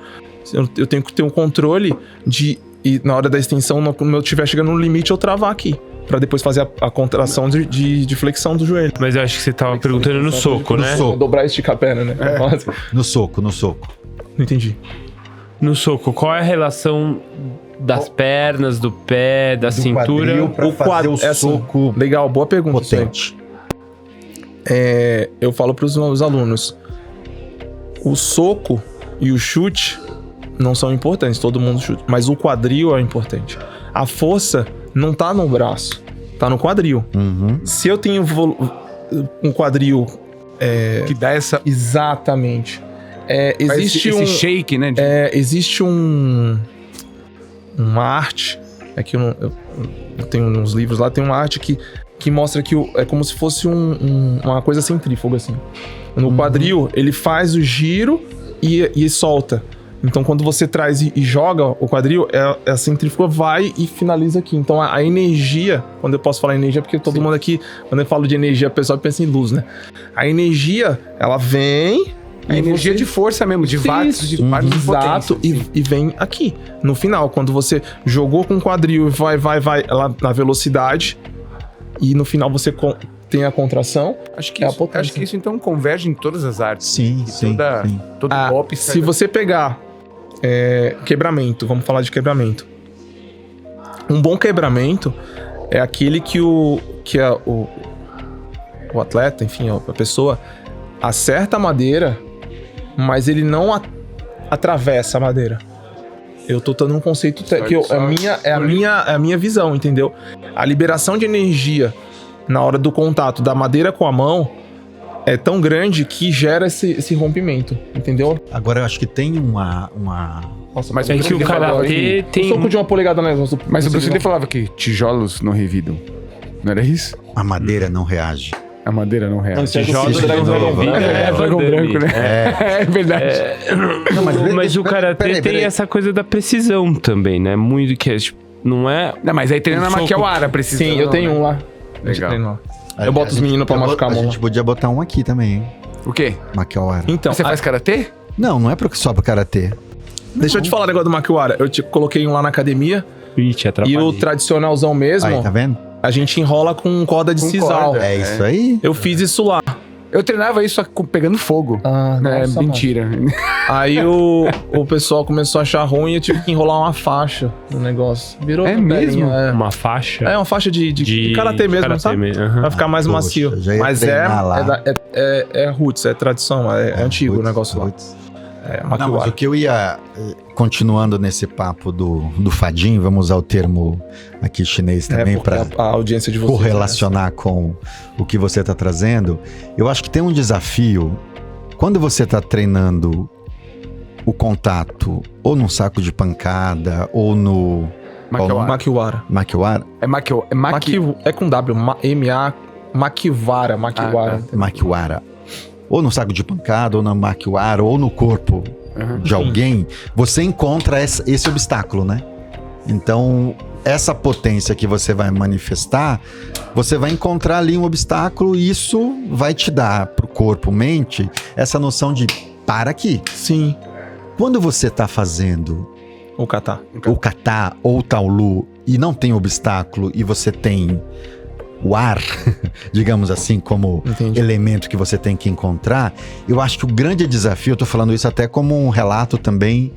Eu tenho que ter um controle de... E na hora da extensão, quando eu estiver chegando no limite, eu travar aqui. Pra depois fazer a contração de flexão do joelho. Mas eu acho que você tava perguntando no soco, né? soco. Dobrar e esticar a perna, né? No soco. Não entendi. No soco, qual é a relação das pernas, do pé, da cintura? Pra fazer o soco Legal, boa pergunta. isso aí. potente. Eu falo pros meus alunos. O soco e o chute não são importantes, todo mundo chuta. Mas o quadril é importante. A força não tá no braço, tá no quadril. Uhum. Se eu tenho um quadril... Que dá essa... Exatamente. faz Existe esse shake, né? existe uma arte, que eu tenho uns livros lá, tem uma arte que mostra que é como se fosse uma coisa centrífuga, assim. No quadril, ele faz o giro e solta. Então, quando você traz e joga o quadril, a centrífuga vai e finaliza aqui. Então, a energia, quando eu posso falar energia, porque todo mundo aqui, quando eu falo de energia, o pessoal pensa em luz, né? A energia, ela vem... A energia de força mesmo, de watts, de partes de potência. Exato, e vem aqui. No final, quando você jogou com o quadril e vai lá na velocidade, e no final você tem a contração, Acho que, é a isso, potência. acho que isso então converge em todas as artes. Sim, E sim. Todo golpe se você pegar quebramento, vamos falar de quebramento. Um bom quebramento é aquele que o atleta, enfim, a pessoa acerta a madeira, mas ele não atravessa a madeira. Eu tô dando um conceito é a minha visão, entendeu? A liberação de energia na hora do contato da madeira com a mão é tão grande que gera esse rompimento, entendeu? Agora eu acho que tem uma... Nossa, Mas É que o karatê um tem... soco de uma polegada, né? Mas o Bruce Lee falava que tijolos não revidam. Não era isso? A madeira não reage. A madeira não reage. Isso é Tijolos Isso de Dragon novo. Ball. Dragão branco, né? É verdade. Não, Mas o karatê tem essa coisa da precisão também, né? Muito que não é... Não, mas aí treina na soco- Maquiawara, precisa. Sim, eu tenho um lá. Legal. Eu boto os meninos pra machucar a A mão. gente podia botar um aqui também, hein? O quê? Makiawara. Então, Você faz karatê? Não é só pro karatê. deixa eu te falar o negócio do Makiwara. Eu te coloquei um lá na academia Ih, te e atrapalhei. o tradicionalzão mesmo, Aí, tá vendo? a gente enrola com corda de Com sisal. corda. É isso aí. Eu fiz isso lá. Eu treinava isso só que pegando fogo. Ah, É nossa, mentira. Aí o pessoal começou a achar ruim e eu tive que enrolar uma faixa no negócio. Virou É uma mesmo? telinha, Uma faixa uma faixa de karatê mesmo, karatê sabe? mesmo, aham. Vai ficar mais Poxa, macio. já ia Mas treinar lá. é roots, é tradição, é antigo o Putz, negócio lá. putz. É Não, mas Makiwara. o que eu ia... Continuando nesse papo do fadinho, vamos usar o termo aqui chinês também porque para a audiência de vocês. correlacionar com o que você está trazendo. Eu acho que tem um desafio quando você está treinando o contato ou num saco de pancada ou no Makiawara. Makiwara. Makiwara. É com W, M-A, Makiwara. tá. Makiwara. Ou no saco de pancada, ou na makiwara, ou no corpo Uhum. de alguém, você encontra esse obstáculo, né? Então, essa potência que você vai manifestar, você vai encontrar ali um obstáculo e isso vai te dar pro corpo, mente, essa noção de para aqui. Sim. Quando você tá fazendo O kata. o kata ou o taolu e não tem obstáculo e você tem o ar, digamos assim, como Entendi. elemento que você tem que encontrar, eu acho que o grande desafio, eu tô falando isso até como um relato também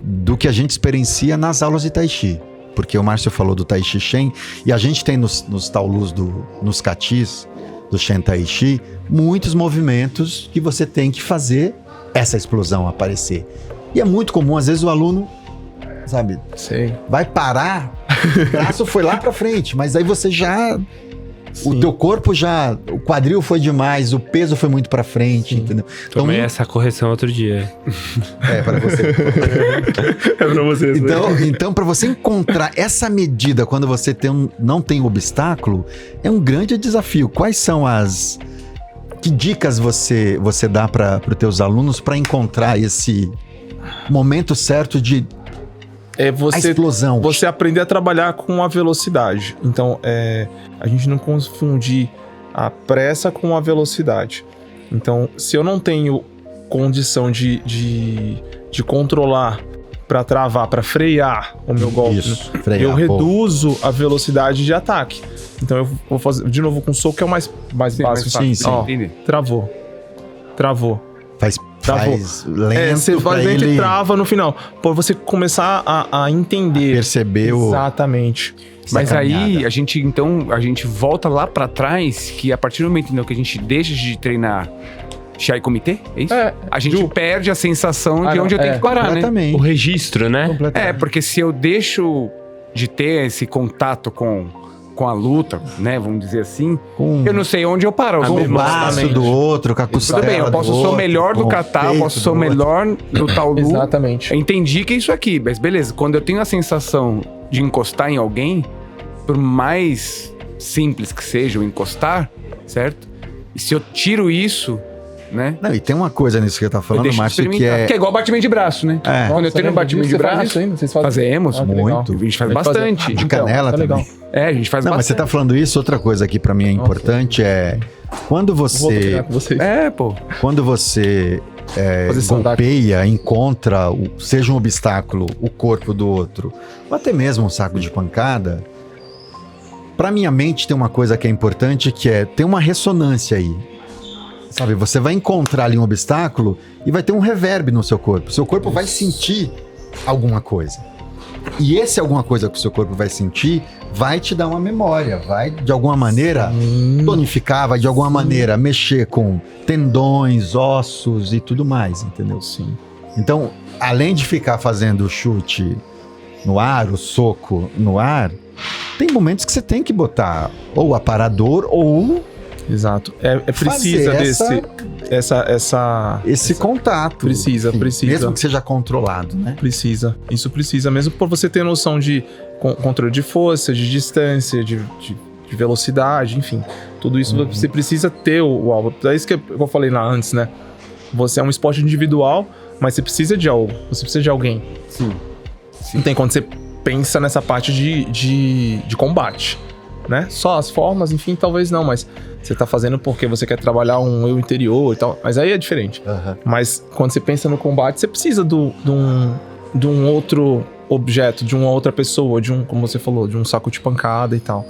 do que a gente experiencia nas aulas de Tai Chi. Porque o Márcio falou do Tai Chi Shen, e a gente tem nos taolus, nos katis do Shen Tai Chi, muitos movimentos que você tem que fazer essa explosão aparecer. E é muito comum, às vezes o aluno, sabe, Sei. vai parar, o braço foi lá pra frente, mas aí você já... O Sim. teu corpo já... O quadril foi demais, o peso foi muito pra frente, entendeu? Tomei essa correção outro dia. É, para você. É pra vocês, né? Então para você encontrar essa medida quando você não tem obstáculo, é um grande desafio. Quais são que dicas você dá para os teus alunos para encontrar esse momento certo de É a explosão? você aprender a trabalhar com a velocidade. Então, a gente não confundir a pressa com a velocidade. Então, se eu não tenho condição de controlar para travar, para frear o meu golpe, Isso, né? frear, Eu pô. reduzo a velocidade de ataque. Então, eu vou fazer de novo com soco, que é o mais básico. sim, sim. Ó, Entendi. travou. Faz lento Você pra faz lento ele e trava no final. Por você começar a entender. perceber Exatamente. Mas aí caminhada. a gente volta lá pra trás, que a partir do momento que a gente deixa de treinar Shai Comitê, é isso? É, A gente perde a sensação de não, onde eu tenho que parar, né? completamente. O registro, né? É, porque se eu deixo de ter esse contato com a luta, né, vamos dizer assim, Com- eu não sei onde eu paro. Com o Mesmo, braço exatamente. do outro, com a costela Tudo bem, eu posso do ser o outro, melhor do com o kata, eu peito posso ser o do outro. melhor do taolu. Exatamente. Eu entendi que é isso aqui, mas beleza. Quando eu tenho a sensação de encostar em alguém, por mais simples que seja o encostar, certo? E se eu tiro isso, né? Não, e tem uma coisa nisso que eu tava Eu falando, deixo de Márcio, que experimentar. Que é igual batimento de braço, né? É. Quando eu tenho um batimento de braço, ainda? Vocês fazemos. Ah, que legal. Muito. A gente faz Tem que fazer. bastante. de Então, canela tá também. legal. É, a gente faz Não, mas você bastante. tá falando isso, outra coisa aqui pra mim é importante é quando Vou você treinar com vocês. É, pô. Fazer sandália. golpeia, encontra, seja um obstáculo, o corpo do outro, ou até mesmo um saco de pancada, pra minha mente tem uma coisa que é importante, que é ter uma ressonância aí. Sabe, você vai encontrar ali um obstáculo e vai ter um reverb no seu corpo. Seu corpo vai sentir alguma coisa. E esse alguma coisa que o seu corpo vai sentir vai te dar uma memória, vai de alguma maneira tonificar, vai de alguma maneira mexer com tendões, ossos e tudo mais, entendeu? Sim. Então, além de ficar fazendo o chute no ar, o soco no ar, tem momentos que você tem que botar ou aparador ou Exato. Precisa fazer esse contato. Precisa. Mesmo que seja controlado, né? Precisa. Isso precisa, mesmo por você ter noção de controle de força, de distância, de velocidade, enfim. Tudo isso você precisa ter o alvo. É isso que eu falei lá antes, né? Você é um esporte individual, mas você precisa de algo. Você precisa de alguém. Sim. Então, quando você pensa nessa parte de combate, né? Só as formas, enfim, talvez não, mas você tá fazendo porque você quer trabalhar um eu interior e tal. Mas aí é diferente. Aham. Mas quando você pensa no combate, você precisa de um outro objeto, de uma outra pessoa, como você falou, de um saco de pancada e tal.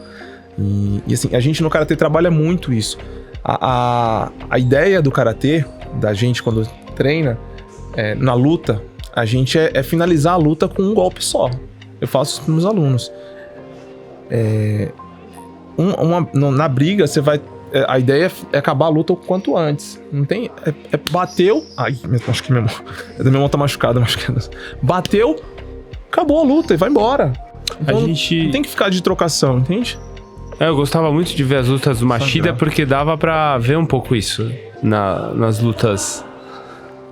E assim, a gente no Karatê trabalha muito isso. A ideia do Karatê, da gente quando treina, na luta, a gente é finalizar a luta com um golpe só. Eu faço isso com meus alunos. Na briga, você vai... A ideia é acabar a luta o quanto antes. Não tem... bateu... Ai, acho que minha mão tá machucada. Bateu, acabou a luta e vai embora. Então, não tem que ficar de trocação, entende? Eu gostava muito de ver as lutas do Machida porque dava pra ver um pouco isso nas lutas.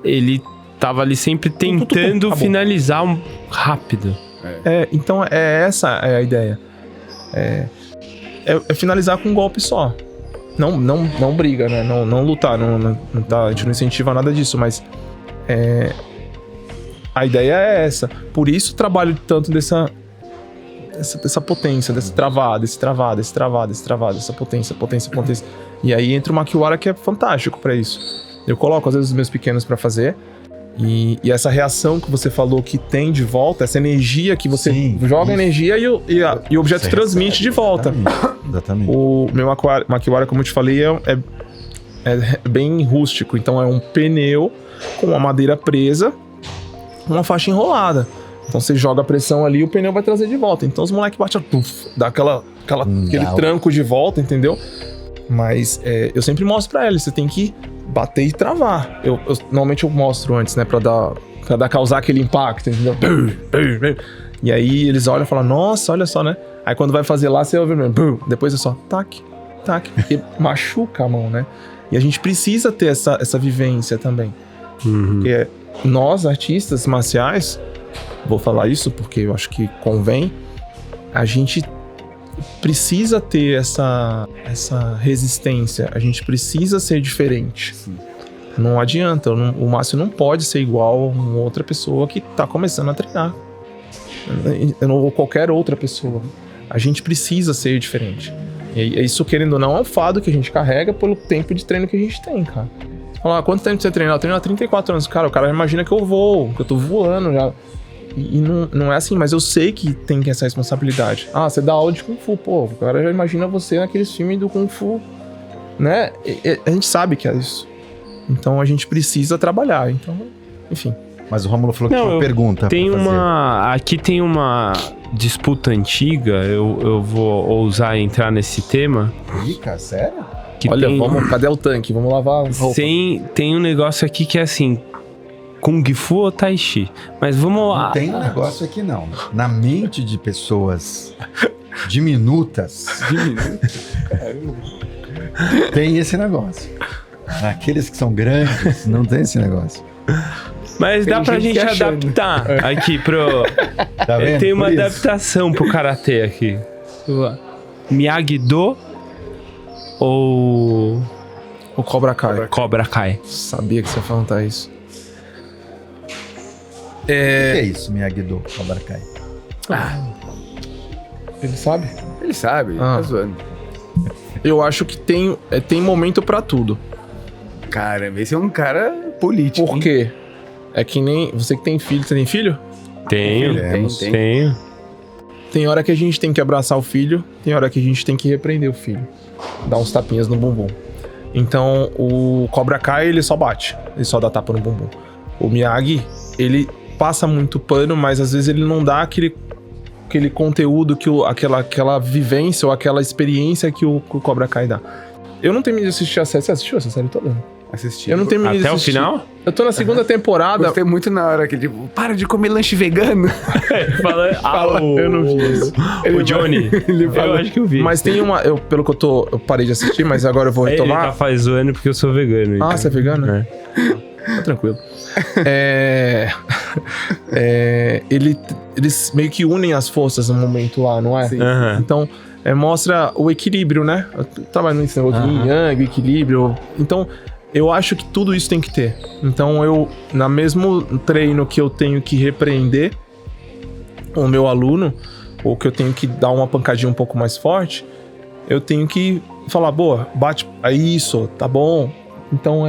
Ele tava ali sempre tentando acabou. finalizar rápido. Então essa é a ideia. É finalizar com um golpe só. Não briga, né? Não lutar. Não tá, a gente não incentiva nada disso, mas a ideia é essa. Por isso o trabalho tanto dessa potência, desse travado, essa potência. E aí entra o Makiwara, que é fantástico pra isso. Eu coloco, às vezes, os meus pequenos pra fazer. E essa reação que você falou que tem de volta, essa energia que você joga energia e o objeto Você transmite de volta. Exatamente. O meu Makiwara, como eu te falei, é bem rústico. Então é um pneu com uma madeira presa, uma faixa enrolada. Então você joga a pressão ali e o pneu vai trazer de volta. Então os moleques batem, dá aquele tranco de volta, entendeu? Mas eu sempre mostro pra eles, você tem que bater e travar. Normalmente eu mostro antes, né? Pra causar aquele impacto, entendeu? E aí eles olham e falam, nossa, olha só, né? Aí quando vai fazer lá, você ouve mesmo, depois é só tac, porque machuca a mão, né? E a gente precisa ter essa vivência também. Porque nós, artistas marciais, vou falar isso porque eu acho que convém, a gente precisa ter essa resistência, a gente precisa ser diferente. Não adianta, o Márcio não pode ser igual a uma outra pessoa que tá começando a treinar. Ou qualquer outra pessoa. A gente precisa ser diferente. E isso, querendo ou não, é um fardo que a gente carrega pelo tempo de treino que a gente tem, cara. Fala, quanto tempo você treina? Eu treino há 34 anos. Cara, o cara imagina que eu voo, que eu tô voando já. E não é assim, mas eu sei que tem essa responsabilidade. Ah, você dá aula de Kung Fu, pô, o cara já imagina você naqueles filmes do Kung Fu, né? E a gente sabe que é isso. Então a gente precisa trabalhar, então, enfim. Mas o Rômulo falou que tinha uma pergunta tem pra fazer. Aqui tem uma disputa antiga, eu vou ousar entrar nesse tema. Ih, cara, sério? Que Olha, tem, cadê o tanque? Vamos lavar a roupa. tem um negócio aqui que é assim, Kung Fu ou Tai Chi? Mas vamos Não lá. tem um negócio aqui, não. Na mente de pessoas diminutas, tem esse negócio. Aqueles que são grandes, não tem esse negócio. Mas dá Tem pra gente gente se achando. adaptar aqui pro... Tá vendo? Tem uma Por isso. adaptação pro Karatê aqui. Miyagi-Do ou O Cobra Kai. Cobra Kai? Sabia que você ia perguntar isso. O que é isso, Miyagi-Do, Cobra Kai? Ele sabe? Ele sabe, Ah. tá zoando. Eu acho que tem momento pra tudo. Caramba, esse é um cara político. Por hein? quê? É que nem... Você que tem filho, você tem filho? Tenho, Temos. tenho. Tem hora que a gente tem que abraçar o filho, tem hora que a gente tem que repreender o filho. Dar uns tapinhas no bumbum. Então, o Cobra Kai, ele só bate. Ele só dá tapa no bumbum. O Miyagi, ele passa muito pano, mas às vezes ele não dá aquele conteúdo, aquela vivência ou aquela experiência que o Cobra Kai dá. Eu não terminei de assistir a série. Você assistiu essa série toda? Assisti. Eu não terminei de Até o assistir. final? Eu tô na segunda temporada. Gostei muito na hora que, tipo, para de comer lanche vegano. Eu não vi isso. O Johnny. Eu acho que eu vi. Mas tem uma... pelo que eu parei de assistir, mas agora eu vou Ele retomar. tá faz zoando porque eu sou vegano. então. Você é vegano? É. Tá tranquilo. Eles meio que unem as forças no momento lá, não é? Sim. Aham. Então, mostra o equilíbrio, né? Eu trabalho nesse negócio de yin yang, equilíbrio. Então, eu acho que tudo isso tem que ter. Então, no mesmo treino que eu tenho que repreender o meu aluno, ou que eu tenho que dar uma pancadinha um pouco mais forte, eu tenho que falar, boa, bate, é isso, tá bom. Então,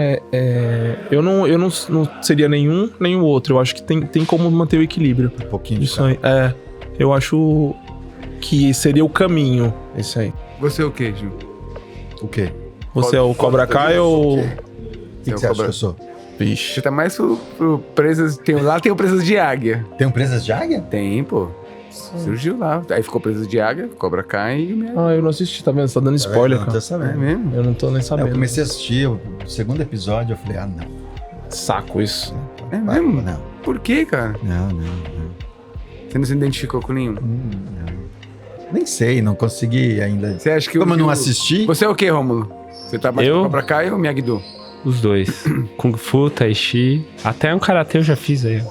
eu não seria nenhum nem o outro. Eu acho que tem como manter o equilíbrio. Um pouquinho de Isso aí, eu acho que seria o caminho, esse aí. Você é o quê, Gil? O quê? Você é o Cobra Kai ou... O que você acha que eu sou? Vixe. Você tá mais pro presas... Lá tem o presas de águia. Tem um presas de águia? Tem, pô. Surgiu lá. Aí ficou presas de águia, Cobra Kai e... Eu não assisti, tá vendo? Você tá dando spoiler, Não cara. tô sabendo. É mesmo? Eu não tô nem Eu sabendo. comecei a assistir o segundo episódio, eu falei, não. Saco isso. É Vai, mesmo? Não, Por quê, cara? não. Você não se identificou com nenhum? Não. Nem sei, não consegui ainda. Você acha que Como eu não Gil- assisti, Você é o quê, Rômulo? Você tá mais Eu? pro Cobra Kai ou Miyagi-Do? Os dois. Kung Fu, Tai Chi. Até um Karatê eu já fiz aí.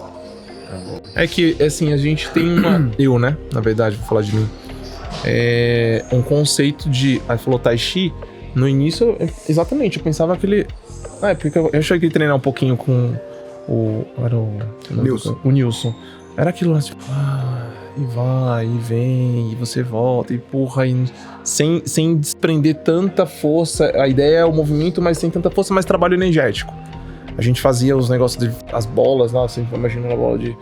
É que, assim, a gente tem uma... Eu, né? Na verdade, vou falar de mim. Um conceito de... Aí falou Tai Chi. No início, exatamente, eu pensava que ele... porque eu cheguei a treinar um pouquinho com o... Era o... Nilson. O Nilson. Era aquilo lá, tipo... e vai, e vem, e você volta, e empurra, e sem desprender tanta força. A ideia é o movimento, mas sem tanta força, mas trabalho energético. A gente fazia os negócios as bolas lá, você imagina uma bola de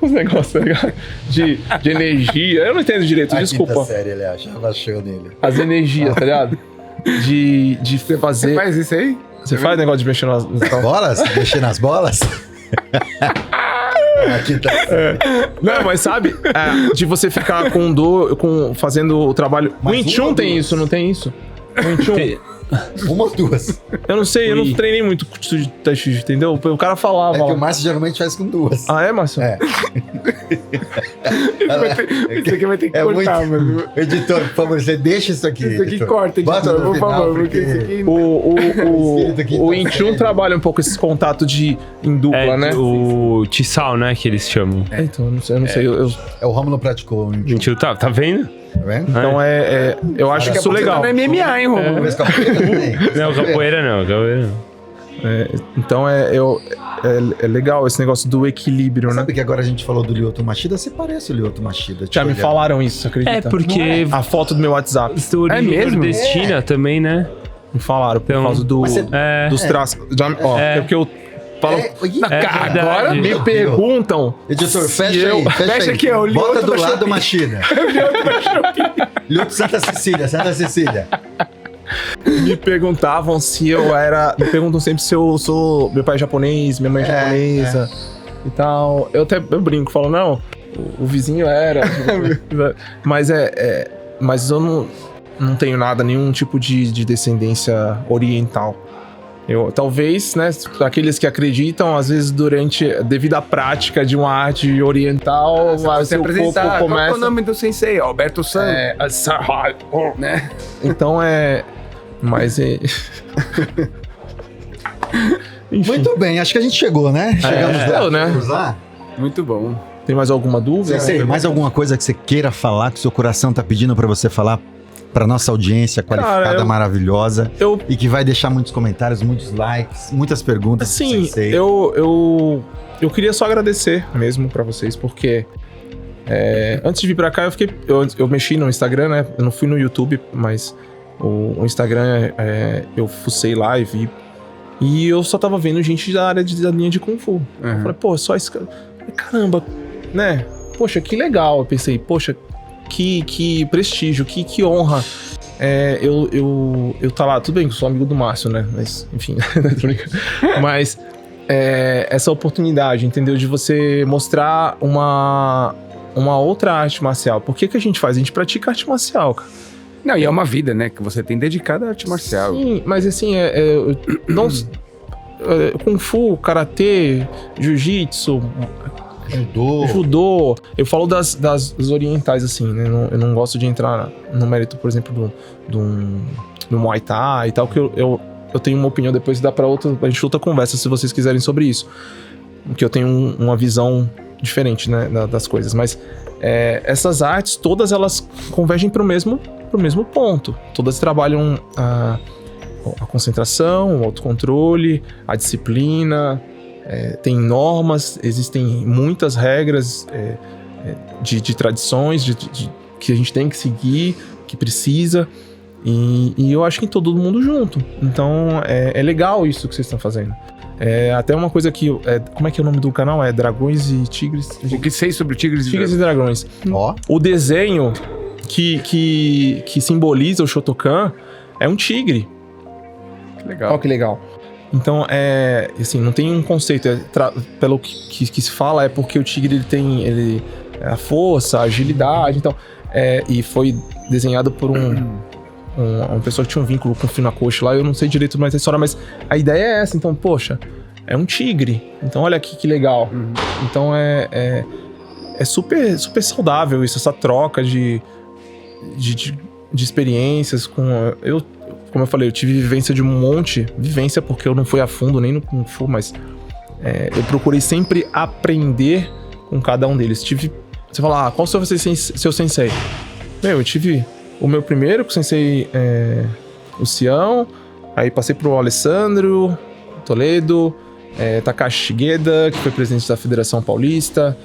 os negócios, tá ligado? De energia. Eu não entendo direito, desculpa. Série, ele achava show nele. As energias, tá ligado? De fazer. Você faz isso aí? Você faz negócio de mexer nas Bolas? Mexer nas bolas? Não, mas sabe? De você ficar fazendo o trabalho. O Wing Chun tem isso, não tem isso? O Wing Chun. Uma ou duas? Eu não sei, eu não treinei muito de Tai Chi, entendeu? O cara falava. É que o Márcio geralmente faz com duas. Ah, é, Márcio? É. Isso aqui vai ter que cortar, mano. Editor, por favor, você deixa isso aqui. Isso aqui editor. corta, Bota editor, no por final, favor, porque isso aqui... O Wing Chun trabalha um pouco esse contato em dupla, né? O Tisal, né, que eles chamam. Então, eu não sei. É o Rômulo praticou. Gente, tá vendo? Tá vendo? Então eu acho isso legal. Não é MMA, hein, Romulo? Mas capoeira também. Não, capoeira não. Então é legal esse negócio do equilíbrio, né? Sabe que agora a gente falou do Lyoto Machida? Você parece o Lyoto Machida. Já me falaram isso, acredita? É porque A foto do meu WhatsApp. origem mesmo? nordestina também, né? Me falaram por Então, causa dos traços. É porque eu falo... Agora verdade. me perguntam... Editor, se fecha eu- aí. fecha aqui, ó, o Lyoto Bota do da lado Machida. Lyoto Santa Cecília. Me perguntavam se eu era... Me perguntam sempre se eu sou... Meu pai é japonês, minha mãe é japonesa e tal. Eu brinco, falo, não, o vizinho era. Mas mas eu não tenho nada, nenhum tipo de descendência oriental. Eu, talvez, né, aqueles que acreditam, às vezes devido à prática de uma arte oriental, Você seu corpo apresentar, qual começa... é o nome do sensei? Alberto San, né? Então mas enfim. Muito bem, acho que a gente chegou, né? Chegamos né? lá. Muito bom. Tem mais alguma dúvida? Sensei, mais alguma coisa que você queira falar, que o seu coração tá pedindo pra você falar pra nossa audiência qualificada, Cara, maravilhosa, Eu e que vai deixar muitos comentários, muitos likes, muitas perguntas. pro Assim, Sensei. eu queria só agradecer mesmo pra vocês, porque antes de vir pra cá eu mexi no Instagram, né? Eu não fui no YouTube, mas o Instagram eu fucei lá e vi. E eu só tava vendo gente da área da linha de Kung Fu. Eu falei, pô, só esse cara. Caramba, né? Poxa, que legal. Eu pensei, poxa, que prestígio, que honra. Eu tá lá, tudo bem que eu sou amigo do Márcio, né? Mas, enfim, tô brincando. Mas essa oportunidade, entendeu? De você mostrar uma outra arte marcial. Por que a gente faz? A gente pratica arte marcial, cara. Não, e é uma vida, né, que você tem dedicada à arte marcial. Sim, mas assim, Kung Fu, Karatê, Jiu-Jitsu, Judô. Eu falo das orientais, assim, né? Eu não gosto de entrar no mérito, por exemplo, do Muay Thai e tal, que eu tenho uma opinião, depois dá pra a gente outra conversa, se vocês quiserem, sobre isso. Porque eu tenho uma visão diferente, né, das coisas. Mas essas artes, todas elas convergem pro mesmo ponto. Todas trabalham a concentração, o autocontrole, a disciplina. Tem normas, existem muitas regras de tradições que a gente tem que seguir, que precisa, e eu acho que todo mundo junto. Então é legal isso que vocês estão fazendo. Até uma coisa que... como é que é o nome do canal? É Dragões e Tigres? O que sei sobre Tigres e Dragões. Ó. O desenho que simboliza o Shotokan é um tigre. Legal. Olha que legal. Então, assim, não tem um conceito. Pelo que se fala, é porque o tigre ele tem a força, a agilidade. Então, e foi desenhado por uma pessoa que tinha um vínculo com o Funakoshi lá. Eu não sei direito mais a história, mas a ideia é essa. Então, poxa, é um tigre. Então, olha aqui que legal. Então, é super, super saudável isso, essa troca de experiências com... Como eu falei, eu tive vivência de vivência porque eu não fui a fundo nem no Kung Fu, mas eu procurei sempre aprender com cada um deles. Você fala, qual o seu sensei? Eu tive o meu primeiro com o sensei o Sião, aí passei pro Alessandro Toledo, Takashi Shigeda, que foi presidente da Federação Paulista,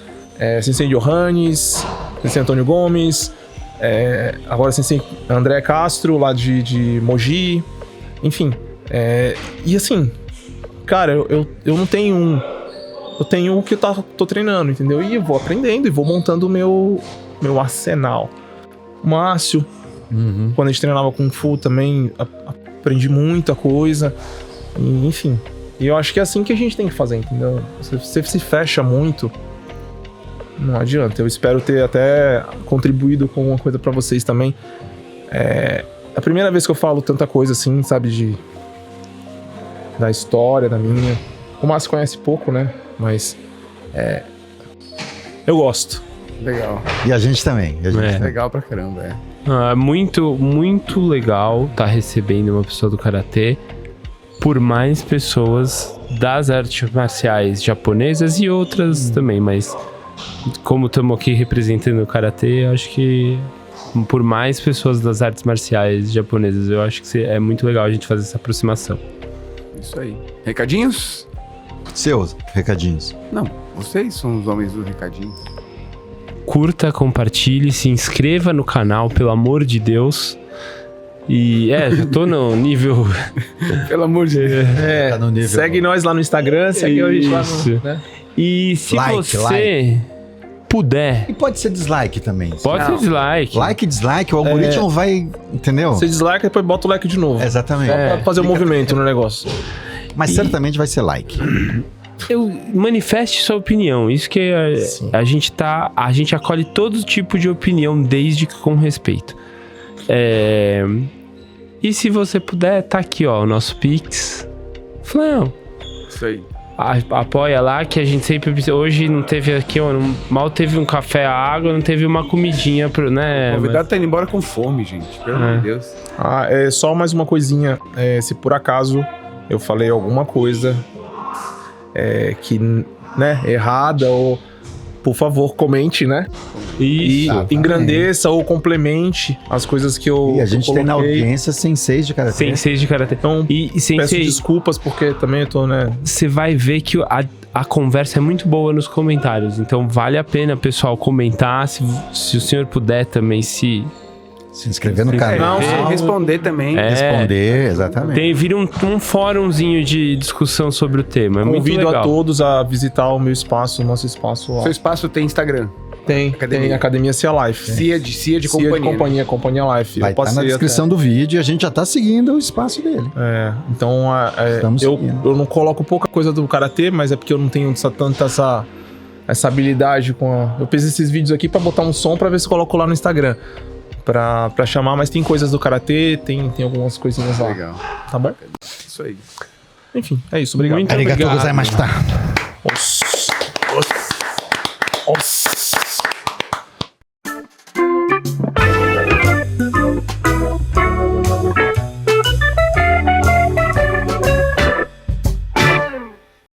Sensei Johannes, Sensei Antônio Gomes, agora Sensei André Castro, lá de Mogi, enfim. E assim, cara, eu não tenho eu tenho o que eu tô treinando, entendeu? E eu vou aprendendo e vou montando o meu arsenal. O Márcio, quando a gente treinava Kung Fu também, aprendi muita coisa, e, enfim. E eu acho que é assim que a gente tem que fazer, entendeu? Você se fecha muito, não adianta. Eu espero ter até contribuído com uma coisa pra vocês também. É a primeira vez que eu falo tanta coisa assim, sabe, da história, da minha. O Márcio conhece pouco, né? Mas eu gosto. Legal. E a gente também. Legal pra caramba, Muito, muito legal tá recebendo uma pessoa do Karatê por mais pessoas das artes marciais japonesas e outras também, mas como estamos aqui representando o Karatê, eu acho que por mais pessoas das artes marciais japonesas, eu acho que é muito legal a gente fazer essa aproximação. Isso aí. Recadinhos? Seus recadinhos. Não, vocês são os homens do recadinho. Curta, compartilhe, se inscreva no canal, pelo amor de Deus. E já tô no nível... Pelo amor de Deus. Tá no nível. Segue nós lá no Instagram, segue a gente lá Isso. no... Né? E se Like, você puder... E pode ser dislike também. Pode ser dislike. Like, dislike, o algoritmo vai... Entendeu? Você dislike, depois bota o like de novo. Exatamente. Pra fazer o movimento no negócio. Mas certamente vai ser like. Manifeste sua opinião. Isso que a gente acolhe todo tipo de opinião, desde que com respeito. E se você puder, tá aqui, ó, o nosso Pix. Flão. Isso aí. Apoia lá, que a gente sempre... Hoje não teve aqui, ó, mal teve um café, a água, não teve uma comidinha, né? O convidado tá indo embora com fome, gente. Pelo amor de Deus. Só mais uma coisinha. Se por acaso eu falei alguma coisa que, né, errada, ou por favor, comente, né? Isso. E engrandeça ou complemente as coisas que eu E a gente tem na coloquei. audiência senseis de karatê. Senseis de Karatê. Então, E peço Sensei, desculpas porque também eu tô, né? você vai ver que a conversa é muito boa nos comentários. Então vale a pena, pessoal, comentar. Se o senhor puder também se inscrever no canal. Responder também. Responder, exatamente. Vira um fórumzinho de discussão sobre o tema. É muito Convido legal. a todos a visitar o meu espaço, o nosso espaço lá. Seu espaço tem Instagram. Tem Academia Cia Life. Cia de companhia. Companhia Life. Vai estar na descrição do vídeo e a gente já tá seguindo o espaço dele. Então, eu não coloco pouca coisa do Karatê, mas é porque eu não tenho tanta essa habilidade com Eu fiz esses vídeos aqui pra botar um som pra ver se eu coloco lá no Instagram. Pra chamar, mas tem coisas do Karatê, tem algumas coisinhas lá. Legal. Tá bom? Isso aí. Enfim, é isso. Obrigado. Muito Arigatou obrigado. gozaimashita. Os